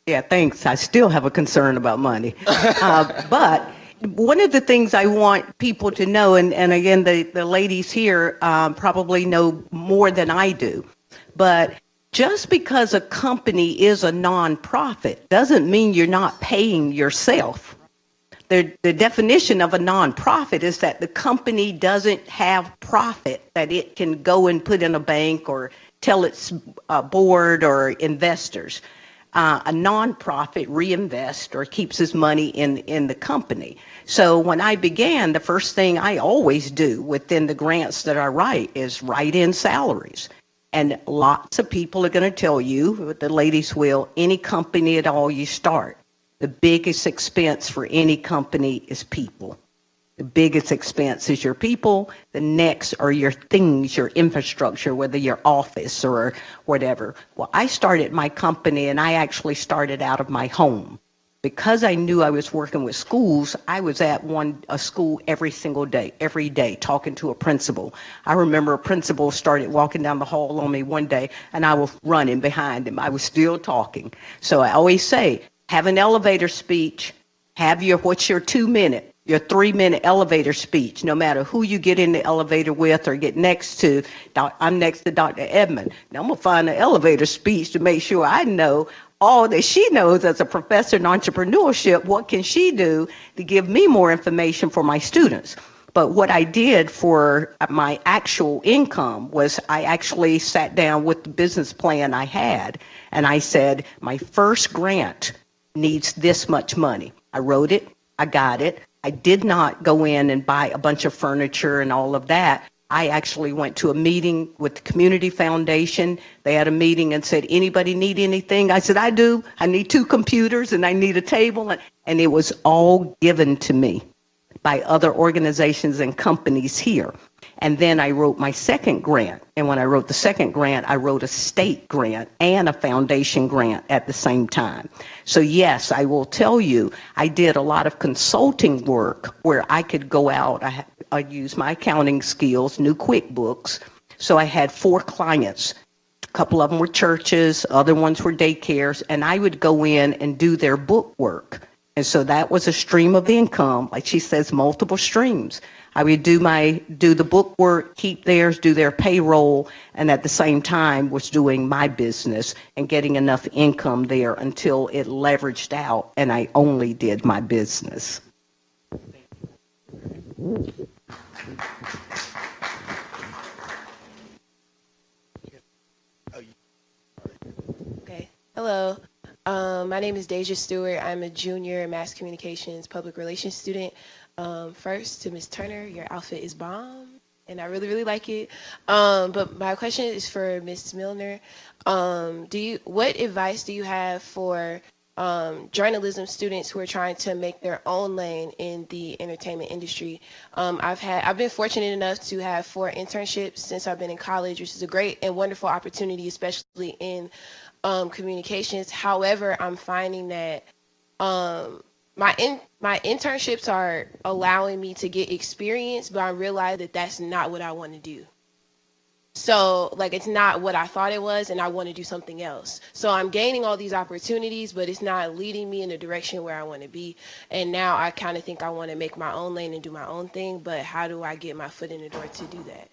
Yeah, thanks. I still have a concern about money. But one of the things I want people to know, and again, the ladies here probably know more than I do, but just because a company is a nonprofit doesn't mean you're not paying yourself. The definition of a nonprofit is that the company doesn't have profit that it can go and put in a bank or tell its board or investors. A nonprofit reinvests or keeps his money in the company. So when I began, the first thing I always do within the grants that I write is write in salaries. And lots of people are going to tell you, the ladies will, any company at all you start, the biggest expense for any company is people. The biggest expense is your people. The next are your things, your infrastructure, whether your office or whatever. Well, I started my company and I actually started out of my home. Because I knew I was working with schools, I was at a school every single day, every day, talking to a principal. I remember a principal started walking down the hall on me one day and I was running behind him. I was still talking. So I always say, have an elevator speech, have what's your 2-minute, your 3-minute elevator speech, no matter who you get in the elevator with or get next to. I'm next to Dr. Edmond. Now I'm going to find an elevator speech to make sure I know all that she knows as a professor in entrepreneurship. What can she do to give me more information for my students? But what I did for my actual income was I actually sat down with the business plan I had, and I said, my first grant needs this much money. I wrote it, I got it, I did not go in and buy a bunch of furniture and all of that. I actually went to a meeting with the Community Foundation. They had a meeting and said, anybody need anything? I said, I do. I need 2 computers and I need a table. And it was all given to me by other organizations and companies here. And then I wrote my second grant. And when I wrote the second grant, I wrote a state grant and a foundation grant at the same time. So yes, I will tell you, I did a lot of consulting work where I could go out. I used my accounting skills, knew QuickBooks. So I had 4 clients. A couple of them were churches, other ones were daycares, and I would go in and do their book work. And so that was a stream of income, like she says, multiple streams. I would do the book work, keep theirs, do their payroll, and at the same time was doing my business and getting enough income there until it leveraged out and I only did my business. Okay. Hello. My name is Deja Stewart. I'm a junior mass communications public relations student. First, to Ms. Turner, your outfit is bomb, and I really, really like it. But my question is for Ms. Milner. What advice do you have for journalism students who are trying to make their own lane in the entertainment industry? I've been fortunate enough to have 4 internships since I've been in college, which is a great and wonderful opportunity, especially in communications. However, I'm finding that my internships are allowing me to get experience, but I realize that that's not what I want to do. So, like, it's not what I thought it was, and I want to do something else. So I'm gaining all these opportunities, but it's not leading me in the direction where I want to be. And now I kind of think I want to make my own lane and do my own thing, but how do I get my foot in the door to do that?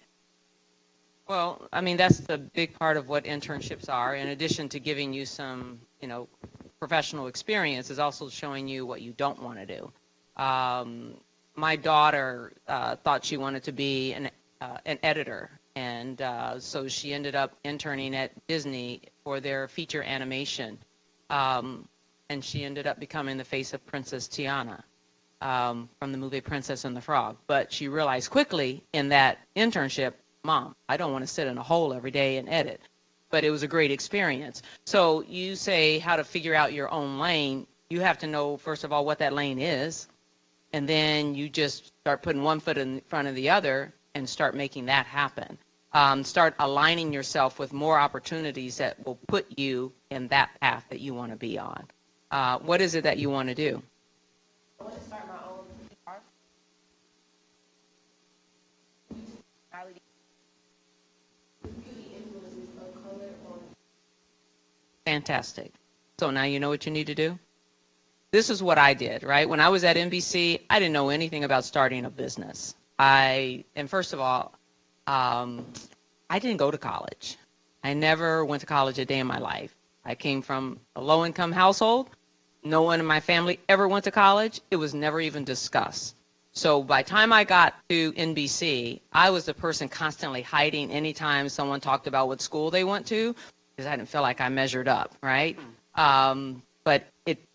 Well, I mean, that's the big part of what internships are. In addition to giving you some, professional experience, is also showing you what you don't want to do. My daughter thought she wanted to be an editor, and so she ended up interning at Disney for their feature animation, and she ended up becoming the face of Princess Tiana from the movie Princess and the Frog. But she realized quickly in that internship, Mom, I don't want to sit in a hole every day and edit. But it was a great experience. So you say how to figure out your own lane. You have to know, first of all, what that lane is. And then you just start putting one foot in front of the other and start making that happen. Start aligning yourself with more opportunities that will put you in that path that you want to be on. What is it that you want to do? I want to start my own PR. Fantastic. So now you know what you need to do? This is what I did, right? When I was at NBC, I didn't know anything about starting a business. And first of all, I didn't go to college. I never went to college a day in my life. I came from a low-income household. No one in my family ever went to college. It was never even discussed. So by the time I got to NBC, I was the person constantly hiding anytime someone talked about what school they went to, because I didn't feel like I measured up, right? But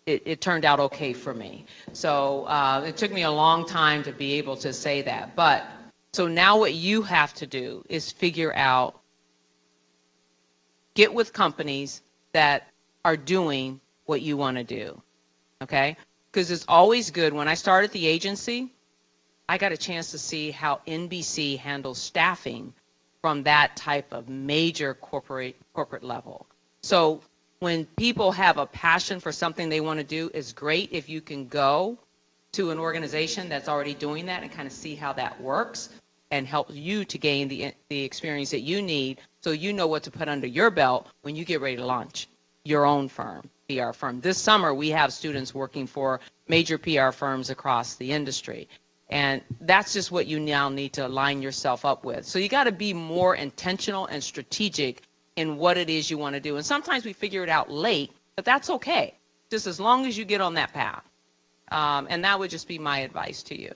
it turned out okay for me. So it took me a long time to be able to say that. But so now what you have to do is figure out, get with companies that are doing what you want to do, okay? Because it's always good. When I started the agency, I got a chance to see how NBC handles staffing from that type of major corporate level. So when people have a passion for something they want to do, it's great if you can go to an organization that's already doing that and kind of see how that works and help you to gain the experience that you need so you know what to put under your belt when you get ready to launch your own firm, PR firm. This summer, we have students working for major PR firms across the industry. And that's just what you now need to align yourself up with. So you got to be more intentional and strategic in what it is you want to do. And sometimes we figure it out late, but that's okay, just as long as you get on that path. And that would just be my advice to you.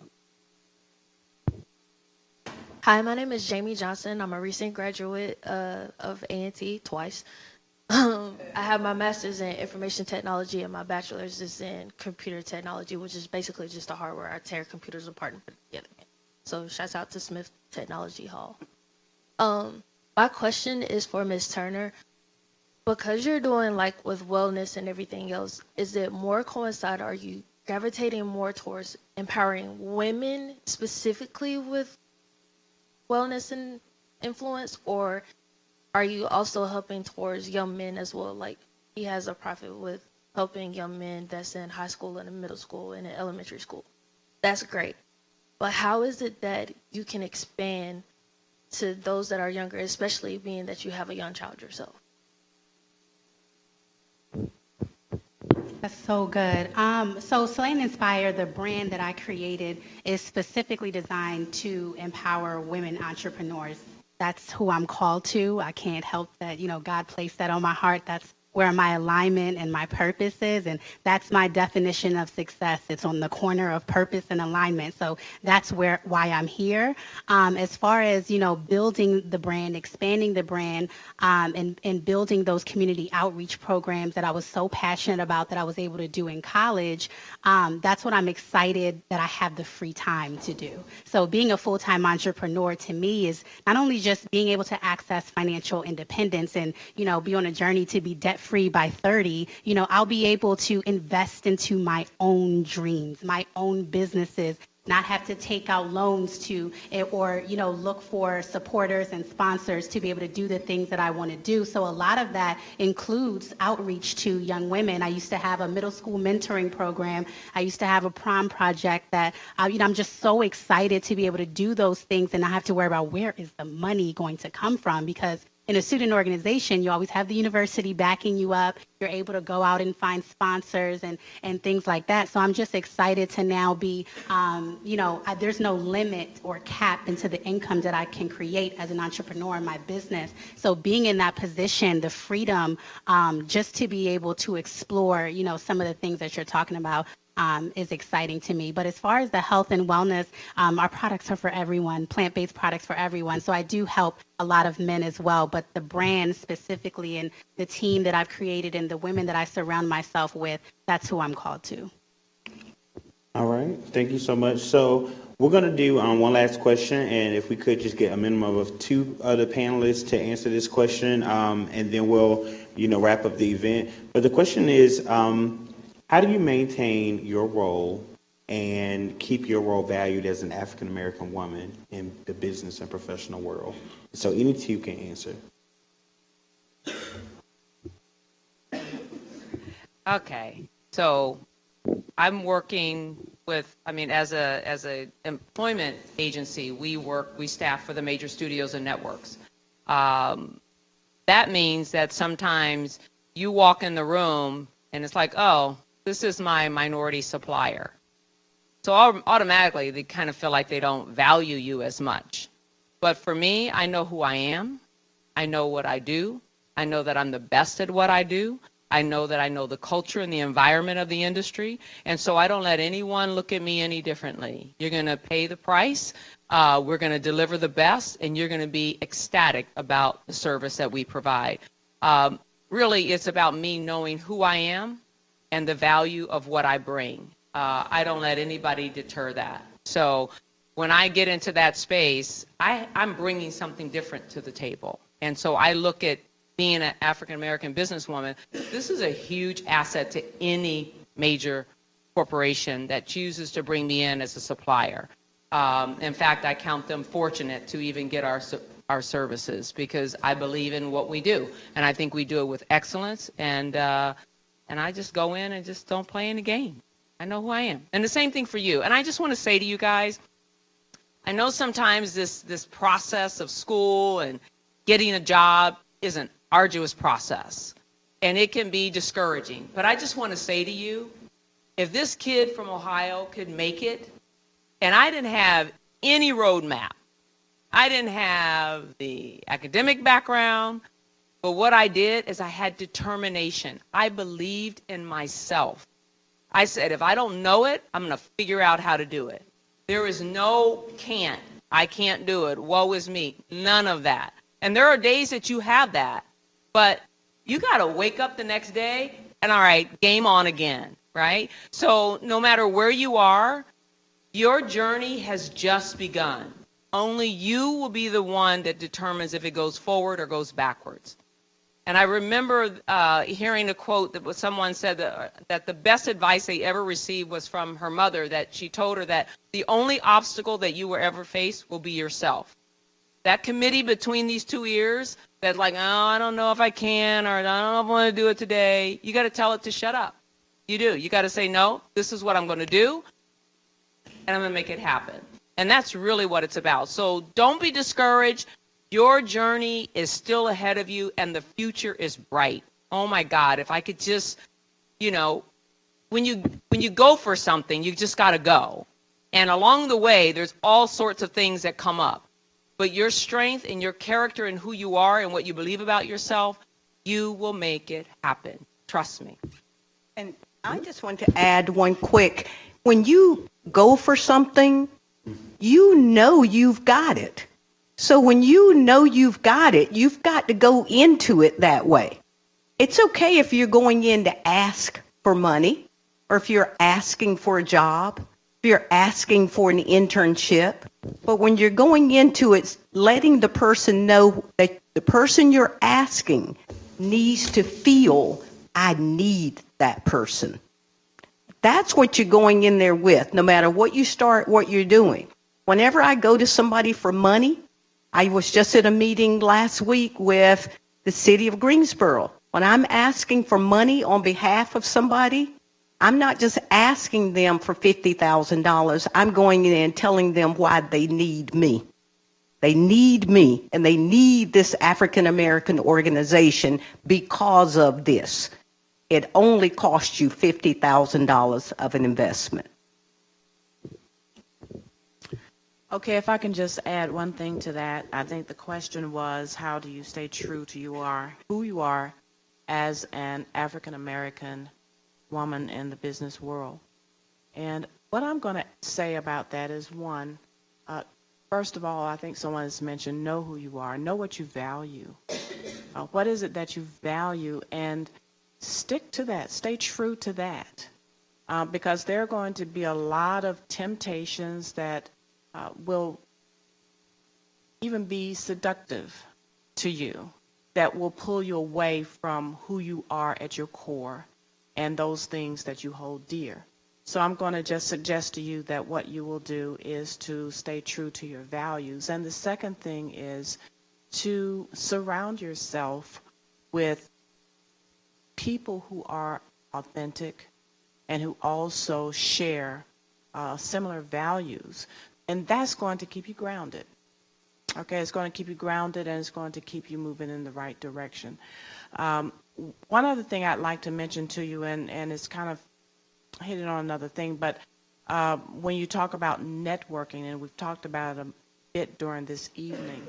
Hi, my name is Jamie Johnson. I'm a recent graduate of A&T twice. I have my master's in information technology and my bachelor's is in computer technology, which is basically just the hardware. I tear computers apart and put it together. So shouts out to Smith Technology Hall. My question is for Ms. Turner. Because you're doing like with wellness and everything else, is it more coincide? Are you gravitating more towards empowering women specifically with wellness and influence, or are you also helping towards young men as well? Like he has a profit with helping young men that's in high school and in middle school and in elementary school. That's great. But how is it that you can expand to those that are younger, especially being that you have a young child yourself? That's so good. So Slay and Inspire, the brand that I created, is specifically designed to empower women entrepreneurs. That's who I'm called to. I can't help that, God placed that on my heart. That's where my alignment and my purpose is, and that's my definition of success. It's on the corner of purpose and alignment. So that's why I'm here. As far as building the brand, expanding the brand, and building those community outreach programs that I was so passionate about that I was able to do in college, that's what I'm excited that I have the free time to do. So being a full-time entrepreneur to me is not only just being able to access financial independence and be on a journey to be debt free by 30, I'll be able to invest into my own dreams, my own businesses, not have to take out loans to or look for supporters and sponsors to be able to do the things that I want to do. So a lot of that includes outreach to young women. I used to have a middle school mentoring program. I used to have a prom project that I'm just so excited to be able to do those things and not have to worry about where is the money going to come from, because in a student organization, you always have the university backing you up. You're able to go out and find sponsors and things like that. So I'm just excited to now be, there's no limit or cap into the income that I can create as an entrepreneur in my business. So being in that position, the freedom just to be able to explore, some of the things that you're talking about, is exciting to me. But as far as the health and wellness, our products are for everyone, plant-based products for everyone. So I do help a lot of men as well. But the brand specifically and the team that I've created and the women that I surround myself with, that's who I'm called to. All right. Thank you so much. So we're going to do one last question. And if we could just get a minimum of 2 other panelists to answer this question, and then we'll, wrap up the event. But the question is, how do you maintain your role and keep your role valued as an African American woman in the business and professional world? So any two can answer. Okay, so I'm working with, as a employment agency, we staff for the major studios and networks. That means that sometimes you walk in the room and it's like, oh, this is my minority supplier. So automatically they kind of feel like they don't value you as much. But for me, I know who I am. I know what I do. I know that I'm the best at what I do. I know that I know the culture and the environment of the industry. And so I don't let anyone look at me any differently. You're going to pay the price. We're going to deliver the best, and you're going to be ecstatic about the service that we provide. Really, it's about me knowing who I am and the value of what I bring. I don't let anybody deter that. So when I get into that space, I'm bringing something different to the table. And so I look at being an African-American businesswoman, this is a huge asset to any major corporation that chooses to bring me in as a supplier. In fact, I count them fortunate to even get our services, because I believe in what we do. And I think we do it with excellence. And I just go in and just don't play any game. I know who I am. And the same thing for you. And I just want to say to you guys, I know sometimes this process of school and getting a job is an arduous process, and it can be discouraging. But I just want to say to you, if this kid from Ohio could make it, and I didn't have any roadmap, I didn't have the academic background, but what I did is I had determination. I believed in myself. I said, if I don't know it, I'm going to figure out how to do it. There is no can't. I can't do it. Woe is me. None of that. And there are days that you have that, but You got to wake up the next day and, all right, game on again, right? So no matter where you are, your journey has just begun. Only you will be the one that determines if it goes forward or goes backwards. And I remember hearing a quote that someone said that the best advice they ever received was from her mother, that she told her that the only obstacle that you will ever face will be yourself. That committee between these two ears that like, oh, I don't know if I can, or I don't know if I want to do it today, you got to tell it to shut up. You do. You got to say, no, this is what I'm going to do, and I'm going to make it happen. And that's really what it's about. So don't be discouraged. Your journey is still ahead of you, and the future is bright. Oh my God, if I could just, you know, when you go for something, you just got to go. And along the way, there's all sorts of things that come up. But your strength and your character and who you are and what you believe about yourself, you will make it happen. Trust me. And I just want to add one quick. When you go for something, you know you've got it. So when you know you've got it, you've got to go into it that way. It's okay if you're going in to ask for money, or if you're asking for a job, if you're asking for an internship. But when you're going into it, letting the person know that the person you're asking needs to feel, I need that person. That's what you're going in there with, no matter what you start, what you're doing. Whenever I go to somebody for money, I was just at a meeting last week with the city of Greensboro. When I'm asking for money on behalf of somebody, I'm not just asking them for $50,000. I'm going in and telling them why they need me. They need me, and they need this African American organization because of this. It only costs you $50,000 of an investment. Okay, if I can just add one thing to that. I think the question was, how do you stay true to who you are as an African American woman in the business world? And what I'm going to say about that is, one, first of all, I think someone has mentioned, know who you are, know what you value. What is it that you value, and stick to that, stay true to that. Because there are going to be a lot of temptations that will even be seductive to you, that will pull you away from who you are at your core and those things that you hold dear. So I'm going to just suggest to you that what you will do is to stay true to your values. And the second thing is to surround yourself with people who are authentic and who also share similar values. And that's going to keep you grounded. Okay, it's going to keep you grounded, and it's going to keep you moving in the right direction. One other thing I'd like to mention to you, and it's kind of hitting on another thing, but when you talk about networking, and we've talked about it a bit during this evening,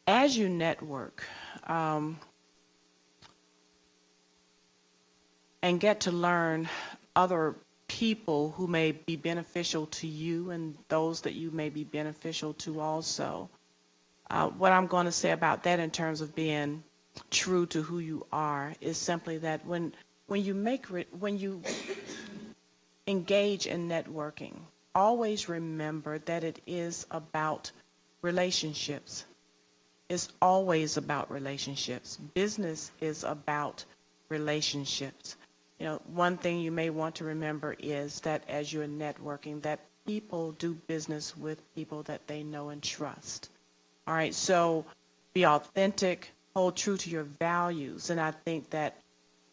as you network and get to learn other people who may be beneficial to you and those that you may be beneficial to also. What I'm going to say about that in terms of being true to who you are is simply that when you engage in networking, always remember that it is about relationships. It's always about relationships. Business is about relationships. You know, one thing you may want to remember is that as you're networking, that people do business with people that they know and trust. All right, so be authentic, hold true to your values, and I think that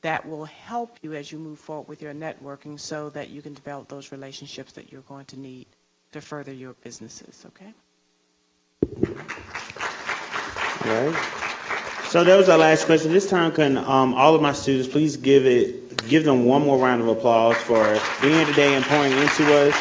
that will help you as you move forward with your networking so that you can develop those relationships that you're going to need to further your businesses, okay? All right. So that was our last question. This time, can all of my students please give them one more round of applause for being here today and pouring into us.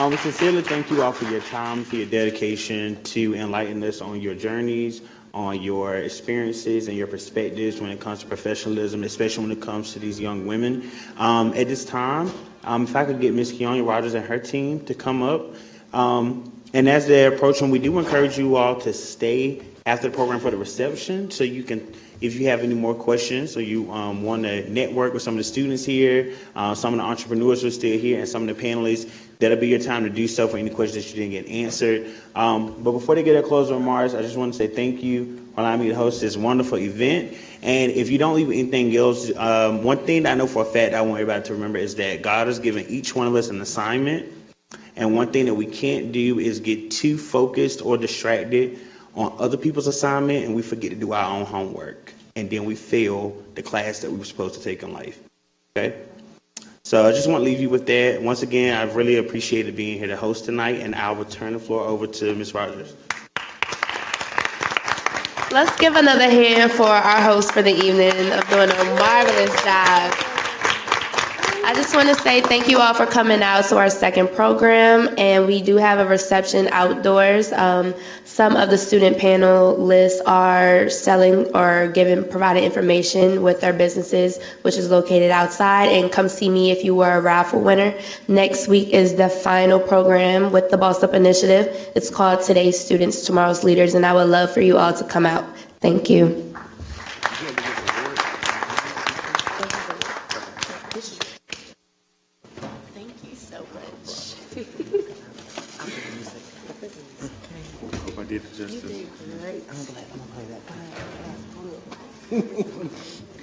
We sincerely thank you all for your time, for your dedication to enlighten us on your journeys, on your experiences and your perspectives when it comes to professionalism, especially when it comes to these young women. At this time, if I could get Ms. Keonia Rogers and her team to come up. And as they're approaching, we do encourage you all to stay after the program for the reception, so you can, if you have any more questions or you want to network with some of the students here, some of the entrepreneurs who are still here, and some of the panelists, that'll be your time to do so for any questions that you didn't get answered. But before they get their closing remarks, I just want to say thank you for allowing me to host this wonderful event. And if you don't leave anything else, one thing that I know for a fact I want everybody to remember is that God has given each one of us an assignment. And one thing that we can't do is get too focused or distracted on other people's assignment, and we forget to do our own homework. And then we fail the class that we were supposed to take in life. Okay? So I just want to leave you with that. Once again, I've really appreciated being here to host tonight, and I will turn the floor over to Ms. Rogers. Let's give another hand for our host for the evening of doing a marvelous job. I just want to say thank you all for coming out to our second program, and we do have a reception outdoors. Some of the student panelists are selling or providing information with their businesses, which is located outside, and come see me if you were a raffle winner. Next week is the final program with the Boss Up Initiative. It's called Today's Students, Tomorrow's Leaders, and I would love for you all to come out. Thank you. Hope I did it justice. You did great. I'm glad I'm gonna play that.